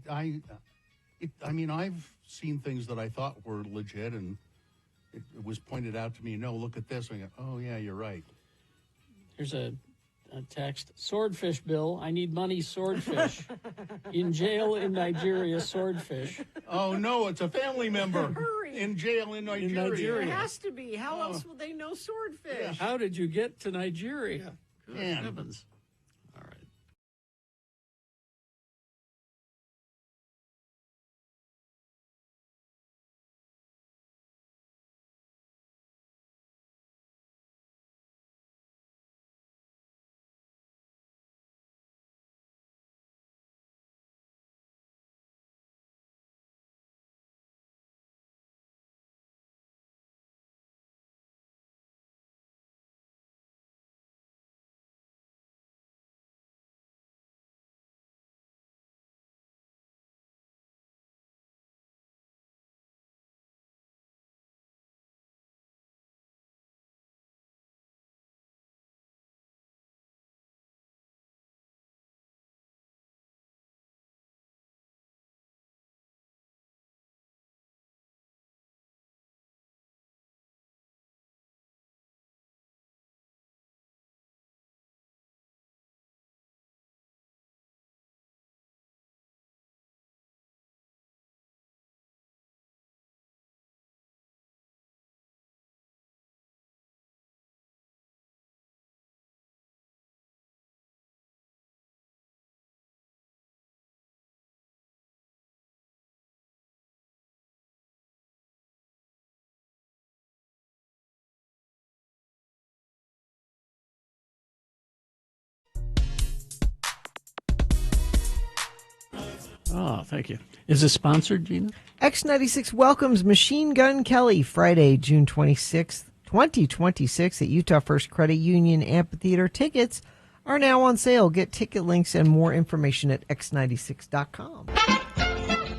I've seen things that I thought were legit, and it was pointed out to me. No, look at this. And I go, oh yeah, you're right. Here's a text. Swordfish bill. I need money. Swordfish. In jail in Nigeria. Swordfish. Oh no, it's a family member. Hurry. In jail in Nigeria. It has to be. How else will they know swordfish? How did you get to Nigeria? Good Man. heavens. All right. Oh, thank you. Is this sponsored, Gina? X96 welcomes Machine Gun Kelly Friday, June 26th, 2026 at Utah First Credit Union Amphitheater. Tickets are now on sale. Get ticket links and more information at x96.com.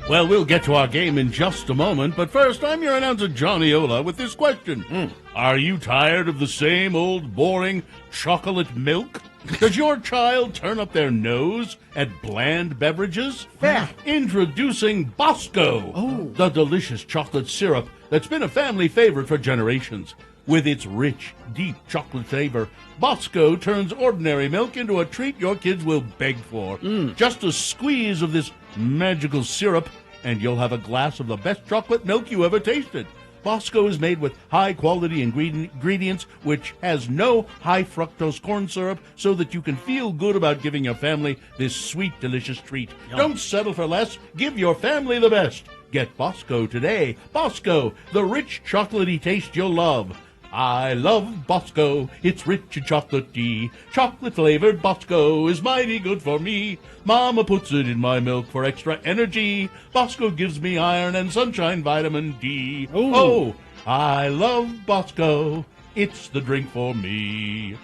Well, we'll get to our game in just a moment, but first, I'm your announcer, Johnny Ola, with this question. Are you tired of the same old boring chocolate milk? Does your child turn up their nose at bland beverages? Yeah. Introducing Bosco, the delicious chocolate syrup that's been a family favorite for generations. With its rich, deep chocolate flavor, Bosco turns ordinary milk into a treat your kids will beg for. Just a squeeze of this magical syrup, and you'll have a glass of the best chocolate milk you ever tasted. Bosco is made with high-quality ingredients, which has no high-fructose corn syrup, so that you can feel good about giving your family this sweet, delicious treat. Yum. Don't settle for less. Give your family the best. Get Bosco today. Bosco, the rich, chocolatey taste you'll love. I love Bosco. It's rich and chocolatey. Chocolate-flavored Bosco is mighty good for me. Mama puts it in my milk for extra energy. Bosco gives me iron and sunshine vitamin D. Ooh. Oh, I love Bosco. It's the drink for me.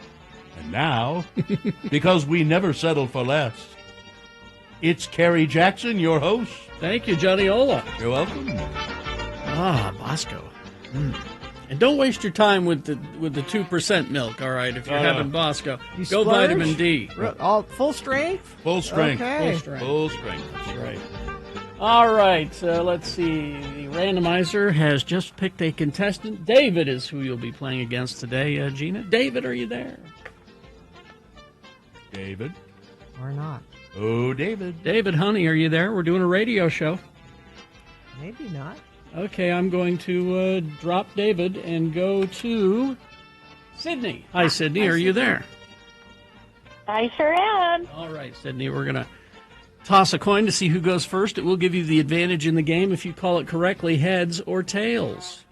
And now, because we never settle for less, it's Kerry Jackson, your host. Thank you, Johnny Ola. You're welcome. Ah, Bosco. And don't waste your time with the 2% milk, all right, if you're having Bosco. You Go splurge? vitamin D. All full strength? Full strength. Okay. Full strength. Full strength. That's right. All right, let's see. The randomizer has just picked a contestant. David is who you'll be playing against today, Gina. David, are you there? David. Or not. Oh, David. David, honey, are you there? We're doing a radio show. Maybe not. Okay, I'm going to drop David and go to Sydney. Hi, Sydney. Are you there? I sure am. All right, Sydney, we're going to toss a coin to see who goes first. It will give you the advantage in the game if you call it correctly, heads or tails.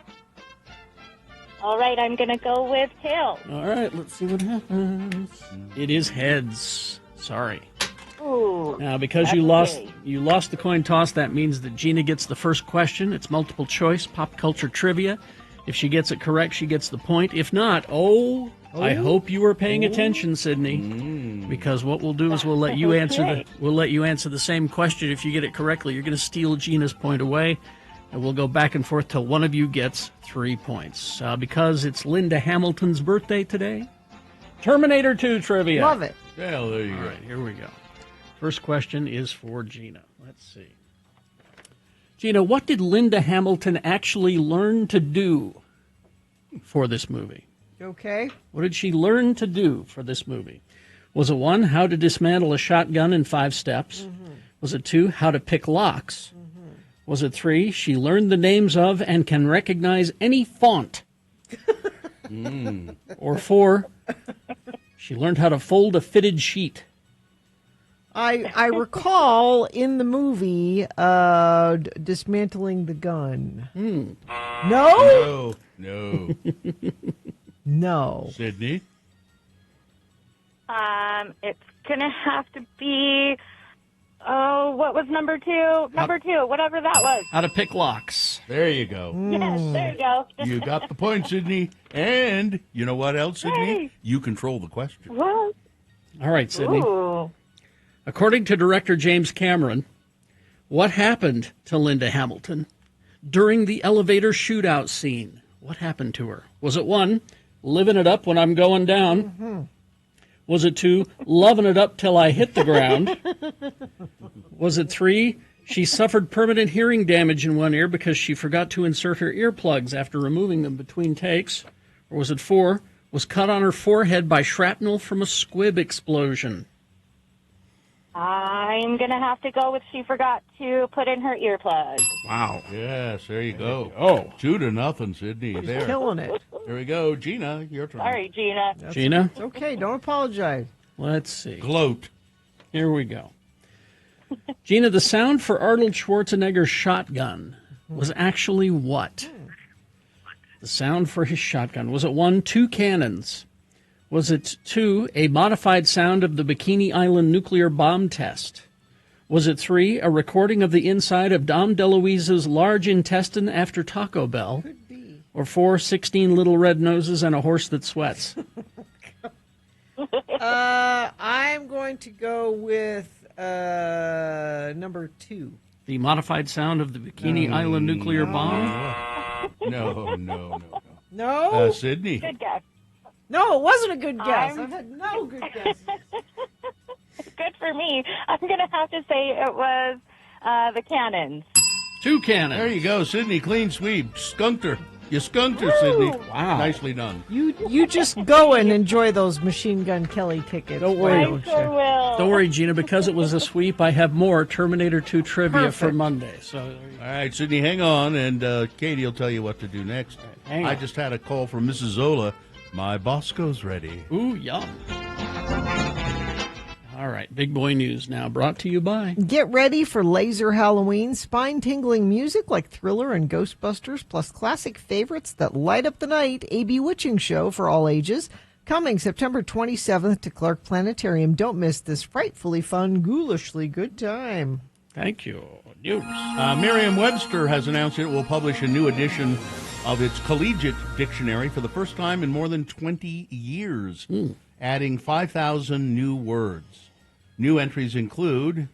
All right, I'm going to go with tails. All right, let's see what happens. It is heads. Sorry. Ooh. Now, because that's you lost the coin toss, that means that Gina gets the first question. It's multiple choice, pop culture trivia. If she gets it correct, she gets the point. If not, I hope you were paying attention, Sydney, because what we'll do is we'll let you answer the same question. If you get it correctly, you're going to steal Gina's point away, and we'll go back and forth till one of you gets 3 points. Because it's Linda Hamilton's birthday today, Terminator 2 trivia. Love it. Well, there you go. All right, here we go. First question is for Gina. Let's see. Gina, what did Linda Hamilton actually learn to do for this movie? Okay. What did she learn to do for this movie? Was it 1, how to dismantle a shotgun in 5 steps? Mm-hmm. Was it 2, how to pick locks? Mm-hmm. Was it 3, she learned the names of and can recognize any font? Or 4, she learned how to fold a fitted sheet? I recall in the movie dismantling the gun. No? No. No. Sydney? It's going to have to be, what was number 2? Number 2, whatever that was. How to pick locks. There you go. Yes, there you go. You got the point, Sydney. And you know what else, Sydney? Hey. You control the question. What? All right, Sydney. Ooh. According to director James Cameron, what happened to Linda Hamilton during the elevator shootout scene? What happened to her? Was it 1, living it up when I'm going down? Mm-hmm. Was it 2, loving it up till I hit the ground? Was it 3, she suffered permanent hearing damage in one ear because she forgot to insert her earplugs after removing them between takes? Or was it 4, was cut on her forehead by shrapnel from a squib explosion? I'm going to have to go with she forgot to put in her earplugs. Wow. Yes, there you go. Oh, 2-0, Sydney. She's There. killing it. There we go. Gina, your turn. Sorry, Gina. Gina? It's okay. Don't apologize. Let's see. Gloat. Here we go. Gina, the sound for Arnold Schwarzenegger's shotgun was actually what? The sound for his shotgun. Was it 1, 2 cannons? Was it 2, a modified sound of the Bikini Island nuclear bomb test? Was it 3, a recording of the inside of Dom DeLuise's large intestine after Taco Bell? Could be. Or 4, 16 little red noses and a horse that sweats? I'm going to go with number 2. The modified sound of the Bikini Island nuclear bomb? No. No? Sydney. Good guess. No, it wasn't a good guess. I've had no good guesses. Good for me. I'm going to have to say it was the cannons. 2 cannons. There you go, Sydney. Clean sweep. Skunked her. You skunked her, Sydney. Wow. Nicely done. You just go and enjoy those Machine Gun Kelly tickets. Don't worry. I sure will. Don't worry, Gina. Because it was a sweep, I have more Terminator 2 trivia for Perfect. Monday. So, All right, Sydney, hang on, and Katie will tell you what to do next. hang on. I just had a call from Mrs. Zola. My Bosco's ready. Ooh, yum. All right, big boy news now, brought to you by. Get ready for Laser Halloween, spine-tingling music like Thriller and Ghostbusters, plus classic favorites that light up the night. A Bewitching show for all ages. Coming September 27th to Clark Planetarium. Don't miss this frightfully fun, ghoulishly good time. Thank you. News. Merriam-Webster has announced it will publish a new edition of its collegiate dictionary for the first time in more than 20 years, adding 5,000 new words. New entries include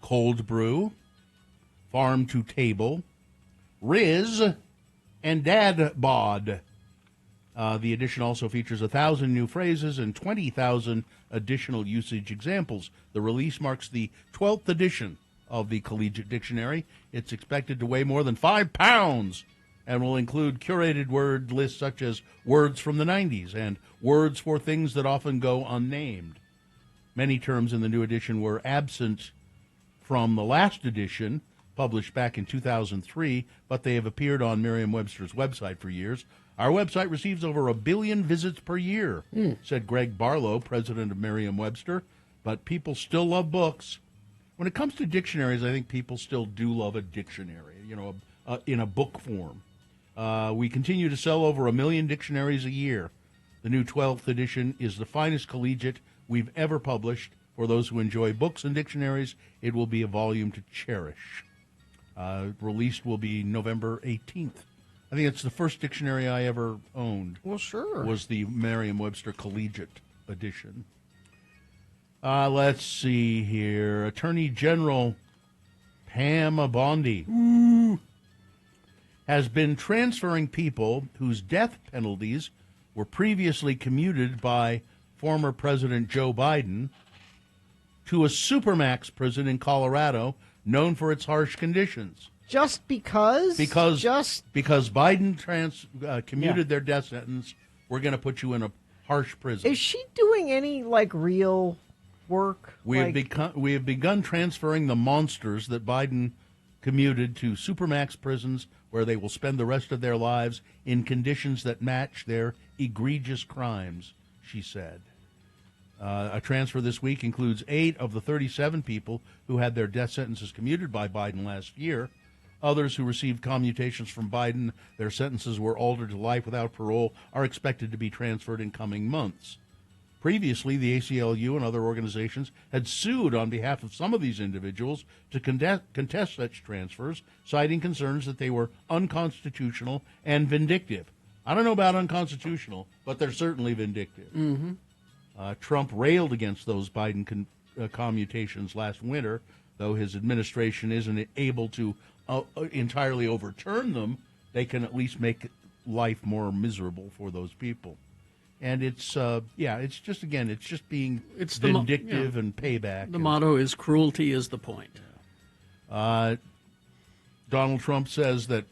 cold brew, farm to table, riz, and dad bod. The edition also features 1,000 new phrases and 20,000 additional usage examples. The release marks the 12th edition of the Collegiate Dictionary. It's expected to weigh more than 5 pounds and will include curated word lists such as words from the 90s and words for things that often go unnamed. Many terms in the new edition were absent from the last edition, published back in 2003, but they have appeared on Merriam-Webster's website for years. Our website receives over 1 billion visits per year, said Greg Barlow, president of Merriam-Webster, but people still love books. When it comes to dictionaries, I think people still do love a dictionary, in a book form. We continue to sell over 1 million dictionaries a year. The new 12th edition is the finest collegiate we've ever published, For those who enjoy books and dictionaries, it will be a volume to cherish. Released will be November 18th. I think it's the first dictionary I ever owned. Well, sure. Was the Merriam-Webster Collegiate Edition. Let's see here. Attorney General Pam Bondi has been transferring people whose death penalties were previously commuted by former President Joe Biden to a supermax prison in Colorado known for its harsh conditions. Just because? Because Biden commuted their death sentence, we're going to put you in a harsh prison. Is she doing any real work? We have begun transferring the monsters that Biden commuted to supermax prisons where they will spend the rest of their lives in conditions that match their egregious crimes, she said. A transfer this week includes 8 of the 37 people who had their death sentences commuted by Biden last year. Others who received commutations from Biden, their sentences were altered to life without parole, are expected to be transferred in coming months. Previously, the ACLU and other organizations had sued on behalf of some of these individuals to contest such transfers, citing concerns that they were unconstitutional and vindictive. I don't know about unconstitutional, but they're certainly vindictive. Mm-hmm. Trump railed against those Biden commutations last winter, though his administration isn't able to entirely overturn them. They can at least make life more miserable for those people. And it's just being vindictive and payback. The motto is cruelty is the point. Donald Trump says that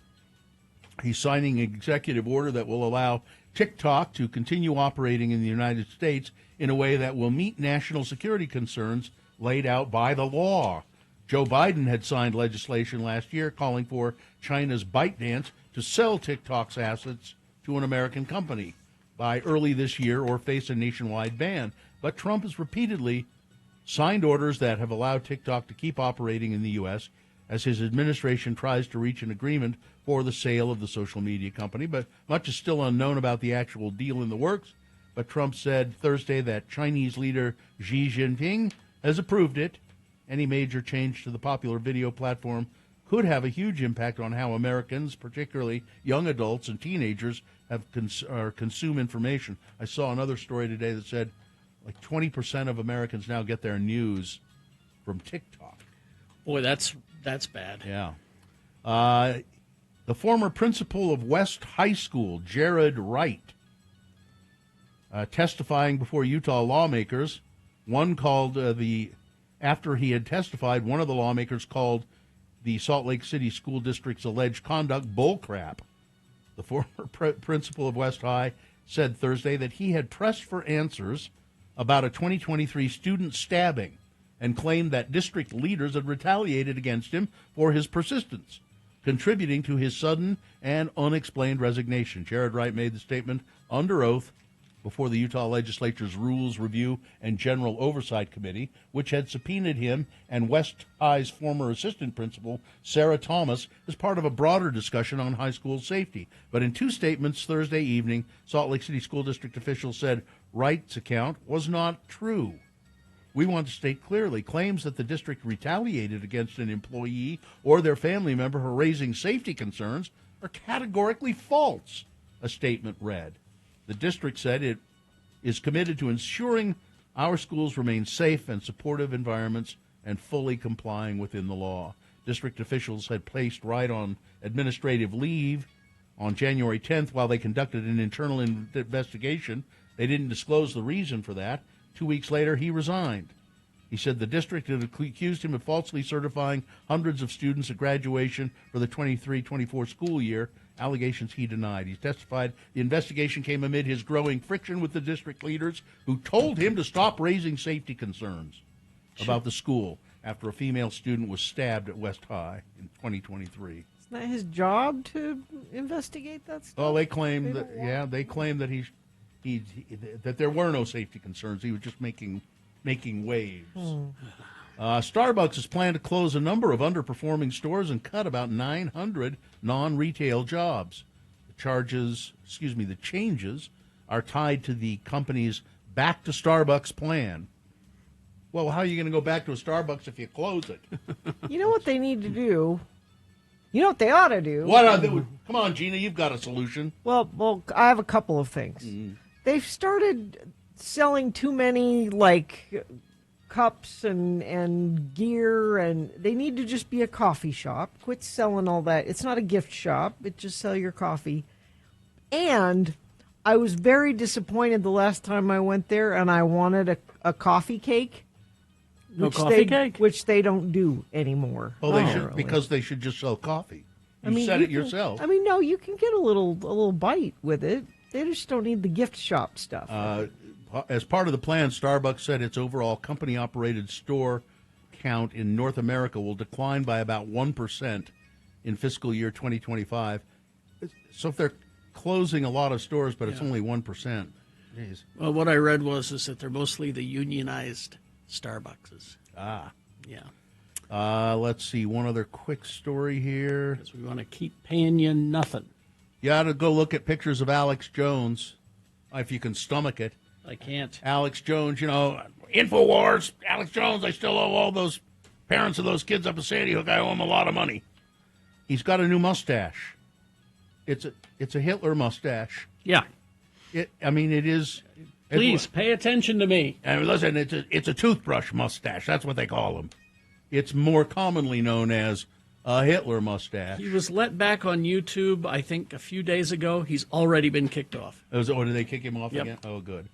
he's signing an executive order that will allow TikTok to continue operating in the United States in a way that will meet national security concerns laid out by the law. Joe Biden had signed legislation last year calling for China's ByteDance to sell TikTok's assets to an American company by early this year or face a nationwide ban. But Trump has repeatedly signed orders that have allowed TikTok to keep operating in the U.S. as his administration tries to reach an agreement for the sale of the social media company. But much is still unknown about the actual deal in the works. But Trump said Thursday that Chinese leader Xi Jinping has approved it. Any major change to the popular video platform could have a huge impact on how Americans, particularly young adults and teenagers, consume information. I saw another story today that said 20% of Americans now get their news from TikTok. Boy, that's bad. Yeah. The former principal of West High School, Jared Wright, testifying before Utah lawmakers, after he had testified, one of the lawmakers called the Salt Lake City School District's alleged conduct bullcrap. The former principal of West High said Thursday that he had pressed for answers about a 2023 student stabbing and claimed that district leaders had retaliated against him for his persistence, contributing to his sudden and unexplained resignation. Jared Wright made the statement under oath before the Utah Legislature's Rules Review and General Oversight Committee, which had subpoenaed him and West High's former assistant principal, Sarah Thomas, as part of a broader discussion on high school safety. But in 2 statements Thursday evening, Salt Lake City School District officials said Wright's account was not true. We want to state clearly, claims that the district retaliated against an employee or their family member for raising safety concerns are categorically false, a statement read. The district said it is committed to ensuring our schools remain safe and supportive environments and fully complying within the law. District officials had placed Wright on administrative leave on January 10th while they conducted an internal investigation. They didn't disclose the reason for that. 2 weeks later, he resigned. He said the district had accused him of falsely certifying hundreds of students at graduation for the 23-24 school year, allegations he denied. He testified the investigation came amid his growing friction with the district leaders who told him to stop raising safety concerns about the school after a female student was stabbed at West High in 2023. Isn't that his job to investigate that stuff? Oh, they claim that that there were no safety concerns. He was just making waves. Starbucks is planned to close a number of underperforming stores and cut about 900 non-retail jobs. The changes are tied to the company's Back to Starbucks plan. Well, how are you going to go back to a Starbucks if you close it? You know what they need to do? You know what they ought to do? What are they? Come on, Gina, you've got a solution. Well, I have a couple of things. They've started selling too many, like, cups and gear, and they need to just be a coffee shop. Quit selling all that. It's not a gift shop. It just sell your coffee. And I was very disappointed the last time I went there, and I wanted a coffee cake. Which they don't do anymore. Well, they should, because they should just sell coffee. You said it yourself. No, you can get a little bite with it. They just don't need the gift shop stuff. As part of the plan, Starbucks said its overall company-operated store count in North America will decline by about 1% in fiscal year 2025. So if they're closing a lot of stores, but it's only 1%. Jeez. Well, what I read was that they're mostly the unionized Starbuckses. Yeah. Let's see. One other quick story here. Because we want to keep paying you nothing. You ought to go look at pictures of Alex Jones, if you can stomach it. I can't. Alex Jones, InfoWars, Alex Jones, I still owe all those parents of those kids up in Sandy Hook, I owe them a lot of money. He's got a new mustache. It's a Hitler mustache. Yeah. It is. Please, pay attention to me. And listen, it's a toothbrush mustache. That's what they call them. It's more commonly known as a Hitler mustache. He was let back on YouTube, I think, a few days ago. He's already been kicked off. Did they kick him off again? Oh, good.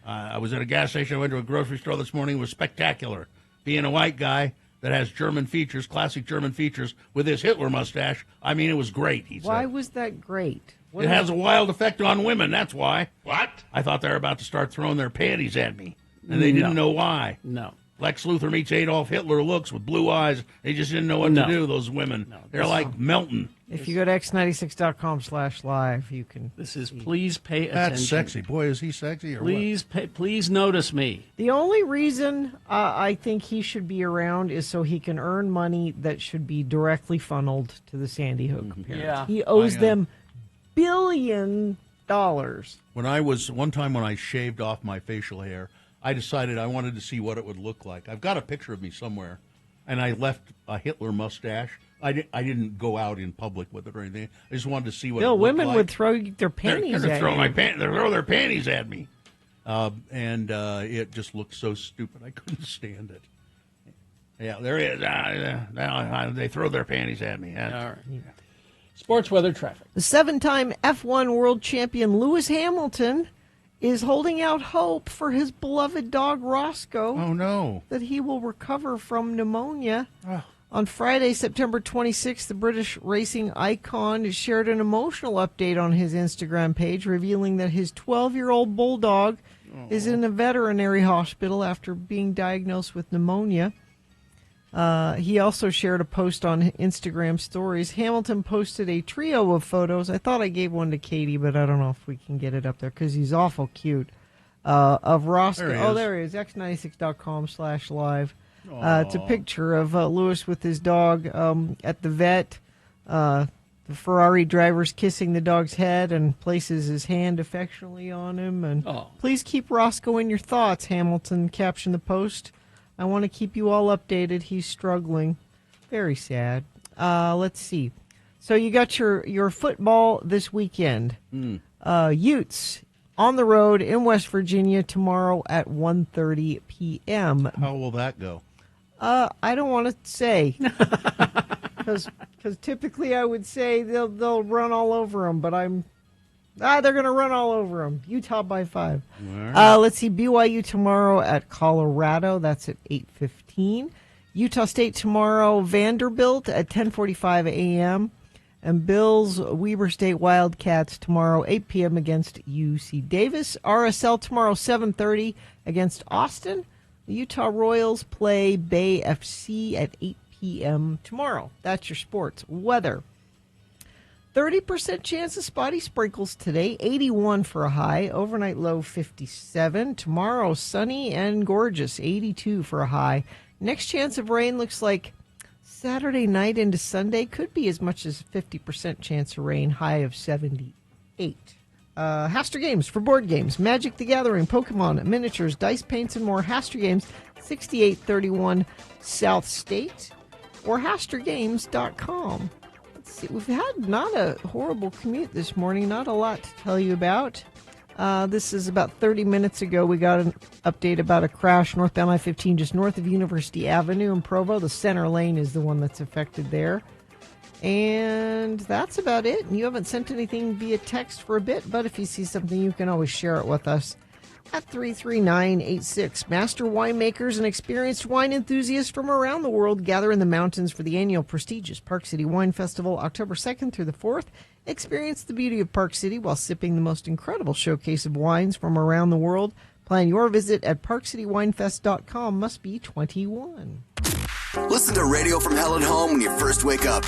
I was at a gas station. I went to a grocery store this morning. It was spectacular. Being a white guy that has German features, classic German features, with his Hitler mustache, it was great, he said. Why was that great? It has a wild effect on women, that's why. What? I thought they were about to start throwing their panties at me, and they didn't know why. No. Lex Luthor meets Adolf Hitler looks with blue eyes. They just didn't know what to do, those women. No, they're like melting. If you go to x96.com/live, you can. This is please pay attention. That's sexy. Boy, is he sexy or what? Please notice me. The only reason I think he should be around is so he can earn money that should be directly funneled to the Sandy Hook parents. Yeah. He owes them $1 billion. One time when I shaved off my facial hair, I decided I wanted to see what it would look like. I've got a picture of me somewhere, and I left a Hitler mustache. I didn't go out in public with it or anything. I just wanted to see what it looked women like. would throw their panties They're at throw you. They throw their panties at me. And it just looked so stupid. I couldn't stand it. Yeah, there is. They throw their panties at me. All right. Yeah. Sports weather traffic. The 7-time F1 world champion Lewis Hamilton is holding out hope for his beloved dog Roscoe. Oh, no. That he will recover from pneumonia. Oh. On Friday, September 26th, the British racing icon shared an emotional update on his Instagram page, revealing that his 12-year-old bulldog is in a veterinary hospital after being diagnosed with pneumonia. He also shared a post on Instagram stories. Hamilton posted a trio of photos. I thought I gave one to Katie, but I don't know if we can get it up there because he's awful cute. Of Roscoe. There he is. x96.com/live. It's a picture of Lewis with his dog at the vet. The Ferrari driver's kissing the dog's head and places his hand affectionately on him. And please keep Roscoe in your thoughts, Hamilton captioned the post. I want to keep you all updated. He's struggling. Very sad. Let's see. So you got your football this weekend. Utes on the road in West Virginia tomorrow at 1:30 p.m. How will that go? I don't want to say. Because typically I would say they'll run all over them, but they're going to run all over them. Utah by 5. Right. Let's see, BYU tomorrow at Colorado. That's at 8:15. Utah State tomorrow, Vanderbilt at 10:45 a.m. And Bills Weber State Wildcats tomorrow, 8 p.m. against UC Davis. RSL tomorrow, 7:30 against Austin. The Utah Royals play Bay FC at 8 p.m. tomorrow. That's your sports. Weather. 30% chance of spotty sprinkles today, 81 for a high. Overnight low 57. Tomorrow sunny and gorgeous, 82 for a high. Next chance of rain looks like Saturday night into Sunday. Could be as much as 50% chance of rain, high of 78. Haster Games for board games, Magic the Gathering, Pokemon, miniatures, dice paints, and more. Haster Games, 6831 South State, or HasterGames.com. Let's see, we've had not a horrible commute this morning, not a lot to tell you about. This is about 30 minutes ago. We got an update about a crash northbound I-15 just north of University Avenue in Provo. The center lane is the one that's affected there. And that's about it. And you haven't sent anything via text for a bit, but if you see something, you can always share it with us at 33986. Master winemakers and experienced wine enthusiasts from around the world gather in the mountains for the annual prestigious Park City Wine Festival, October 2nd through the 4th. Experience the beauty of Park City while sipping the most incredible showcase of wines from around the world. Plan your visit at parkcitywinefest.com. Must be 21. Listen to Radio from Hell at Home when you first wake up.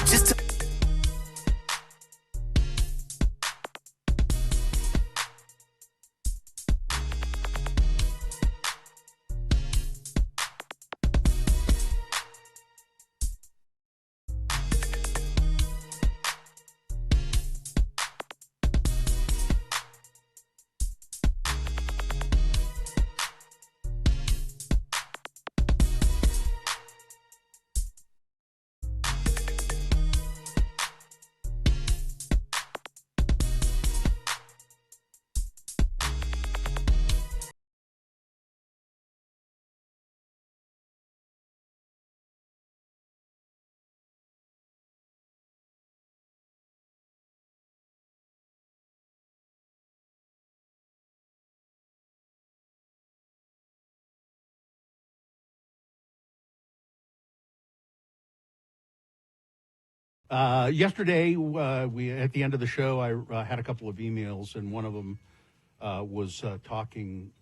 Yesterday, we at the end of the show, I had a couple of emails, and one of them was talking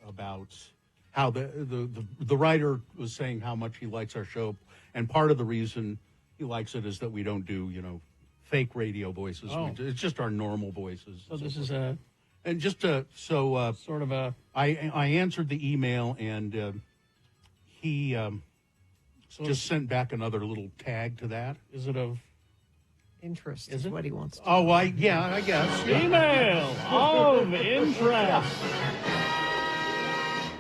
about how the writer was saying how much he likes our show, and part of the reason he likes it is that we don't do fake radio voices. Oh. It's just our normal voices. So this is sort of a. I answered the email, and he. Just sent back another little tag to that. Is it of interest? Is it what he wants to know. I guess. Email of interest.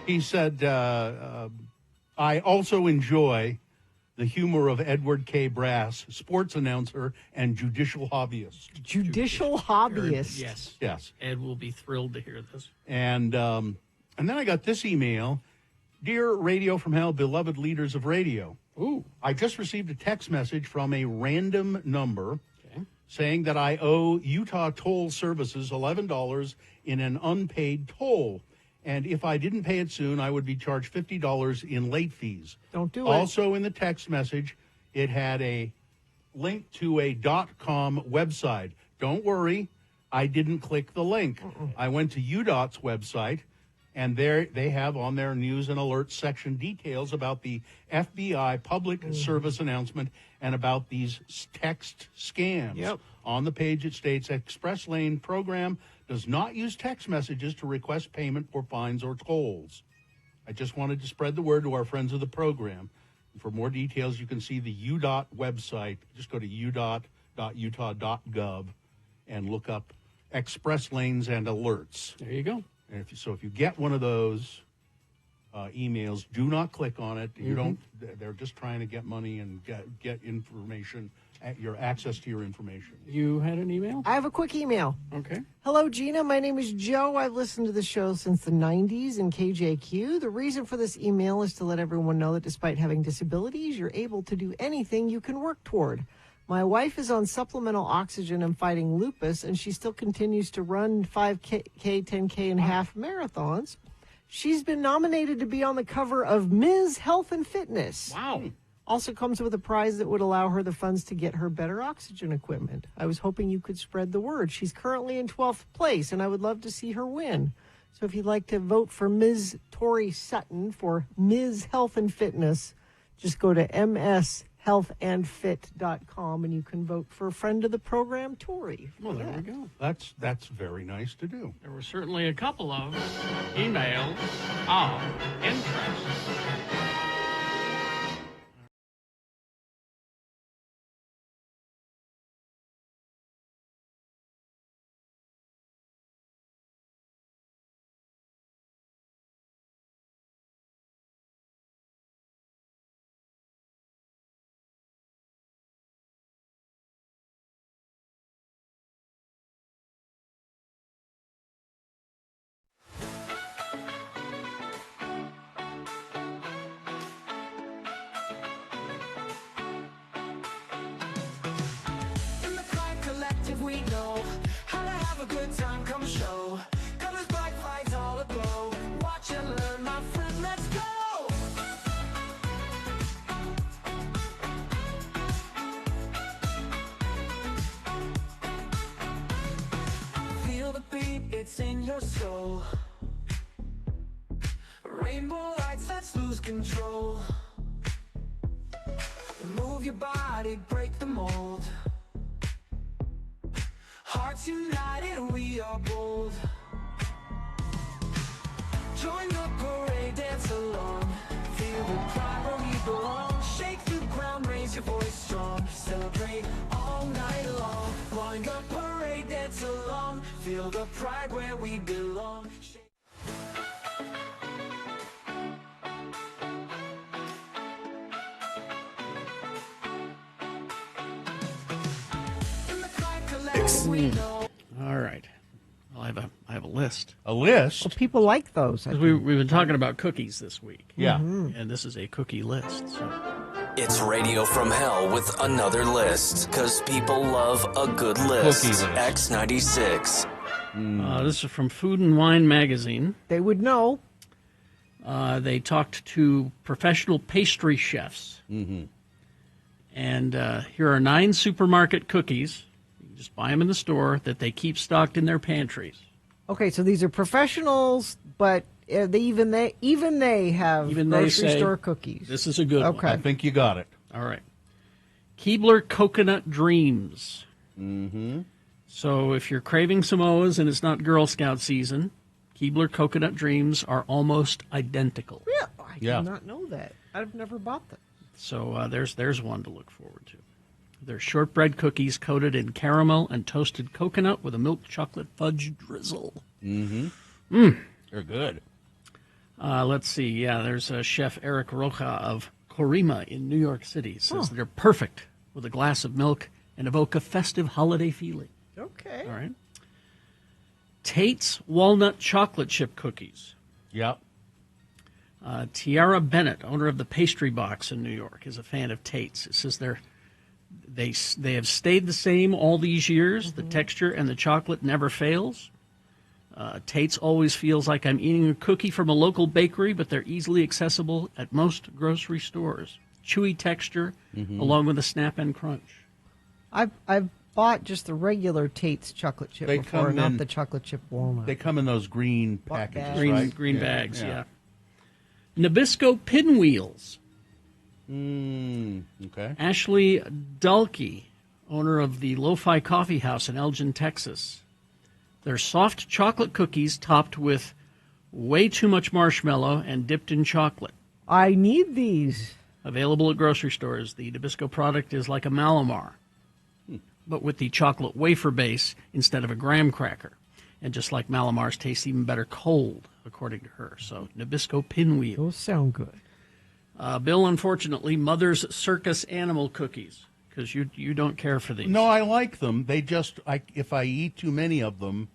He said, I also enjoy the humor of Edward K. Brass, sports announcer and judicial hobbyist. Judicial hobbyist. Yes. Yes. Ed will be thrilled to hear this. And then I got this email. Dear Radio from Hell, beloved leaders of radio. Ooh. I just received a text message from a random number saying that I owe Utah Toll Services $11 in an unpaid toll. And if I didn't pay it soon, I would be charged $50 in late fees. Don't do it. Also in the text message, it had a link to a .com website. Don't worry, I didn't click the link. I went to UDOT's website, and there they have on their news and alerts section details about the FBI public service announcement and about these text scams. Yep. On the page it states, Express Lane program does not use text messages to request payment for fines or tolls. I just wanted to spread the word to our friends of the program. For more details, you can see the UDOT website. Just go to udot.utah.gov and look up Express Lanes and Alerts. There you go. And if you get one of those emails, do not click on it. You don't. They're just trying to get money and get information, your access to your information. You had an email? I have a quick email. Okay. Hello, Gina. My name is Joe. I've listened to the show since the 90s in KJQ. The reason for this email is to let everyone know that despite having disabilities, you're able to do anything you can work toward. My wife is on supplemental oxygen and fighting lupus, and she still continues to run 5K, 10K, and half marathons. She's been nominated to be on the cover of Ms. Health and Fitness. Wow. Also comes with a prize that would allow her the funds to get her better oxygen equipment. I was hoping you could spread the word. She's currently in 12th place, and I would love to see her win. So if you'd like to vote for Ms. Tori Sutton for Ms. Health and Fitness, just go to mshealthandfit.com, and you can vote for a friend of the program, Tori. Well, there we go. That's very nice to do. There were certainly a couple of emails of interest. in your soul. Rainbow lights, let's lose control. Move your body, break the mold. Hearts united, we are bold. Join the parade, dance along. Feel the pride where we belong. Shake the ground, raise your voice strong. Celebrate all night long. Join the parade, dance along. Feel the pride where we belong. All right. Well, I have a list. A list? Well, people like those. 'Cause we've been talking about cookies this week. Yeah. And this is a cookie list. So. It's Radio from Hell with another list, because people love a good list. Cookie list. X96. This is from Food and Wine magazine. They would know. They talked to professional pastry chefs. Mm-hmm. And here are 9 supermarket cookies. You can just buy them in the store that they keep stocked in their pantries. Okay, so these are professionals, but even they have grocery say, store cookies. This is a good one. Okay. I think you got it. All right. Keebler Coconut Dreams. Mm-hmm. So if you're craving Samoas and it's not Girl Scout season, Keebler Coconut Dreams are almost identical. Yeah, I did not know that. I've never bought them. So there's one to look forward to. They're shortbread cookies coated in caramel and toasted coconut with a milk chocolate fudge drizzle. Mm-hmm. They're good. Let's see. Yeah, there's Chef Eric Rocha of Corima in New York City. Says they're perfect with a glass of milk and evoke a festive holiday feeling. Okay. All right. Tate's Walnut Chocolate Chip Cookies. Yep. Tiara Bennett, owner of the Pastry Box in New York, is a fan of Tate's. It says they have stayed the same all these years. The texture and the chocolate never fails. Tate's always feels like I'm eating a cookie from a local bakery, but they're easily accessible at most grocery stores. Chewy texture, along with a snap and crunch. I've bought just the regular Tate's chocolate chip before, not the chocolate chip walnut. They come in those green packages, Green, right? green bags, yeah. Nabisco Pinwheels. Okay. Ashley Dulkey, owner of the Lo-Fi Coffee House in Elgin, Texas. They're soft chocolate cookies topped with way too much marshmallow and dipped in chocolate. I need these. Available at grocery stores. The Nabisco product is like a Malamar, but with the chocolate wafer base instead of a graham cracker. And just like Malamar's, tastes even better cold, according to her. So, Nabisco Pinwheel. Those sound good. Bill, unfortunately, Mother's Circus Animal Cookies, because you don't care for these. No, I like them. They just, if I eat too many of them,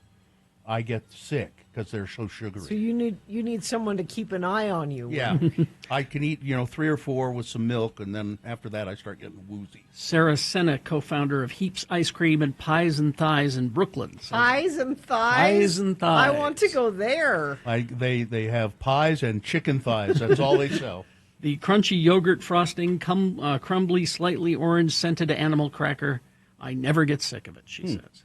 I get sick because they're so sugary. So you need someone to keep an eye on you. Yeah. I can eat, 3 or 4 with some milk, and then after that I start getting woozy. Sarah Senna, co-founder of Heaps Ice Cream and Pies and Thighs in Brooklyn. Pies and thighs? Pies and thighs. I want to go there. They have pies and chicken thighs. That's all they sell. The crunchy yogurt frosting, crumbly, slightly orange scented animal cracker. I never get sick of it, she says.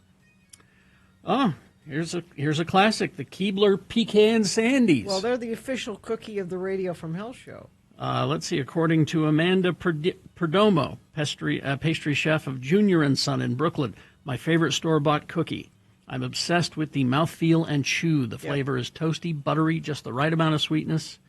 Oh, here's a classic, the Keebler Pecan Sandies. Well, they're the official cookie of the Radio from Hell show. Let's see. According to Amanda Perdomo, pastry chef of Junior and Son in Brooklyn, my favorite store-bought cookie. I'm obsessed with the mouthfeel and chew. The flavor is toasty, buttery, just the right amount of sweetness.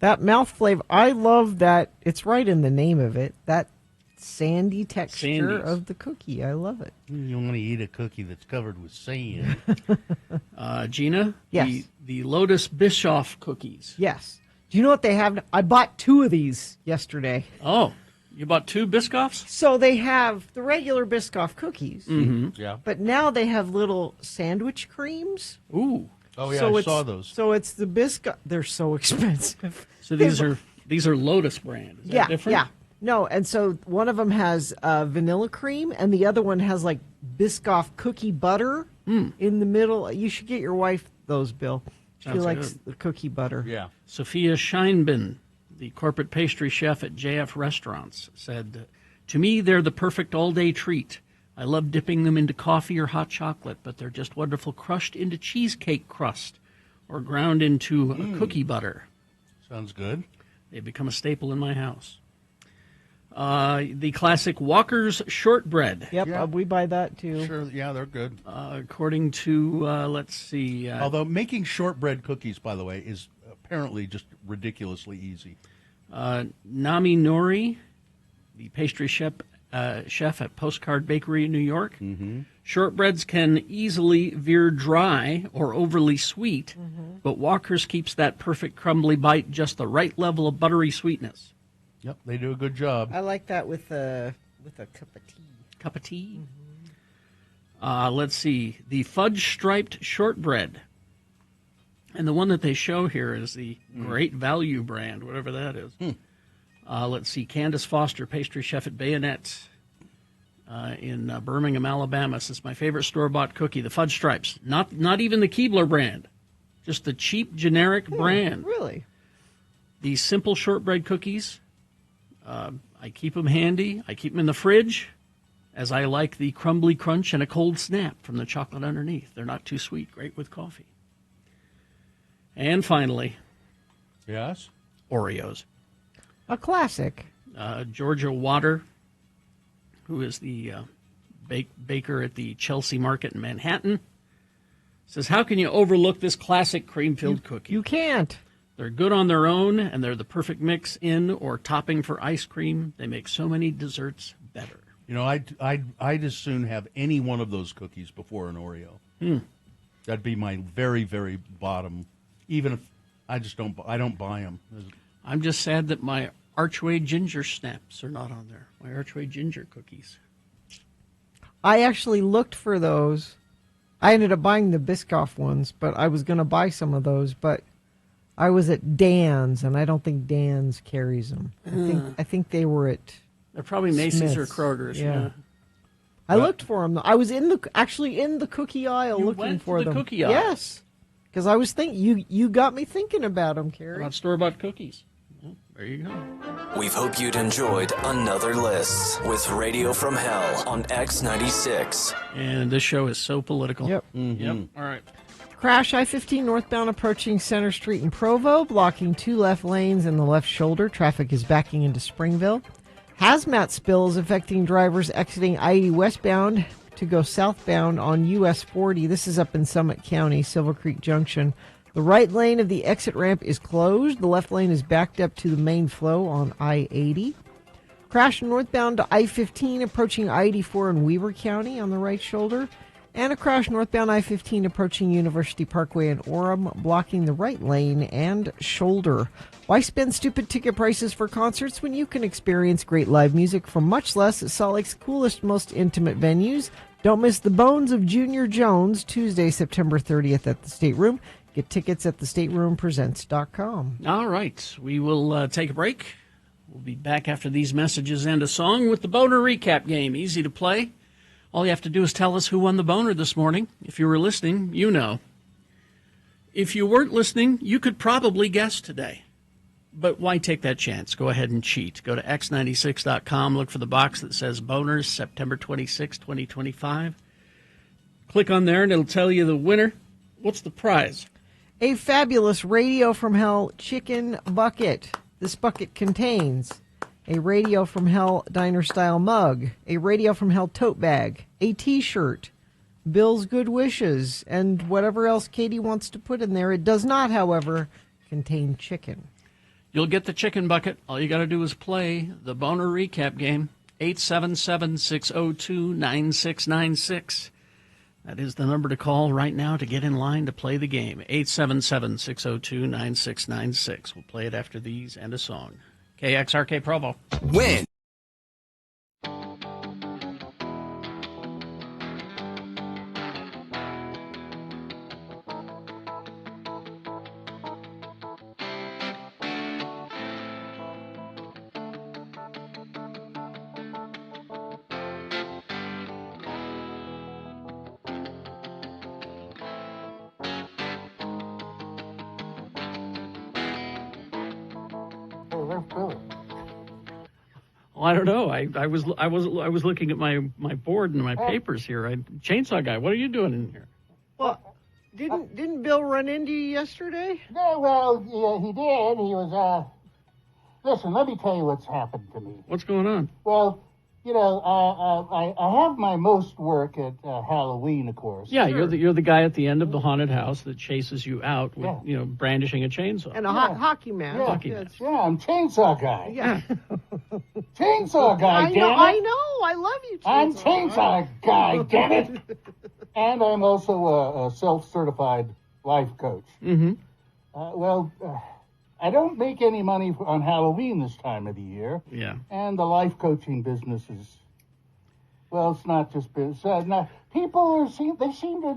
That mouth flavor, I love that. It's right in the name of it. That sandy texture of the cookie. I love it. You want to eat a cookie that's covered with sand. Gina? Yes. The Lotus Bischoff cookies. Yes. Do you know what they have? I bought 2 of these yesterday. Oh, you bought 2 Biscoffs? So they have the regular Biscoff cookies. Mm-hmm. Yeah. But now they have little sandwich creams. Ooh. Oh, yeah, So I saw those. So it's the Biscoff. They're so expensive. So these are Lotus brand. Is that different? Yeah. No, and so one of them has vanilla cream, and the other one has like Biscoff cookie butter in the middle. You should get your wife those, Bill. She Sounds likes good. the cookie butter. Yeah. Sophia Scheinbin, the corporate pastry chef at JF Restaurants, said, to me, they're the perfect all-day treat. I love dipping them into coffee or hot chocolate, but they're just wonderful crushed into cheesecake crust or ground into a cookie butter. Sounds good. They've become a staple in my house. The classic Walker's shortbread. Yep, we buy that too. Sure, yeah, they're good. According to, let's see. Although making shortbread cookies, by the way, is apparently just ridiculously easy. Nami Nori, the pastry chef at Postcard Bakery in New York. Mm-hmm. Shortbreads can easily veer dry or overly sweet, but Walker's keeps that perfect crumbly bite just the right level of buttery sweetness. Yep, they do a good job. I like that with a cup of tea. Cup of tea? Let's see. The fudge striped shortbread. And the one that they show here is the Great Value brand, whatever that is. Let's see. Candace Foster, pastry chef at Bayonet in Birmingham, Alabama. This is my favorite store-bought cookie, the fudge stripes. Not even the Keebler brand, just the cheap, generic brand. Really? These simple shortbread cookies, I keep them handy. I keep them in the fridge, as I like the crumbly crunch and a cold snap from the chocolate underneath. They're not too sweet. Great with coffee. And finally, yes, Oreos. A classic. Georgia Water, who is the baker at the Chelsea Market in Manhattan, says, how can you overlook this classic cream-filled cookie? You can't. They're good on their own, and they're the perfect mix in or topping for ice cream. They make so many desserts better. You know, I'd as soon have any one of those cookies before an Oreo. That'd be my very, very bottom. Even if I don't buy them. I'm just sad that my Archway Ginger Snaps are not on there. My Archway Ginger cookies. I actually looked for those. I ended up buying the Biscoff ones, but I was going to buy some of those, but I was at Dan's, and I don't think Dan's carries them. I think they were at They're probably Macy's Smith's. or Kroger's. Yeah. I looked for them. I was actually in the cookie aisle You looking went to for the them. cookie aisle? Yes, because I was thinking you got me thinking about them, Carrie. About store-bought cookies. Well, there you go. We hope you'd enjoyed another list with Radio from Hell on X96. And this show is so political. Yep. Yep. All right. Crash I-15 northbound approaching Center Street in Provo, blocking 2 left lanes and the left shoulder. Traffic is backing into Springville. Hazmat spills affecting drivers exiting I-80 westbound to go southbound on US 40. This is up in Summit County, Silver Creek Junction. The right lane of the exit ramp is closed. The left lane is backed up to the main flow on I-80. Crash northbound to I-15 approaching I-84 in Weaver County on the right shoulder. And a crash northbound I-15 approaching University Parkway in Orem, blocking the right lane and shoulder. Why spend stupid ticket prices for concerts when you can experience great live music for much less at Salt Lake's coolest, most intimate venues? Don't miss the Bones of Junior Jones, Tuesday, September 30th at the State Room. Get tickets at thestateroompresents.com. All right. We will take a break. We'll be back after these messages and a song with the Boner Recap Game. Easy to play. All you have to do is tell us who won the boner this morning. If you were listening, you know. If you weren't listening, you could probably guess today. But why take that chance? Go ahead and cheat. Go to x96.com, look for the box that says Boners, September 26, 2025. Click on there, and it'll tell you the winner. What's the prize? A fabulous Radio from Hell chicken bucket. This bucket contains a Radio from Hell diner-style mug, a Radio from Hell tote bag, a T-shirt, Bill's good wishes, and whatever else Katie wants to put in there. It does not, however, contain chicken. You'll get the chicken bucket. All you got to do is play the Boner Recap Game, 877-602-9696. That is the number to call right now to get in line to play the game, 877-602-9696. We'll play it after these and a song. KXRK Provo. Win. Well, I don't know. I was looking at my board and my papers here. Chainsaw Guy, what are you doing in here? Well, didn't Bill run into you yesterday? Yeah, well, yeah, he did. He was, listen, let me tell you what's happened to me. What's going on? Well, you know, I have my most work at Halloween, of course. Yeah, sure. You're the guy at the end of the haunted house that chases you out with, brandishing a chainsaw. And a hockey mask. Yeah, hockey mask. Yeah, I'm Chainsaw Guy. Yeah. Chainsaw Guy, damn it. I know. I love you, Chainsaw I'm Chainsaw Guy, damn it. And I'm also a self-certified life coach. Mm-hmm. I don't make any money on Halloween this time of the year. Yeah. And the life coaching business is, well, it's not just business. People seem to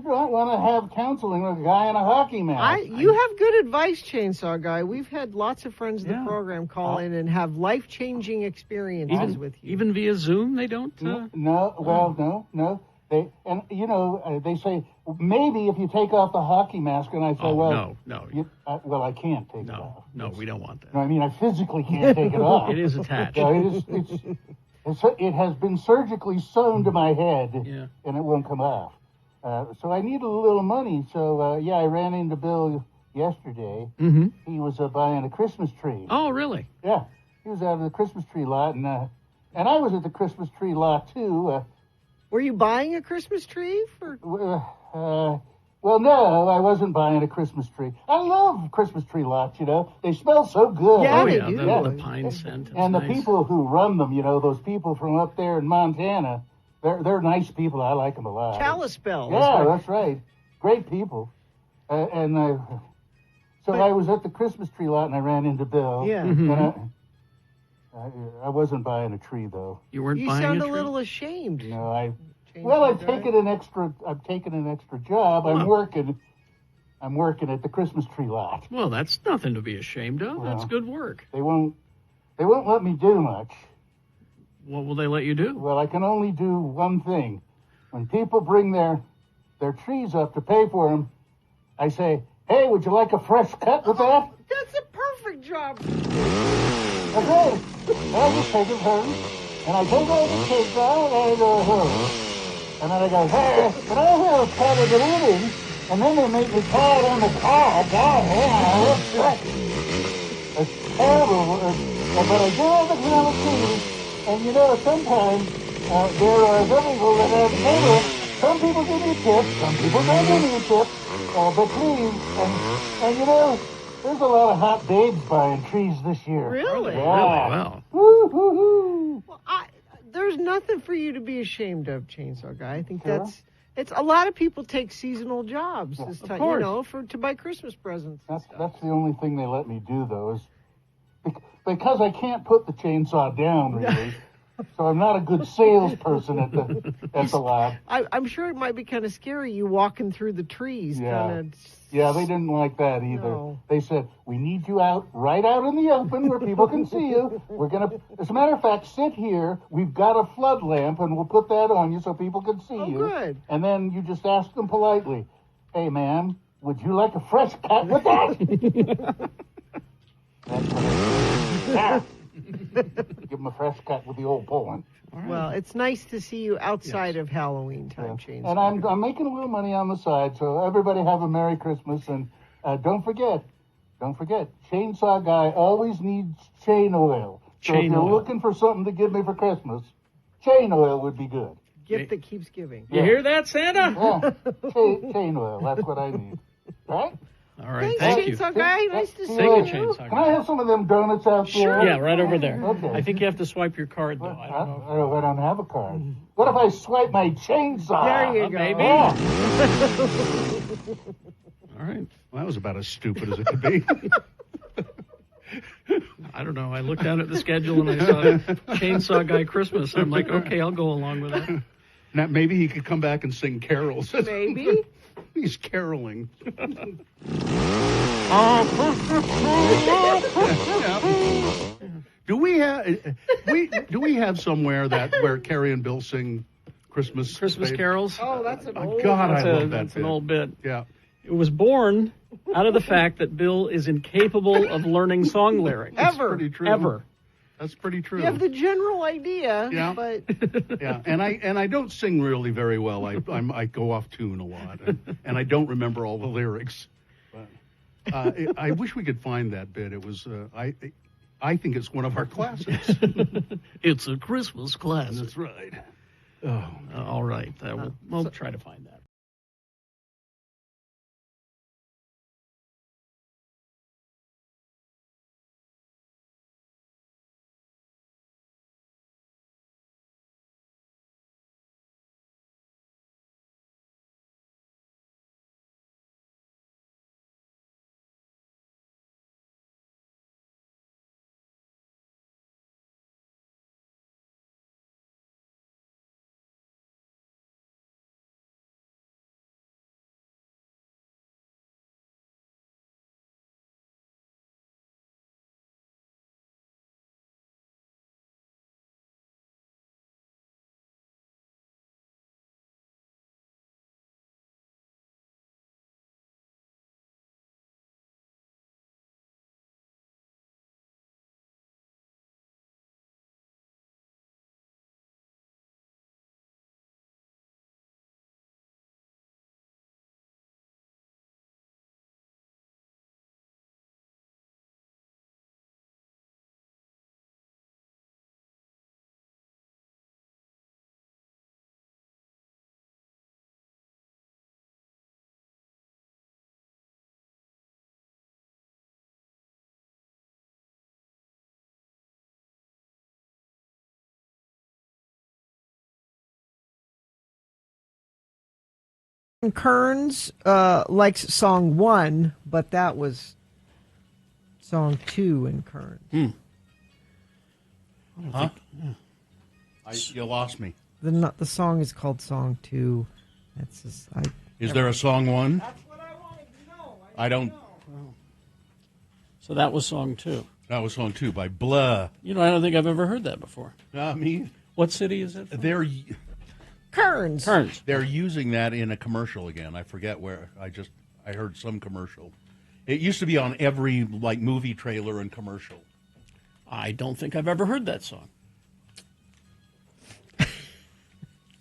not want to have counseling with a guy in a hockey mask. You have good advice, Chainsaw Guy. We've had lots of friends of the program call in and have life-changing experiences with you. Even via Zoom, they don't? No. They say, maybe if you take off the hockey mask, and I say, no. I can't take it off. No, we don't want that. No, I mean, I physically can't take it off. It is attached. It has been surgically sewn to my head, and it won't come off. So I need a little money. So, I ran into Bill yesterday. Mm-hmm. He was buying a Christmas tree. Oh, really? Yeah. He was out of the Christmas tree lot, and I was at the Christmas tree lot, too. Were you buying a Christmas tree? Well, no, I wasn't buying a Christmas tree. I love Christmas tree lots, They smell so good. Yeah, they do. The pine scent. And the nice. people who run them, those people from up there in Montana, they're nice people. I like them a lot. Kalispell. Yeah, that's right. Great people. So I was at the Christmas tree lot, and I ran into Bill. Yeah. Mm-hmm. And I wasn't buying a tree, though. You weren't You buying sound a a tree? little ashamed. No, I've taken an extra job. I'm working at the Christmas tree lot. Well, that's nothing to be ashamed of. That's good work. They won't let me do much. What will they let you do? Well, I can only do one thing. When people bring their trees up to pay for them, I say, "Hey, would you like a fresh cut with that?" That's a perfect job. Okay. I'll just take it home. And I take all the trees out, and I go home. And then I go, "Hey, can I have a cut of the living?" And then they make me tie it on the car. God, it's terrible. But I do have the ground trees. And sometimes there are some people that have neighbors. Some people give me tips. Some people don't give me a tip. But please, and there's a lot of hot babes buying trees this year. Really? Yeah. Really? Well. Woo-hoo-hoo. Well, there's nothing for you to be ashamed of, Chainsaw Guy. I think it's a lot of people take seasonal jobs this time, to buy Christmas presents. That's the only thing they let me do, though, is because I can't put the chainsaw down, really. So I'm not a good salesperson at the lot. I'm sure it might be kind of scary, you walking through the trees. Yeah, they didn't like that either. No. They said, "We need you right out in the open where people can see you. We're as a matter of fact, sit here. We've got a flood lamp, and we'll put that on you so people can see you. Good. And then you just ask them politely, 'Hey, ma'am, would you like a fresh cut with that?'" That's what I do. Give them a fresh cut with the old pulling. Well, it's nice to see you outside of Halloween time, Chainsaw. And I'm making a little money on the side, so everybody have a Merry Christmas. And don't forget, Chainsaw Guy always needs chain oil. So if you're looking for something to give me for Christmas, chain oil would be good. Gift that keeps giving. You hear that, Santa? Yeah, chain oil, that's what I need. Right? All right, Thanks, thank you. Chainsaw Guy. Nice to see Thank you, Chainsaw Guy. Can I have some of them donuts out there? Sure. Yeah, right over there. Okay. I think you have to swipe your card, though. I don't have a card. What if I swipe my chainsaw? There you go. Maybe. Yeah. All right. Well, that was about as stupid as it could be. I don't know. I looked down at the schedule and I saw Chainsaw Guy Christmas. I'm like, okay, I'll go along with that. Now, maybe he could come back and sing carols. Maybe. He's caroling. Do we have somewhere where Carrie and Bill sing Christmas carols? Oh, that's an old God, I love that That's bit. an old bit. Yeah. It was born out of the fact that Bill is incapable of learning song lyrics. Ever. Pretty true. Ever. That's pretty true. You have the general idea, Yeah. but Yeah, and I don't sing really very well. I go off tune a lot, and I don't remember all the lyrics. But, I wish we could find that bit. It was I think it's one of our classics. It's a Christmas classic. That's right. Oh, all right. We'll try to find that. Kearns likes song 1, but that was song 2 in Kearns. Huh? You lost me. The song is called song 2. That's just, Is there a song 1? That's what I wanted to know. I don't. So that was song 2. That was song 2 by Blah. I don't think I've ever heard that before. Me. What city is it from? They're Kearns. They're using that in a commercial again. I forget where. I heard some commercial. It used to be on every movie trailer and commercial. I don't think I've ever heard that song.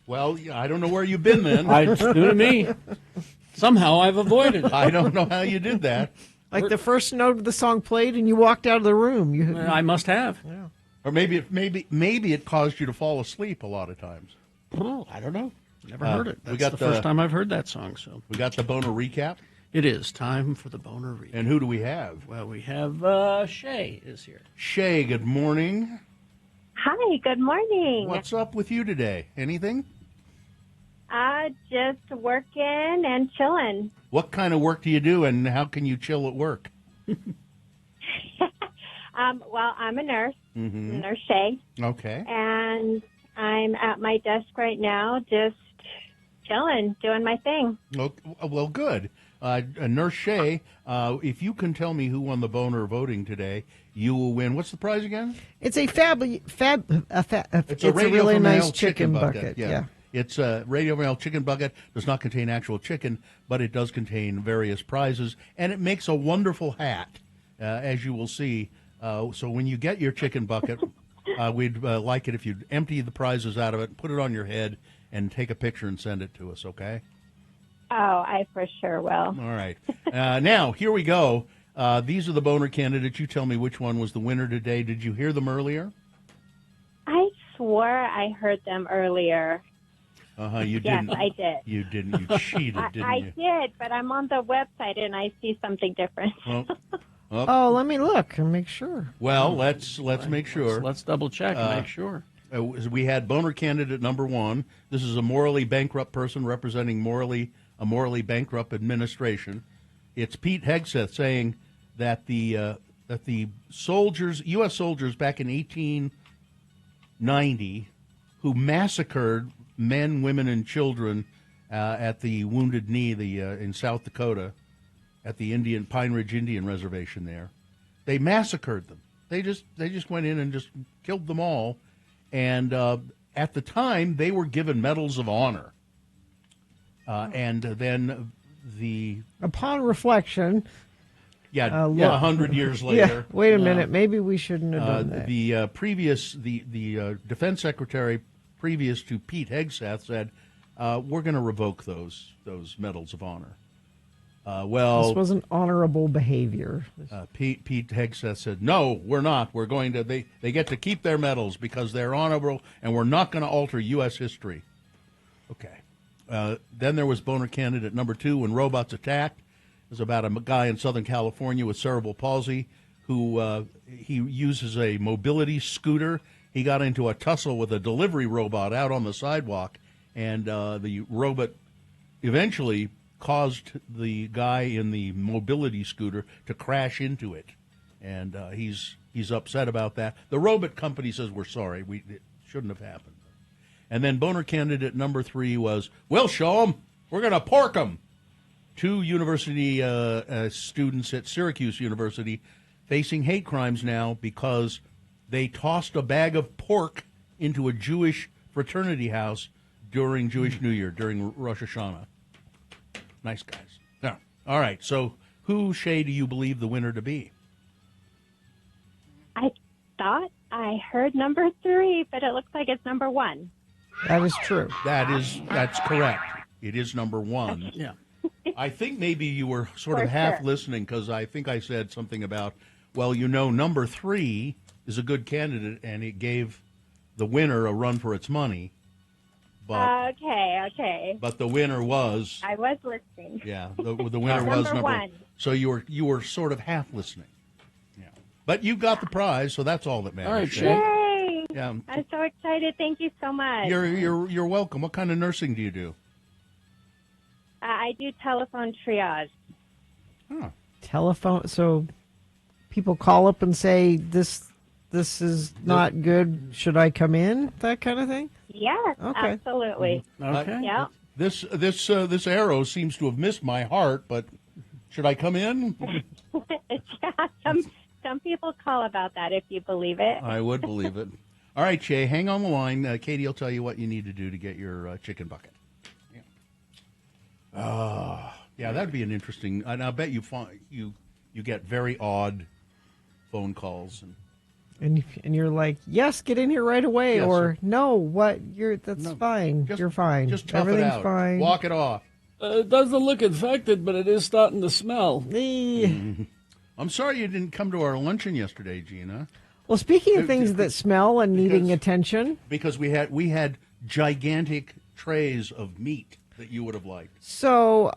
Well, I don't know where you've been then. It's new to me. Somehow I've avoided it. I don't know how you did that. Like the first note of the song played and you walked out of the room. I must have. Yeah. Or maybe it caused you to fall asleep a lot of times. I don't know. Never heard it. That's got the first time I've heard that song. So we got the Boner recap. It is time for the Boner recap. And who do we have? Well, we have Shay is here. Shay, good morning. Hi, good morning. What's up with you today? Anything? Just working and chilling. What kind of work do you do, and how can you chill at work? Well, I'm a nurse, Mm-hmm. Nurse Shay. Okay. And I'm at my desk right now, just chilling, doing my thing. Well, good. Nurse Shay, if you can tell me who won the Boner voting today, you will win. What's the prize again? It's a it's a Radio really from nice Hell chicken bucket. Yeah. It's a Radio Mail chicken bucket. Does not contain actual chicken, but it does contain various prizes, and it makes a wonderful hat, as you will see. So when you get your chicken bucket, we'd like it if you'd empty the prizes out of it, put it on your head, and take a picture and send it to us, okay? Oh, I for sure will. All right. Now, here we go. These are the Boner candidates. You tell me which one was the winner today. Did you hear them earlier? I swore I heard them earlier. You didn't. Yes, I did. You didn't. You cheated, didn't you? I did, but I'm on the website and I see something different. Oh, let me look and make sure. Well, let's make sure. Let's double check and make sure. We had Boner candidate number 1. This is a morally bankrupt person representing a morally bankrupt administration. It's Pete Hegseth saying that the soldiers, U.S. soldiers back in 1890, who massacred men, women, and children at the Wounded Knee, in South Dakota, at the Pine Ridge Indian Reservation there, they massacred them. They just went in and just killed them all. And at the time, they were given medals of honor. And then Upon reflection, Yeah, look. 100 years Yeah, later. wait a minute. Maybe we shouldn't have done that. The defense secretary previous to Pete Hegseth said, we're going to revoke those medals of honor. This wasn't honorable behavior. Pete Hegseth said, no, we're not. We're going to, they get to keep their medals because they're honorable, and we're not going to alter U.S. history. Okay. Then there was boner candidate number 2, When Robots Attacked. It was about a guy in Southern California with cerebral palsy who he uses a mobility scooter. He got into a tussle with a delivery robot out on the sidewalk, and the robot eventually caused the guy in the mobility scooter to crash into it, and he's upset about that. The robot company says, we're sorry, it shouldn't have happened. And then boner candidate number 3 was, we'll show them, we're going to pork them. 2 university students at Syracuse University facing hate crimes now because they tossed a bag of pork into a Jewish fraternity house during Jewish New Year, during Rosh Hashanah. Nice guys. Yeah. All right, so who, Shay, do you believe the winner to be? I thought I heard number 3, but it looks like it's number 1. That is true. That's correct. It is number 1. Yeah. I think maybe you were sort of half listening because I think I said something about, well, number 3 is a good candidate, and it gave the winner a run for its money. But Okay. But the winner was. I was listening. Yeah, the winner was number 1. So you were sort of half listening. Yeah, but you got the prize, so that's all that matters. All right, Shay. Yay! Yeah, I'm so excited. Thank you so much. you're welcome. What kind of nursing do you do? I do telephone triage. Oh. Telephone. So people call up and say, this is not good. Should I come in? That kind of thing? Yes, Okay. absolutely. Okay. Yeah. This arrow seems to have missed my heart, but should I come in? Yeah, some people call about that, if you believe it. I would believe it. All right, Shay, hang on the line. Katie will tell you what you need to do to get your chicken bucket. Yeah, that'd be an interesting. And I bet you get very odd phone calls And you're like, yes, get in here right away, Yes, or sir. no, what? That's fine. You're fine. Just tough Everything's it out. fine. Walk it off. It doesn't look infected, but it is starting to smell. I'm sorry you didn't come to our luncheon yesterday, Gina. Well, speaking of things that smell and needing attention, Because we had gigantic trays of meat that you would have liked. so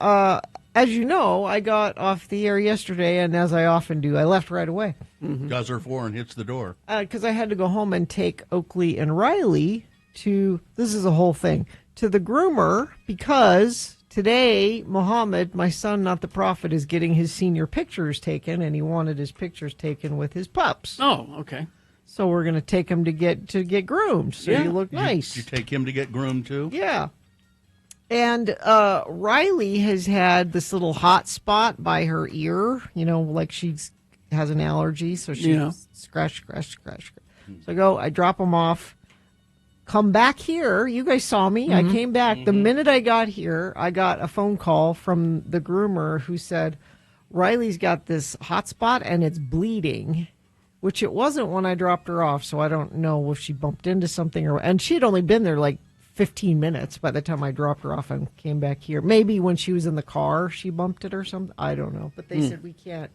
as you know, I got off the air yesterday, and as I often do, I left right away. Does her for and hits the door. Because I had to go home and take Oakley and Riley to, this is a whole thing, to the groomer, because today Mohammed, my son, not the prophet, is getting his senior pictures taken, and he wanted his pictures taken with his pups. Oh, okay. So we're going to take him to get groomed, so you look nice. Did you take him to get groomed too? Yeah. And Riley has had this little hot spot by her ear, like she has an allergy, so she scratch. So I drop him off, come back here. You guys saw me. I came back. The minute I got here, I got a phone call from the groomer who said, Riley's got this hot spot and it's bleeding, which it wasn't when I dropped her off, so I don't know if she bumped into something and she'd only been there like 15 minutes by the time I dropped her off and came back here. Maybe when she was in the car, she bumped it or something. I don't know. But they said we can't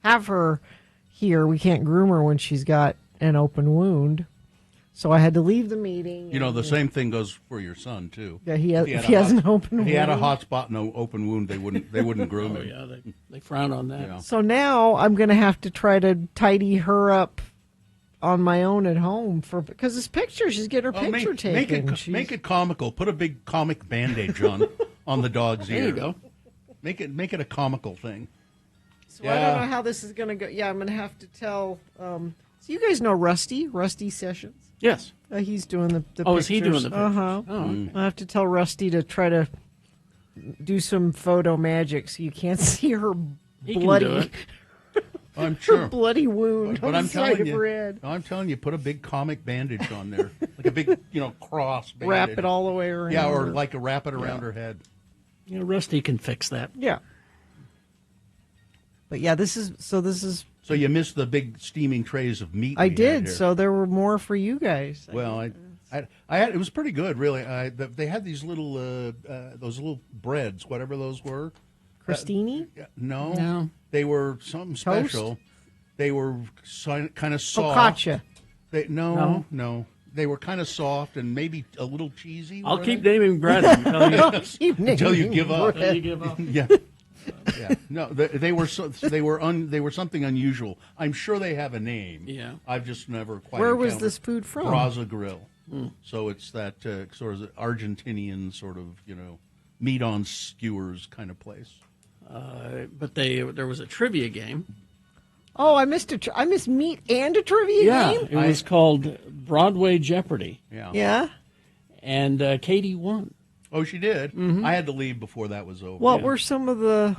have her here. We can't groom her when she's got an open wound. So I had to leave the meeting. The same thing goes for your son too. Yeah, he has an open wound. If he had a hot spot and an open wound, they wouldn't groom him. Yeah, they frown on that. Yeah. So now I'm going to have to try to tidy her up on my own at home because this picture, she's getting her picture taken. Make it comical. Put a big comic bandage on the dog's ear. There you go. Make it a comical thing. So I don't know how this is going to go. Yeah, I'm going to have to tell. So you guys know Rusty Sessions? Yes. He's doing the pictures. Oh, is he doing the pictures? Uh-huh. Oh, okay. I have to tell Rusty to try to do some photo magic so you can't see her He can bloody. do it. I'm sure. Her bloody wound on the side of her head. I'm telling you, put a big comic bandage on there, like a big, cross bandage. Wrap it all the way around. Yeah, or her. like wrap it around her head. Rusty can fix that. Yeah. But yeah, this is. So you missed the big steaming trays of meat. I we had did. here. So there were more for you guys. Well, I had, it was pretty good, really. They had these little, those little breads, whatever those were. Crostini? No, No. They were something Toast? special. They were kind of soft. Focaccia. No. They were kind of soft and maybe a little cheesy. I'll were keep they? naming bread until you, Until you give up. until you give up. Yeah. Yeah. No, they were they were something unusual. I'm sure they have a name. Yeah. I've just never quite. Where was encountered this food from? Braza Grill. So it's that sort of Argentinian sort of meat on skewers kind of place. But there was a trivia game. Oh, I missed I missed meat and a trivia game. It was called Broadway Jeopardy. Yeah. Yeah. And Katie won. Oh, she did. Mhm. I had to leave before that was over. What were some of the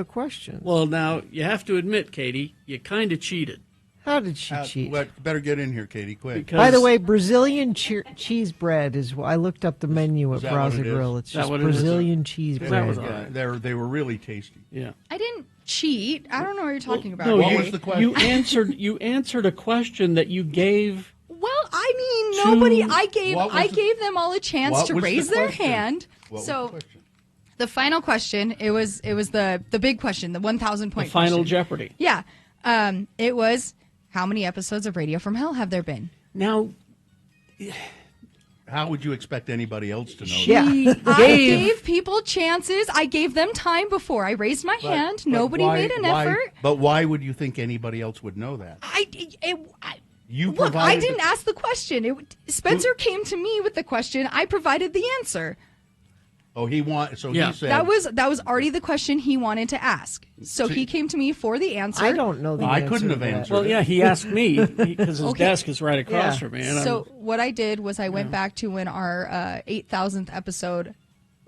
questions? Well, now you have to admit, Katie, you kind of cheated. How did she cheat? Better get in here, Katie, quick. By the way, Brazilian cheese bread is. I looked up the menu at that what Braza it is? Grill. It's Is that just what it is? Brazilian cheese bread. They were really tasty. Yeah. I didn't cheat. I don't know what you're talking about. No, What you, was the question? you answered a question that you gave. Well, I mean, nobody. I What was gave them all a chance what to was the raise their question? hand. What was So the question? the final question, it was the big question, the 1,000 point The final question. Jeopardy. Yeah. It was, how many episodes of Radio from Hell have there been? Now, how would you expect anybody else to know? I gave people chances. I gave them time before I raised my hand. But Nobody why- made an why- effort. But why would you think anybody else would know that? You Look, I provided didn't ask the question. Spencer came to me with the question. I provided the answer. Oh, he said That was already the question he wanted to ask. So he came to me for the answer. I don't know the I answer couldn't to have that. answered. Well, yeah, he asked me because his Okay. desk is right across Yeah. from me. And So what I did was I went back to when our 8,000th episode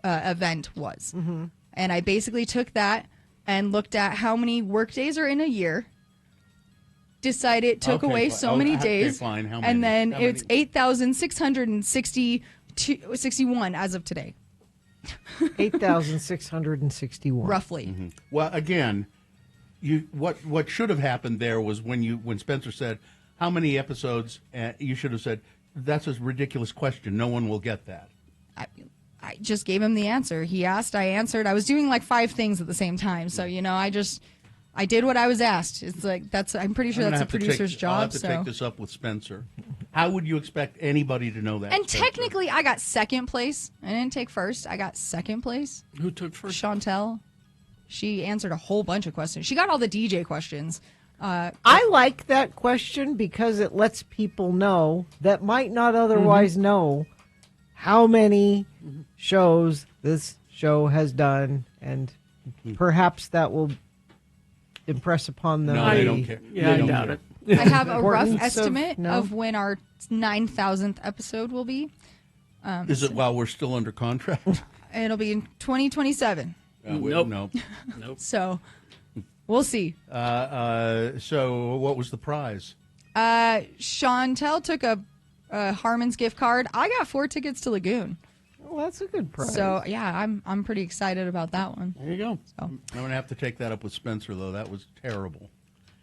event was. Mm-hmm. And I basically took that and looked at how many work days are in a year. Took Okay, away fine. so Oh, many okay, days. fine. How And many? then How it's many? 8,661 as of today. 8,661. Roughly. Mm-hmm. Well, again, what should have happened there was when Spencer said how many episodes, you should have said that's a ridiculous question. No one will get that. I just gave him the answer. He asked, I answered. I was doing like 5 things at the same time. So, I did what I was asked. It's like, I'm pretty sure I'm gonna that's a have to producer's I'll job. have to So. take this up with Spencer. How would you expect anybody to know that? And Spencer? technically, I got second place. I didn't take first. I got second place. Who took first? Chantel. She answered a whole bunch of questions. She got all the DJ questions. I like that question because it lets people know that might not otherwise know how many shows this show has done, and perhaps that will impress upon them. No, they don't care. Yeah, I They don't doubt care. it. I have a rough Importance of- estimate no? of when our 9,000th episode will be. Is it while we're still under contract? It'll be in 2027. Nope. No. Nope. So we'll see. So what was the prize? Chantel took a Harmon's gift card. I got 4 tickets to Lagoon. Well, that's a good prize. So yeah, I'm pretty excited about that one. There you go. So I'm going to have to take that up with Spencer, though. That was terrible.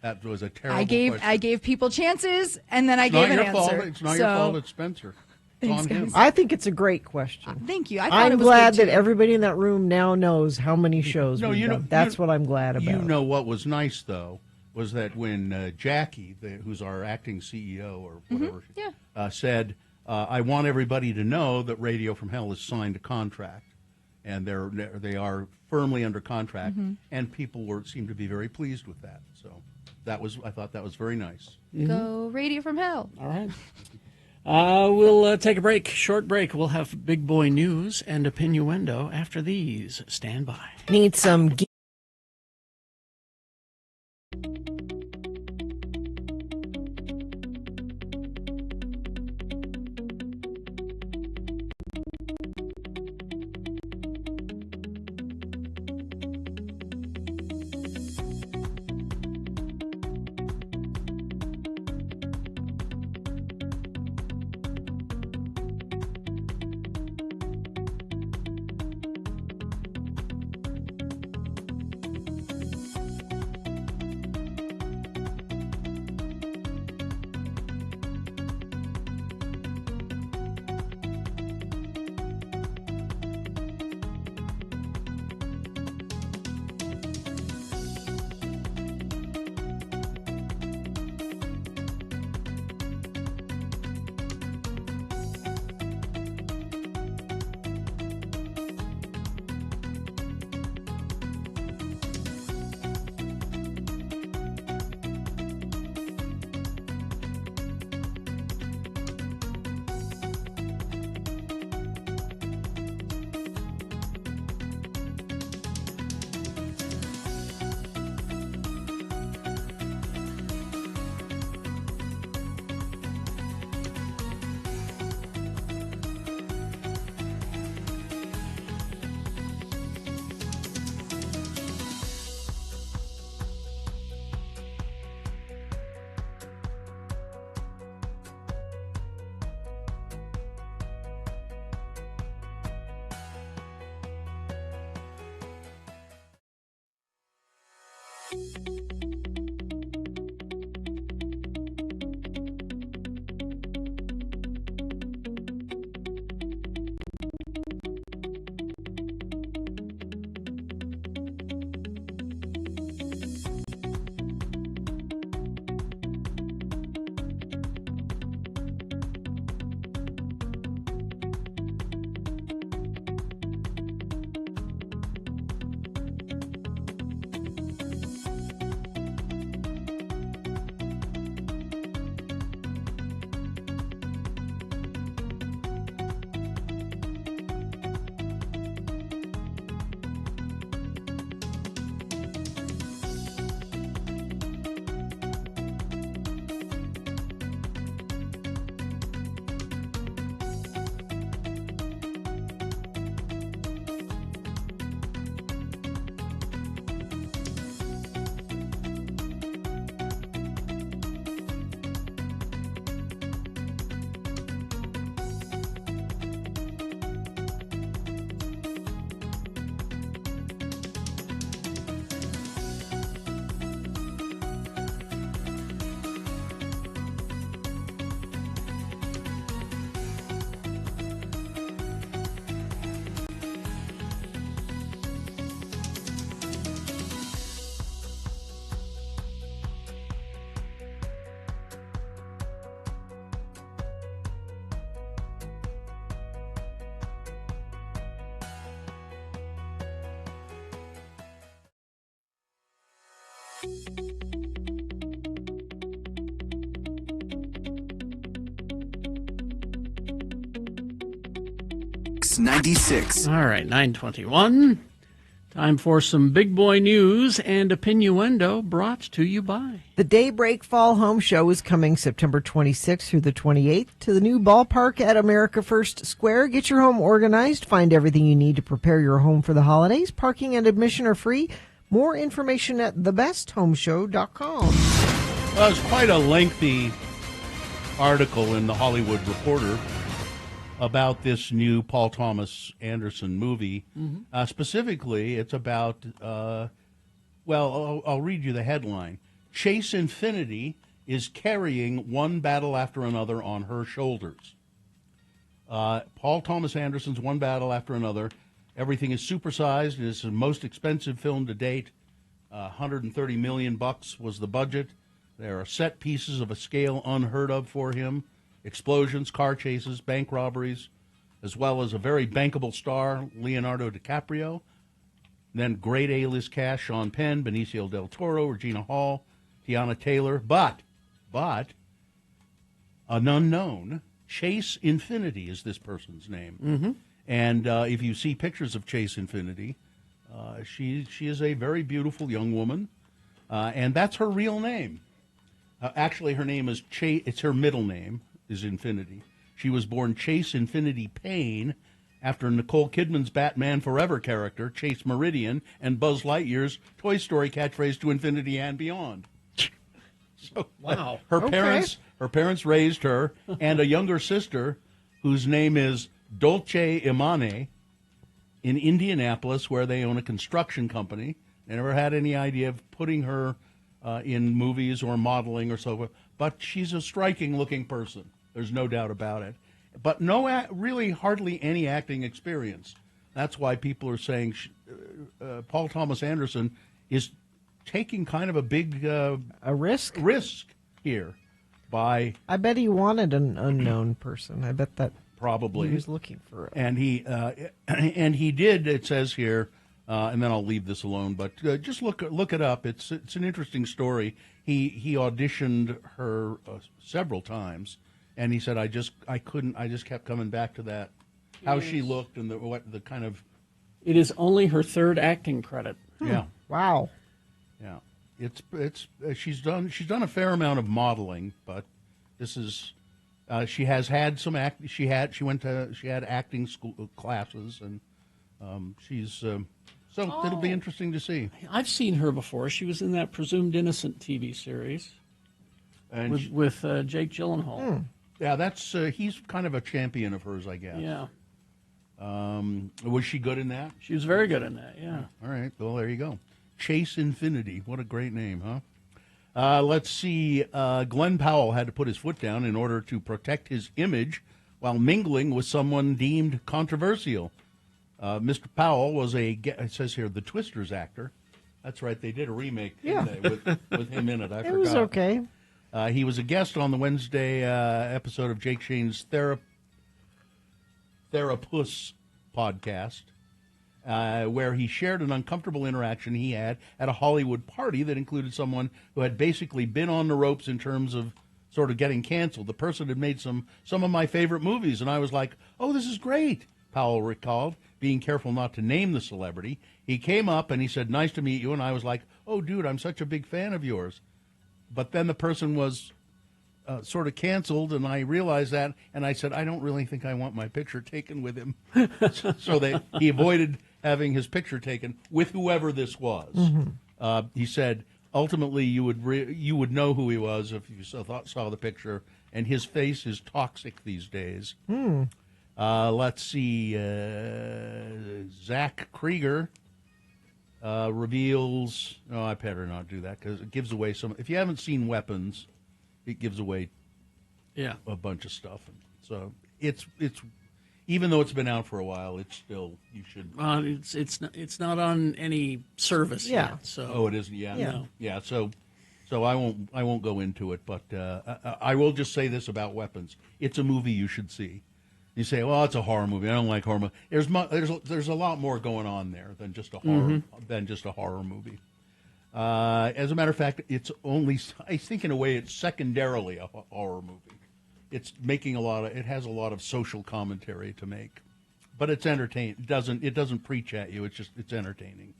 That was a terrible I question. gave people chances, and then I It's gave not an your fault. answer. It's not So, your fault. It's Spencer. It's Thanks, on him. guys. I think it's a great question. Thank you. I thought I'm it was glad good, that too. everybody in that room now knows how many shows No, we've you know- done. That's you- what I'm glad about. You know what was nice, though, was that when Jackie, who's our acting CEO or whatever, said, I want everybody to know that Radio from Hell has signed a contract, and they are firmly under contract, and people seemed to be very pleased with that. So I thought that was very nice. Go Radio from Hell. All right. We'll take a break, short break. We'll have big boy news and opinioendo after these. Stand by. Need some. 96. All right, 9:21. Time for some big boy news and opinioendo brought to you by. The Daybreak Fall Home Show is coming September 26th through the 28th to the new ballpark at America First Square. Get your home organized. Find everything you need to prepare your home for the holidays. Parking and admission are free. More information at thebesthomeshow.com. Well, it's quite a lengthy article in the Hollywood Reporter about this new Paul Thomas Anderson movie. Mm-hmm. Specifically, it's about, I'll read you the headline. Chase Infinity is carrying one battle after another on her shoulders. Paul Thomas Anderson's One Battle After Another. Everything is supersized. It is the most expensive film to date. $130 million was the budget. There are set pieces of a scale unheard of for him. Explosions, car chases, bank robberies, as well as a very bankable star, Leonardo DiCaprio. Then great A-list cast, Sean Penn, Benicio del Toro, Regina Hall, Tiana Taylor. But an unknown, Chase Infinity is this person's name. Mm-hmm. And if you see pictures of Chase Infinity, she is a very beautiful young woman, and that's her real name. Actually, her name is Chase. It's her middle name is Infinity. She was born Chase Infinity Payne after Nicole Kidman's Batman Forever character, Chase Meridian, and Buzz Lightyear's Toy Story catchphrase to infinity and beyond. So, wow. Her parents raised her and a younger sister whose name is Dolce Imane in Indianapolis, where they own a construction company. They never had any idea of putting her in movies or modeling or so forth. But she's a striking-looking person. There's no doubt about it. But really hardly any acting experience. That's why people are saying Paul Thomas Anderson is taking kind of a big a risk here by. I bet he wanted an unknown person. I bet that probably he was looking for. And he did. It says here, and then I'll leave this alone. But just look it up. It's an interesting story. He auditioned her several times, and he said, I just kept coming back to that, how she looked and the kind of. It is only her third acting credit. Yeah. Wow. Yeah. She's done a fair amount of modeling, but this is she has had some she had acting school classes, and it'll be interesting to see. I've seen her before. She was in that Presumed Innocent TV series and with Jake Gyllenhaal. Yeah, that's he's kind of a champion of hers, I guess. Yeah. Was she good in that? She was very good in that, yeah. All right. Well, there you go. Chase Infinity. What a great name, huh? Let's see. Glenn Powell had to put his foot down in order to protect his image while mingling with someone deemed controversial. Mr. Powell was it says here, the Twisters actor. That's right. They did a remake with him in it. I forgot. It was okay. He was a guest on the Wednesday episode of Jake Shane's Therapus podcast, where he shared an uncomfortable interaction he had at a Hollywood party that included someone who had basically been on the ropes in terms of sort of getting canceled. The person had made some of my favorite movies, and I was like, oh, this is great, Powell recalled, being careful not to name the celebrity. He came up and he said, nice to meet you, and I was like, oh, dude, I'm such a big fan of yours. But then the person was sort of canceled, and I realized that, and I said, I don't really think I want my picture taken with him. So he avoided having his picture taken with whoever this was. Mm-hmm. He said, ultimately, you would know who he was if you saw the picture, and his face is toxic these days. Let's see. Zach Krieger reveals. Oh, I better not do that because it gives away some. If you haven't seen Weapons, it gives away a bunch of stuff. So it's even though it's been out for a while, it's still you should. It's not on any service yet. So it isn't. Yeah. No. Yeah. So I won't go into it, but I will just say this about Weapons: it's a movie you should see. You say, well, it's a horror movie. I don't like horror movies. There's a lot more going on there than just a horror movie. As a matter of fact, it's only, I think in a way it's secondarily a horror movie. It's making it has a lot of social commentary to make, but it's entertaining. It doesn't preach at you. It's entertaining.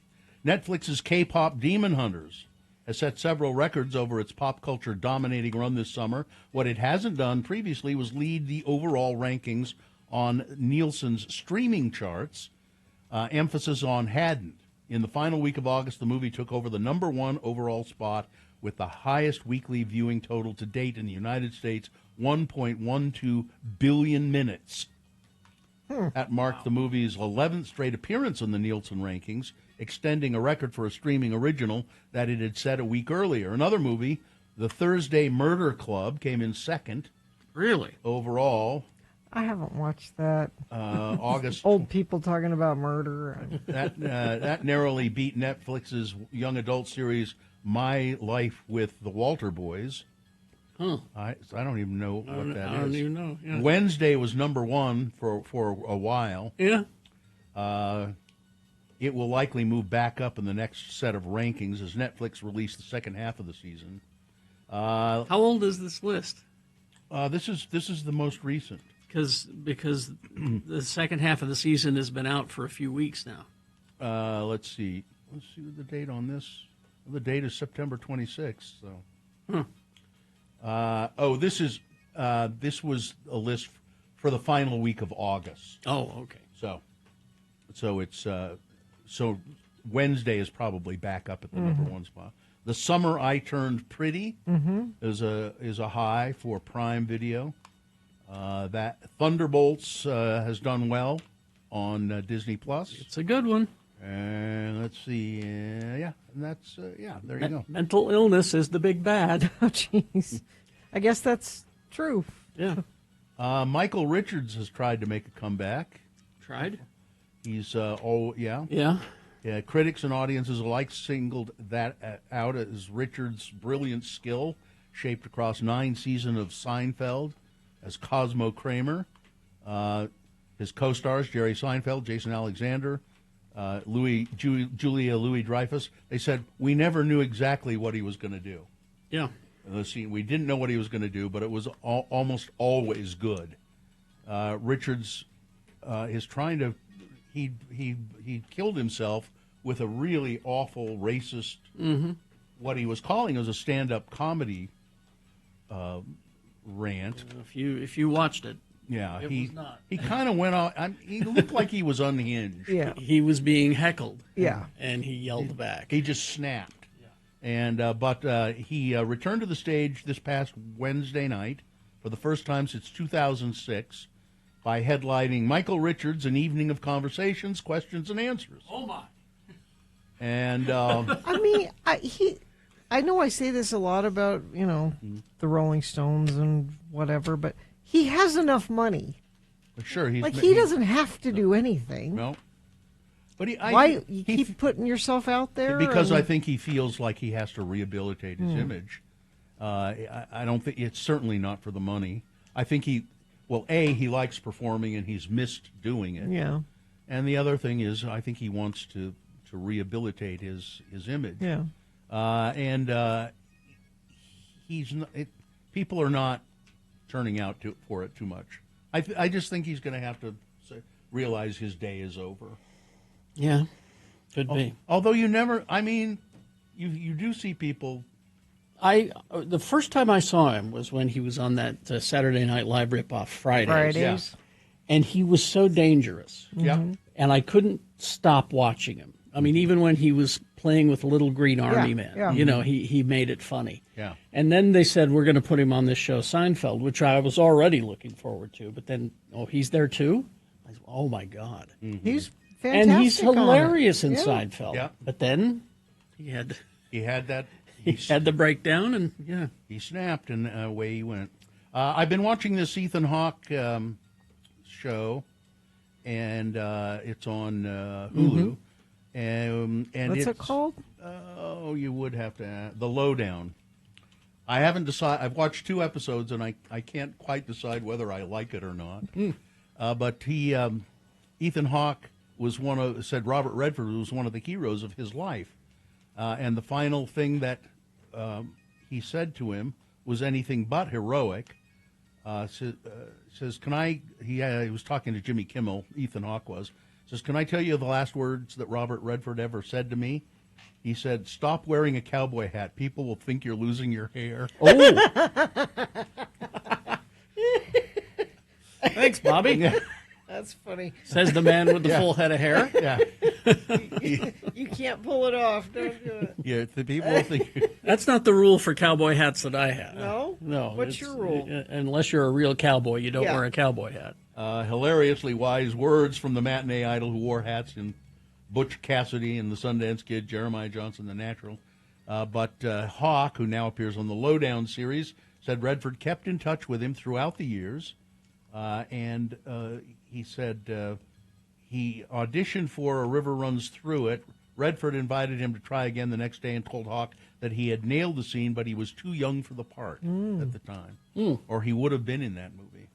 Netflix's K-pop Demon Hunters has set several records over its pop culture dominating run this summer. What it hasn't done previously was lead the overall rankings on Nielsen's streaming charts. Emphasis on hadn't. In the final week of August, the movie took over the #1 overall spot with the highest weekly viewing total to date in the United States, 1.12 billion minutes. That marked the movie's 11th straight appearance in the Nielsen rankings, extending a record for a streaming original that it had set a week earlier. Another movie, The Thursday Murder Club, came in second. Really? Overall. I haven't watched that. August. Old people talking about murder. That narrowly beat Netflix's young adult series, My Life with the Walter Boys. Huh. I don't even know what that is. I don't even know. Yeah. Wednesday was #1 for a while. Yeah. It will likely move back up in the next set of rankings as Netflix released the second half of the season. How old is this list? This is the most recent. Because the second half of the season has been out for a few weeks now. Let's see the date on this. The date is September 26th. So. This was a list for the final week of August. Oh, okay. So it's so Wednesday is probably back up at the #1 spot. The Summer I Turned Pretty is a high for Prime Video. That Thunderbolts has done well on Disney Plus. It's a good one. And let's see, and that's there you go. Mental illness is the big bad. Oh, jeez. I guess that's true. Yeah. Michael Richards has tried to make a comeback. Tried? He's Yeah. Critics and audiences alike singled that out as Richards' brilliant skill, shaped across 9 seasons of Seinfeld as Cosmo Kramer. His co-stars Jerry Seinfeld, Jason Alexander, Julia Louis-Dreyfus. They said we never knew exactly what he was going to do. Yeah. We didn't know what he was going to do, but it was almost always good. Richards is trying to. He killed himself with a really awful racist. What he was calling as a stand-up comedy rant. If you watched it. Yeah, it was not. He kind of went off. He looked like he was unhinged. Yeah, he was being heckled. Yeah, and he yelled back. He just snapped. Yeah, and but he returned to the stage this past Wednesday night for the first time since 2006 by headlining Michael Richards, An Evening of Conversations, Questions and Answers. Oh my! And I mean, I know I say this a lot about, the Rolling Stones and whatever, but he has enough money. sure, He doesn't have to do anything. No. But why you keep putting yourself out there? Because I think he feels like he has to rehabilitate his image. I don't think it's certainly not for the money. I think he likes performing and he's missed doing it. Yeah. And the other thing is, I think he wants to rehabilitate his image. Yeah. People are not turning out for it too much. I just think he's going to have to realize his day is over. Yeah, could be. Although you do see people. The first time I saw him was when he was on that Saturday Night Live ripoff Fridays. Yeah. And he was so dangerous. Yeah. And I couldn't stop watching him. I mean, even when he was playing with Little Green Army Man, he made it funny. Yeah. And then they said, we're going to put him on this show, Seinfeld, which I was already looking forward to. But then, he's there too? Oh, my God. Mm-hmm. He's fantastic. And he's hilarious in Yeah. Seinfeld. Yeah. But then he had that. He had the breakdown, and he snapped, and away he went. I've been watching this Ethan Hawke show, and it's on Hulu. And what's it called? You would have to The Lowdown. I haven't decided. I've watched 2 episodes, and I can't quite decide whether I like it or not. But Ethan Hawke said Robert Redford was one of the heroes of his life, and the final thing that he said to him was anything but heroic. Says, "Can I?" He was talking to Jimmy Kimmel. Ethan Hawke was. Says, "Can I tell you the last words that Robert Redford ever said to me?" He said, "Stop wearing a cowboy hat. People will think you're losing your hair." Oh. Thanks, Bobby. Yeah. That's funny. Says the man with the full head of hair. Yeah. You can't pull it off. Don't do it. Yeah, the people will think. That's not the rule for cowboy hats that I have. No? No. What's your rule? Unless you're a real cowboy, you don't wear a cowboy hat. Hilariously wise words from the matinee idol who wore hats in Butch Cassidy and the Sundance Kid, Jeremiah Johnson, The Natural. But Hawke, who now appears on the Lowdown series, said Redford kept in touch with him throughout the years. And he said he auditioned for A River Runs Through It. Redford invited him to try again the next day and told Hawke that he had nailed the scene, but he was too young for the part at the time, or he would have been in that movie.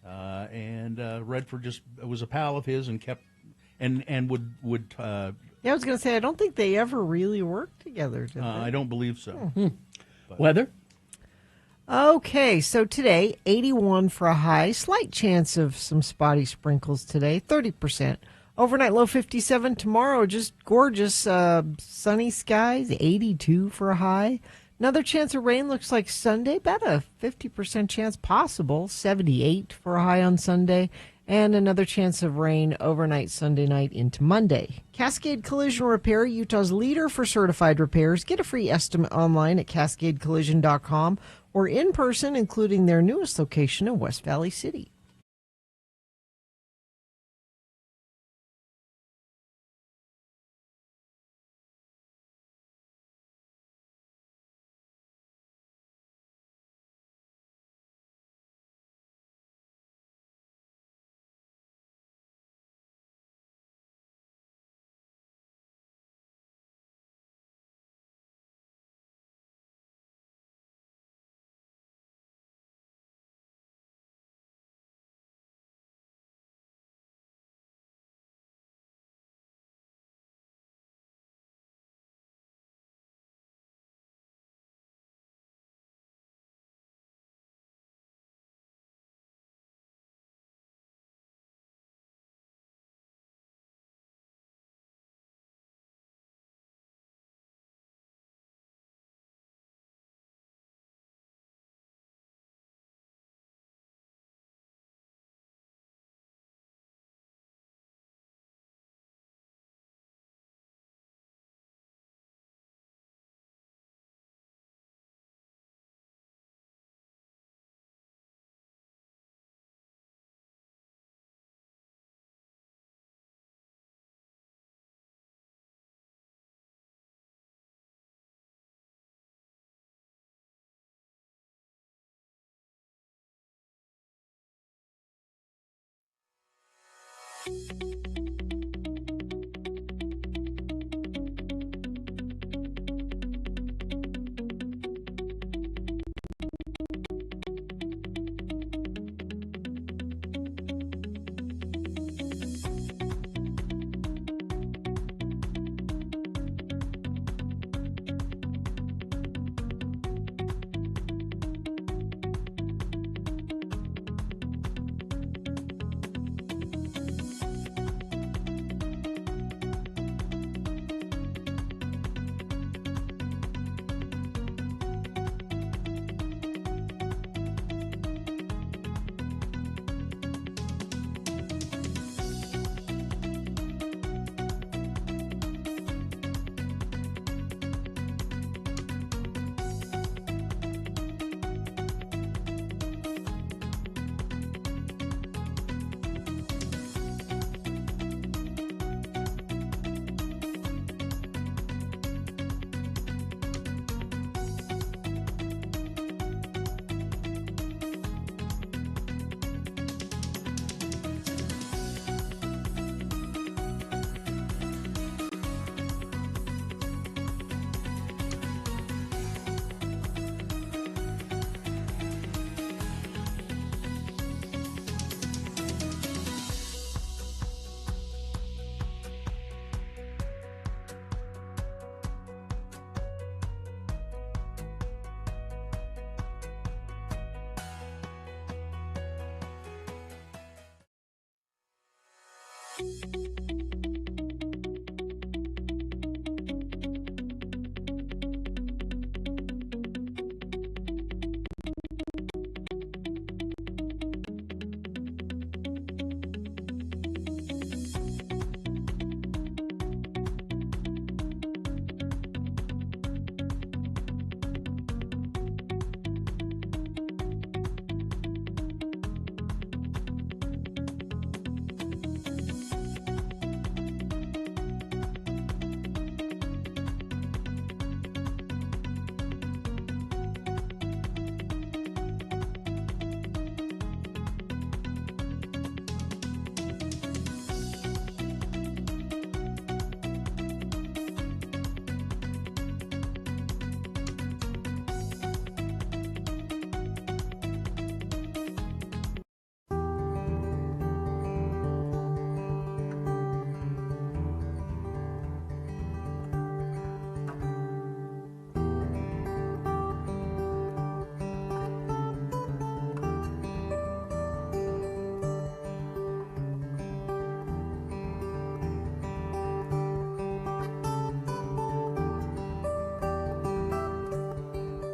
And Redford just was a pal of his and kept and would. I was going to say I don't think they ever really worked together. Did they? I don't believe so. Weather. Okay, so today, 81 for a high. Slight chance of some spotty sprinkles today, 30%. Overnight low 57. Tomorrow, just gorgeous sunny skies, 82 for a high. Another chance of rain looks like Sunday, about a 50% chance possible, 78 for a high on Sunday. And another chance of rain overnight Sunday night into Monday. Cascade Collision Repair, Utah's leader for certified repairs. Get a free estimate online at cascadecollision.com or in person, including their newest location in West Valley City.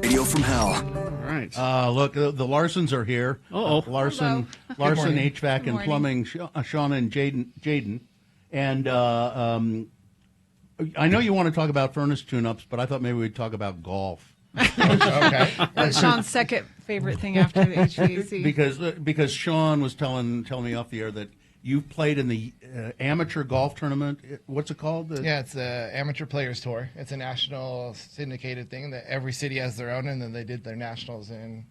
Radio from Hell. All right. Look, the Larsons are here. Larson morning. HVAC and Plumbing, Shauna and Jaden. And I know you want to talk about furnace tune-ups, but I thought maybe we'd talk about golf. Okay. That's Sean's second favorite thing after the HVAC. Because Sean was telling me off the air that you played in the amateur golf tournament. What's it called? Yeah, it's the Amateur Players Tour. It's a national syndicated thing that every city has their own, and then they did their nationals in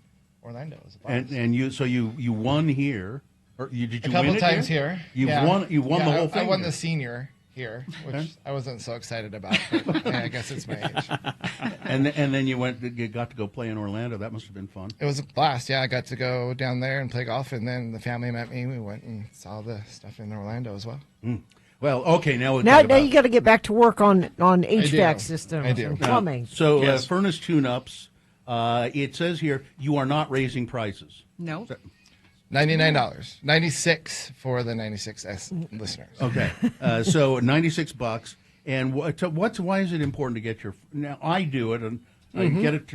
Orlando. And you won here. Or did you a couple win it times here? You won the whole thing. I won the senior here, which I wasn't so excited about. But I guess it's my age. And then you got to go play in Orlando. That must have been fun. It was a blast. Yeah, I got to go down there and play golf, and then the family met me. We went and saw the stuff in Orlando as well. Well, okay, now now you got to get back to work on HVAC systems and plumbing. So furnace tune-ups. It says here you are not raising prices. No. $99, $96 for the 96S listeners. Okay, so $96, and why is it important to get your? Now I do it, and I get it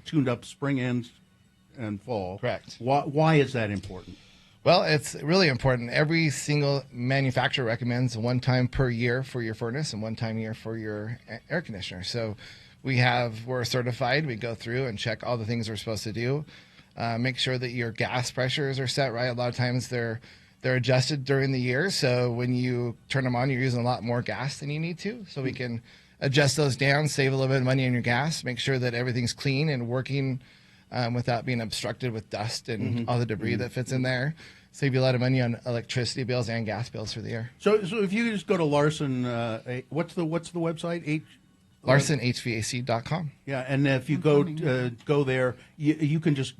tuned up spring ends and fall. Correct. Why is that important? Well, it's really important. Every single manufacturer recommends one time per year for your furnace and one time a year for your air conditioner. So we're certified. We go through and check all the things we're supposed to do. Make sure that your gas pressures are set right. A lot of times they're adjusted during the year, so when you turn them on, you're using a lot more gas than you need to. So we can adjust those down, save a little bit of money on your gas, make sure that everything's clean and working without being obstructed with dust and all the debris that fits in there. save you a lot of money on electricity bills and gas bills for the year. So if you just go to Larson, what's the website? LarsonHVAC.com. Yeah, and if you go there, you can just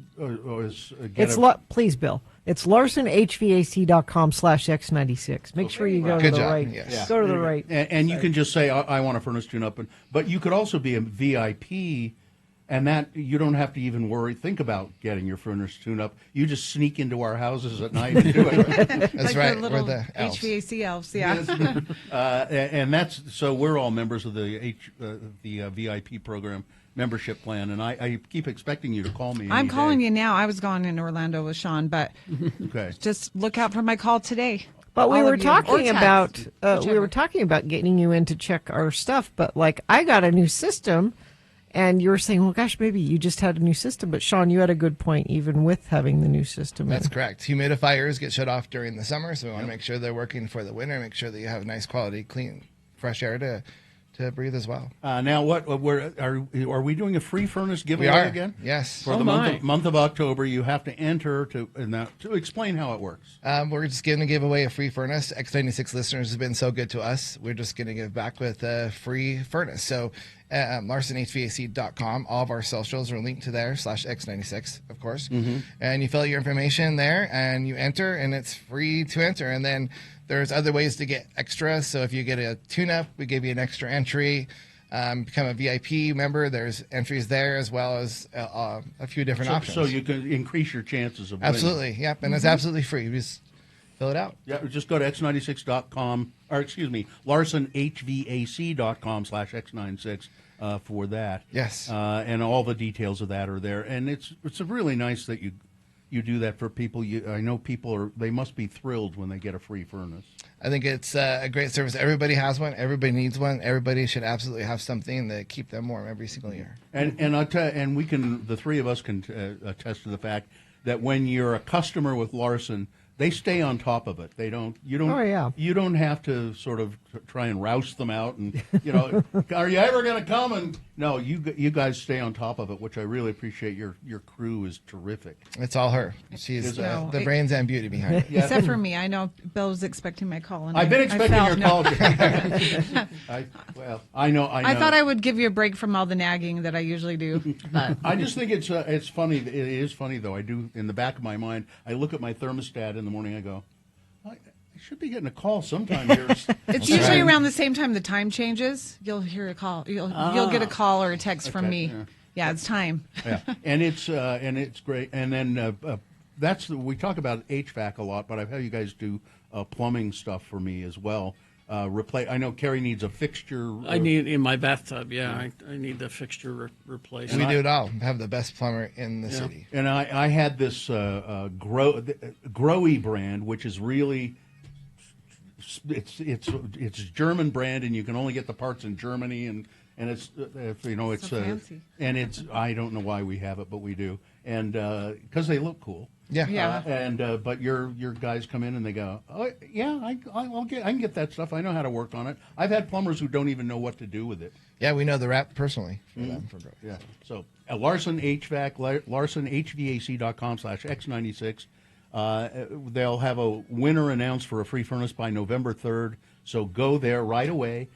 get please, Bill. It's LarsonHVAC.com/X96. Make sure you go to the right. Yes. Go to the right. And you can just say, I want a furnace tune-up. But you could also be a VIP, and that you don't have to even think about getting your furnace tune-up. You just sneak into our houses at night and do it. That's like right. The little We're the elves. HVAC elves, yeah. And so we're all members of the VIP program membership plan, and I keep expecting you to call me. I'm calling you now. I was gone in Orlando with Sean, but just look out for my call today. But we All were of you. Or talking text, about whichever. getting you in to check our stuff. But like, I got a new system, and you were saying, well, gosh, maybe you just had a new system. But Sean, you had a good point, even with having the new system. That's correct. Humidifiers get shut off during the summer, so we want to make sure they're working for the winter. Make sure that you have nice quality, clean, fresh air to breathe as well. Now, are we doing a free furnace giveaway We are. again? Yes. For the month of October, you have to enter to explain how it works. We're just going to give away a free furnace. X96 listeners have been so good to us. We're just going to give back with a free furnace. So LarsonHVAC.com. All of our socials are linked to there /X96, of course. Mm-hmm. And you fill out your information there and you enter, and it's free to enter. And then there's other ways to get extra. So if you get a tune-up, we give you an extra entry. Become a VIP member. There's entries there as well as a few different options. So you can increase your chances of winning. Absolutely. Yep. And it's absolutely free. You just fill it out. Yeah, just go to x96.com, or excuse me, LarsonHVAC.com/X96 for that. Yes. And all the details of that are there. And it's really nice that you do that for people. I know people they must be thrilled when they get a free furnace. I think it's a great service. Everybody has one. Everybody needs one. Everybody should absolutely have something to keep them warm every single year. And we can, the three of us can attest to the fact that when you're a customer with Larson, they stay on top of it. You don't have to sort of try and rouse them out and, are you ever going to come? And no, you guys stay on top of it, which I really appreciate. Your crew is terrific. It's all her. She's the brains and beauty behind it. Yeah. Except for me. I know Bill was expecting my call. And I've been expecting your call. I know. I thought I would give you a break from all the nagging that I usually do. But I just think it's funny. It is funny, though. I do, in the back of my mind, I look at my thermostat in the morning, I go, I should be getting a call sometime here. It's usually around the same time the time changes. You'll hear a call. You'll get a call or a text from me. Yeah, it's time. Yeah, and it's great. And then we talk about HVAC a lot, but I've had you guys do plumbing stuff for me as well. I know Carrie needs a fixture. I need in my bathtub. Yeah, I need the fixture replaced. We do it all. Have the best plumber in the city. And I had this Growy brand, which is really it's German brand, and you can only get the parts in Germany, and it's it's fancy. And it's I don't know why we have it, but we do, and because they look cool. Yeah. But your guys come in and they go, oh yeah, I can get that stuff. I know how to work on it. I've had plumbers who don't even know what to do with it. Yeah, we know the rap personally. Yeah. So Larson HVAC, LarsonHVAC.com/X96. They'll have a winner announced for a free furnace by November 3rd. So go there right away.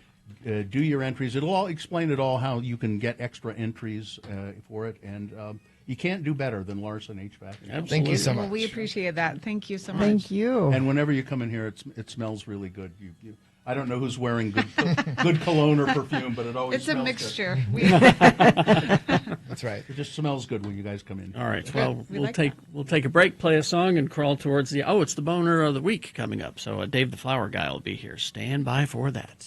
Do your entries. It'll all explain it all how you can get extra entries for it, and you can't do better than Larson HVAC. Absolutely. Thank you so much. Well, we appreciate that. Thank you so much. Thank you. And whenever you come in here, it smells really good. I don't know who's wearing good cologne or perfume, but it always it's smells a mixture. That's right. It just smells good when you guys come in. All right. Well, we'll take a break, play a song, and crawl towards it's the boner of the week coming up. So Dave the Flower Guy will be here. Stand by for that.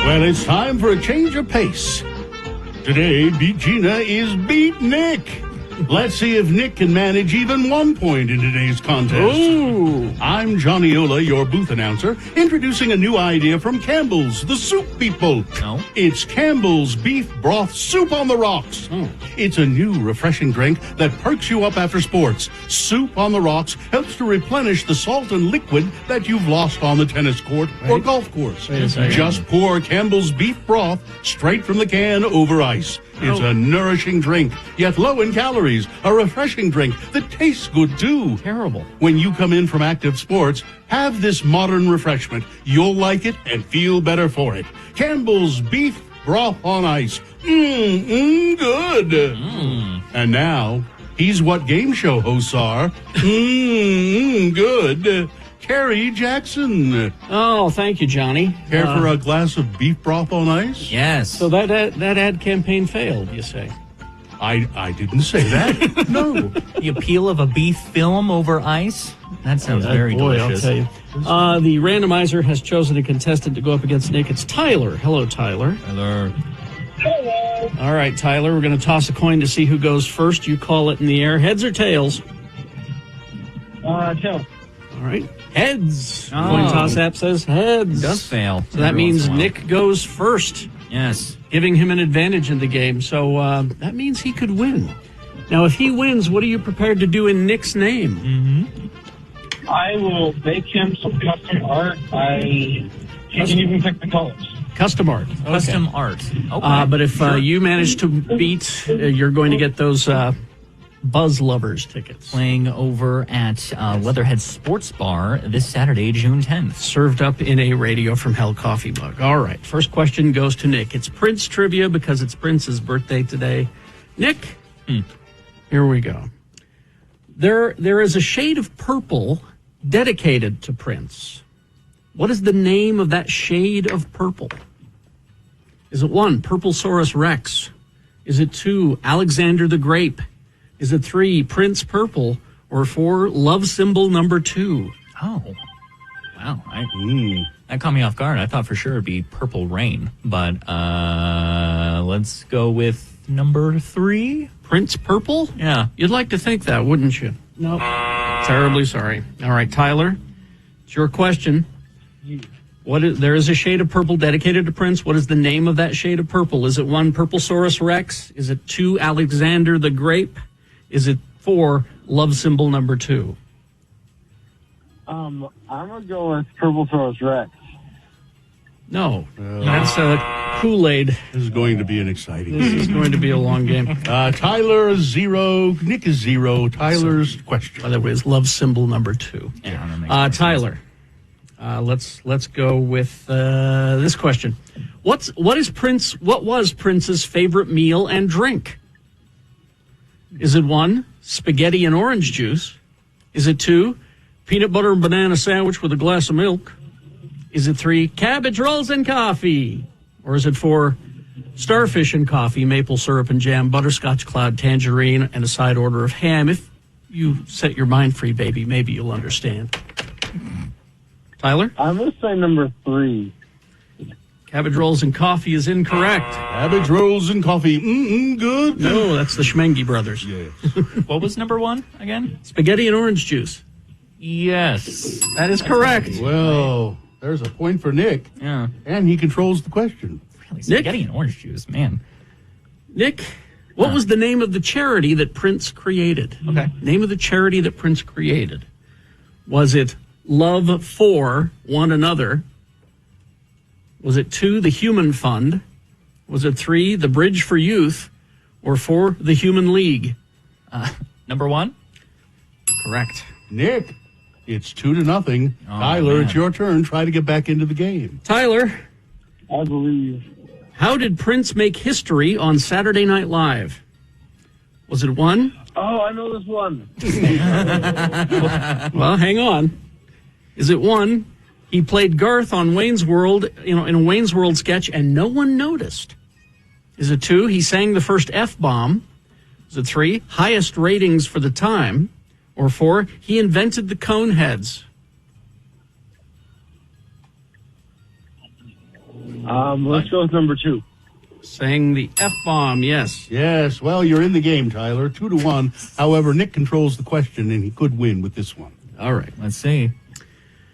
Well, it's time for a change of pace. Today, Beat Gina is Beat Nick. Let's see if Nick can manage even 1 point in today's contest. Ooh. I'm Johnny Ola, your booth announcer, introducing a new idea from Campbell's, the soup people. No. It's Campbell's Beef Broth Soup on the Rocks. It's a new, refreshing drink that perks you up after sports. Soup on the Rocks helps to replenish the salt and liquid that you've lost on the tennis court or golf course. Wait a second. Just pour Campbell's beef broth straight from the can over ice. It's a nourishing drink, yet low in calories. A refreshing drink that tastes good, too. Terrible. When you come in from active sports, have this modern refreshment. You'll like it and feel better for it. Campbell's Beef Broth on Ice. Good. And now, he's what game show hosts are. Good. Carrie Jackson. Oh, thank you, Johnny. Care for a glass of beef broth on ice? Yes. So that ad campaign failed, you say? I didn't say that. No. The appeal of a beef film over ice? That sounds very boy, delicious. I'll tell you. The randomizer has chosen a contestant to go up against Nick. It's Tyler. Hello, Tyler. Hello. Hello. All right, Tyler, we're going to toss a coin to see who goes first. You call it in the air. Heads or tails? Tails. All right. Heads. Oh. Coin toss app says heads. It does fail. So that every means once in a while. Nick goes first. Yes. Giving him an advantage in the game. So that means he could win. Now, if he wins, what are you prepared to do in Nick's name? Mm-hmm. I will make him some custom art. He can even pick the colors. Custom art. Okay. Custom art. Okay. But if you manage to beat, you're going to get those Buzz Lovers tickets. Playing over at Leatherhead Sports Bar this Saturday, June 10th. Served up in a Radio from Hell coffee mug. All right. First question goes to Nick. It's Prince trivia because it's Prince's birthday today. Nick, here we go. There is a shade of purple dedicated to Prince. What is the name of that shade of purple? Is it 1, Purplesaurus Rex? Is it 2, Alexander the Grape? Is it 3, Prince Purple? Or 4, Love Symbol number 2? Oh, wow. That caught me off guard. I thought for sure it'd be Purple Rain. But let's go with number 3. Prince Purple? Yeah. You'd like to think that, wouldn't you? Nope. Terribly sorry. All right, Tyler, it's your question. There is a shade of purple dedicated to Prince. What is the name of that shade of purple? Is it 1, Purplesaurus Rex? Is it 2, Alexander the Grape? Is it 4, Love Symbol number 2? I'm gonna go with Purplesaurus Rex. No, that's Kool-Aid. This is going to be an exciting This game. is going to be a long game. Tyler is 0, Nick is 0. Tyler's question. By the way, it's Love Symbol number 2. Yeah, Tyler, let's go with this question. What was Prince's favorite meal and drink? Is it 1, spaghetti and orange juice? Is it 2, peanut butter and banana sandwich with a glass of milk? Is it 3, cabbage rolls and coffee? Or is it 4, starfish and coffee, maple syrup and jam, butterscotch cloud, tangerine, and a side order of ham? If you set your mind free, baby, maybe you'll understand. Tyler? I'm gonna say number 3. Cabbage rolls and coffee is incorrect. Cabbage rolls and coffee. Good. No, that's the Schmengi brothers. Yes. What was number 1 again? Spaghetti and orange juice. Yes. That is correct. Well, there's a point for Nick. Yeah. And he controls the question. Really, spaghetti and orange juice, man. Nick, what was the name of the charity that Prince created? Okay. Name of the charity that Prince created. Was it Love for One Another? Was it 2, the Human Fund? Was it 3, the Bridge for Youth? Or 4, the Human League? Number 1? Correct. Nick, it's 2-0. Oh, Tyler, man. it's your turn. Try to get back into the game. Tyler, I believe. how did Prince make history on Saturday Night Live? Was it 1? Oh, I know this one. Well, hang on. Is it 1, he played Garth on Wayne's World, in a Wayne's World sketch, and no one noticed? Is it 2, he sang the first F-bomb? Is it 3, highest ratings for the time? Or 4, he invented the cone heads? Let's go with number 2. Saying the F-bomb, yes. Yes, well, you're in the game, Tyler. 2-1. However, Nick controls the question, and he could win with this one. All right, let's see.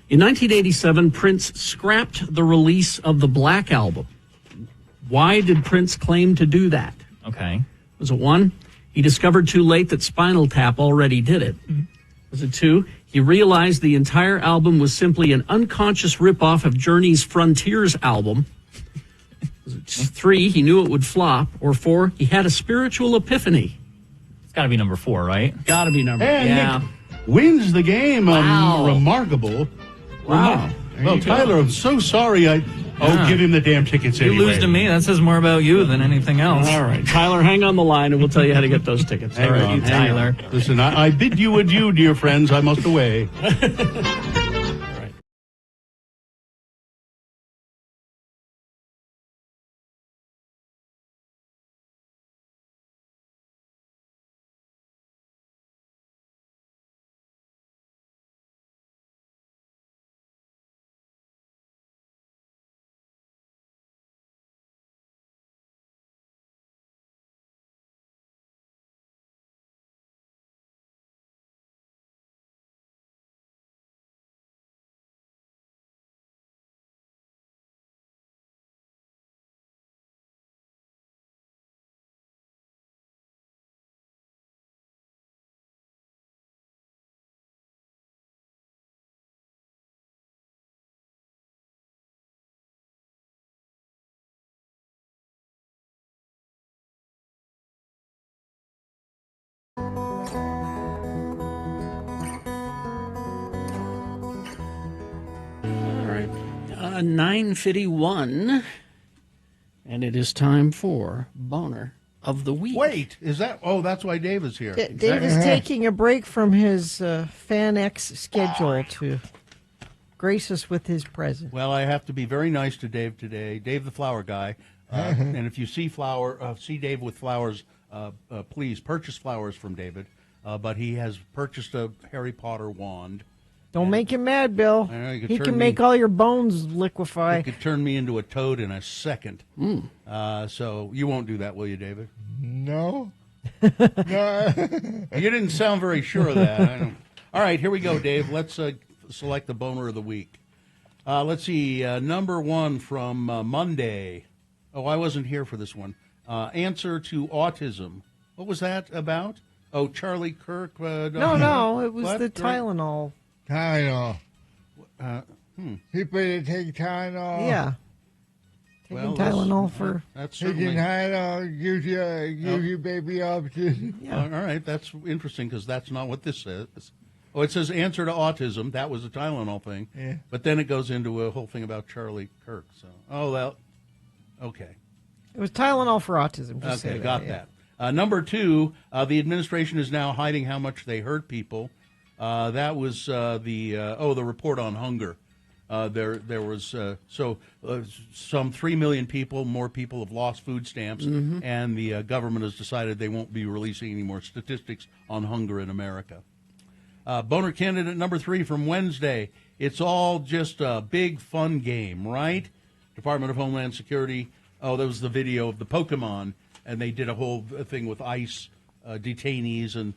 In 1987, Prince scrapped the release of the Black Album. Why did Prince claim to do that? Okay. Was it 1, he discovered too late that Spinal Tap already did it? Was it 2, he realized the entire album was simply an unconscious ripoff of Journey's Frontiers album? Was it 3, he knew it would flop? Or 4, he had a spiritual epiphany? It's got to be number 4, right? Got to be number 4. And Yeah. Nick wins the game. Wow. Remarkable. Wow. Well, Tyler, I'm so sorry. Give him the damn tickets You anyway. lose to me. That says more about you than anything else. All right, Tyler, hang on the line, and we'll tell you how to get those tickets. Hang All right, on, you, Tyler. Listen, I bid you adieu, dear friends. I must away. All right. 9:51, and it is time for Boner of the Week. Wait, is that? Oh, that's why Dave is here. Dave is taking a break from his Fan X schedule to grace us with his presence. Well, I have to be very nice to Dave today. Dave, the flower guy. And if you see Dave with flowers, please purchase flowers from David. But he has purchased a Harry Potter wand. Don't make him mad, Bill. I know, you could He turn can me- make all your bones liquefy. He could turn me into a toad in a second. So you won't do that, will you, David? No. No. You didn't sound very sure of that. I don't. All right, here we go, Dave. Let's select the boner of the week. Let's see. Number 1 from Monday. Oh, I wasn't here for this one. Answer to autism. What was that about? Oh, Charlie Kirk. No, it was What? the Tylenol. Tylenol. People that take Tylenol. Oh. Yeah. Taking Tylenol for... That's Taking certainly... Tylenol gives you baby autism. All right, that's interesting because that's not what this says. Oh, it says answer to autism. That was a Tylenol thing. Yeah. But then it goes into a whole thing about Charlie Kirk. So, okay. It was Tylenol for autism. Just say Okay, that, got yeah. that. Number 2, the administration is now hiding how much they hurt people. That was the report on hunger. There was some 3 million more people have lost food stamps, and the government has decided they won't be releasing any more statistics on hunger in America. Boner candidate number 3 from Wednesday. It's all just a big fun game, right? Department of Homeland Security. Oh, that was the video of the Pokemon, and they did a whole thing with ICE detainees, and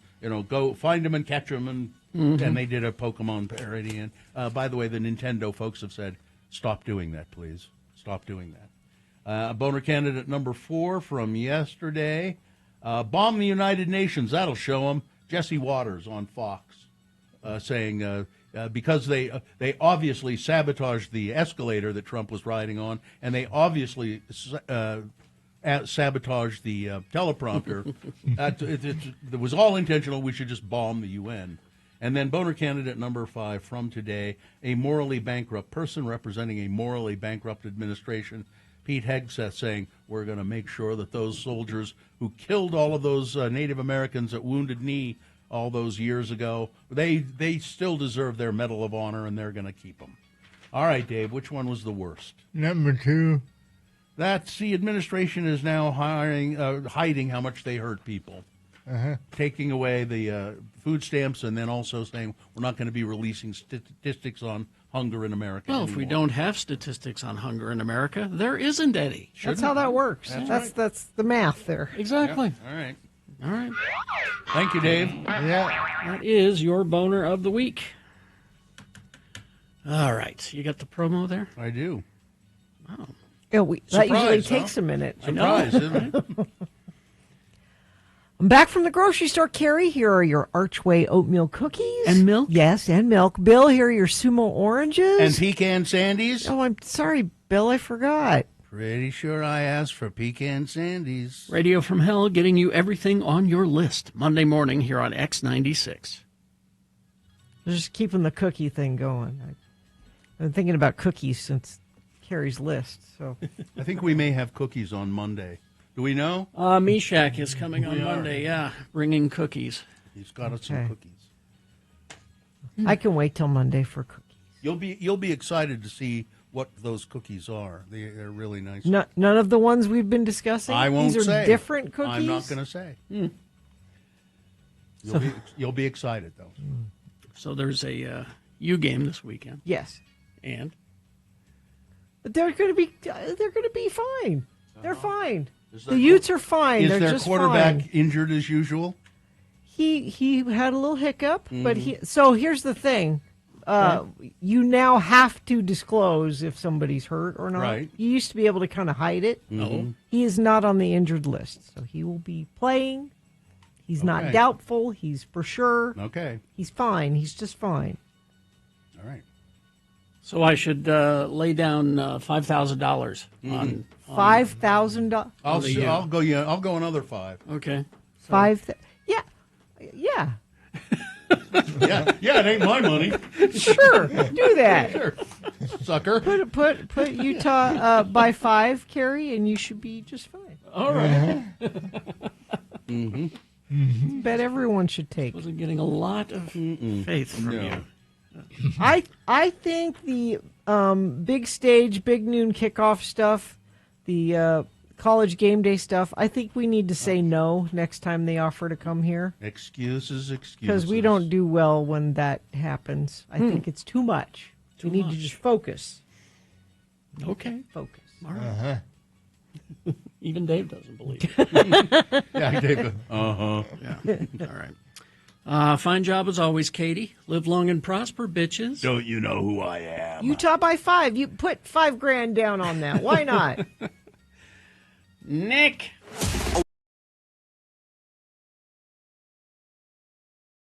go find them and catch them, and they did a Pokemon parody. And by the way, the Nintendo folks have said, stop doing that, please. Stop doing that. Boner candidate number 4 from yesterday. Bomb the United Nations. That'll show them. Jesse Waters on Fox saying because they obviously sabotaged the escalator that Trump was riding on, and they obviously sabotaged the teleprompter. It was all intentional. We should just bomb the UN. And then Boner candidate number 5 from today, a morally bankrupt person representing a morally bankrupt administration, Pete Hegseth, saying, we're going to make sure that those soldiers who killed all of those Native Americans at Wounded Knee all those years ago, they still deserve their Medal of Honor, and they're going to keep them. All right, Dave, which one was the worst? Number 2. That's the administration is now hiding how much they hurt people. Taking away the food stamps, and then also saying we're not going to be releasing statistics on hunger in America. Well, if we don't have statistics on hunger in America, there isn't any. That's how that works. That's That's the math there. Exactly. All right. All right. Thank you, Dave. That is your boner of the week. All right. You got the promo there? I do. Wow. Yeah, that usually Surprise, takes huh? a minute. Surprise, isn't it? I'm back from the grocery store, Carrie. Here are your Archway oatmeal cookies. And milk? Yes, and milk. Bill, here are your Sumo oranges. And pecan sandies? Oh, I'm sorry, Bill, I forgot. Pretty sure I asked for pecan sandies. Radio from Hell, getting you everything on your list. Monday morning here on X96. Just keeping the cookie thing going. I've been thinking about cookies since Carrie's list. So I think we may have cookies on Monday. Do we know? Meshach is coming on We are. Monday, yeah, bringing cookies. He's got us some Okay. cookies. I can wait till Monday for cookies. You'll be excited to see what those cookies are. They're really nice. None of the ones we've been discussing. I won't These are say. different cookies. I'm not going to say. You'll be excited though. So there's a U game this weekend. Yes, and but they're going to be fine. They're fine. Is The their- Utes are fine. Is They're their just quarterback fine. injured as usual? He had a little hiccup, but Mhm. so here's the thing. You now have to disclose if somebody's hurt or not. Right. You used to be able to kind of hide it. Mhm. He is not on the injured list, so he will be playing. He's not Okay. doubtful. He's for sure. Okay. He's fine. He's just fine. All right. so I should lay down $5,000 on $5,000. I'll go. Yeah, I'll go another 5. Okay. Yeah. Yeah, it ain't my money. Sure, do that. Sure, sucker. Put Utah by 5, Carrie, and you should be just fine. All right. Bet everyone should take. Wasn't getting a lot of faith from you. I think the big stage, big noon kickoff stuff, the college game day stuff, I think we need to say no next time they offer to come here. Excuses. Because we don't do well when that happens. I think it's too much. Too we need much. to just focus. Okay. Focus. All right. Even Dave doesn't believe it. Yeah, Dave. Uh-huh. Yeah. All right. Fine job as always, Katie. Live long and prosper, bitches. Don't you know who I am? Utah by 5. You put $5,000 down on that. Why not? Nick.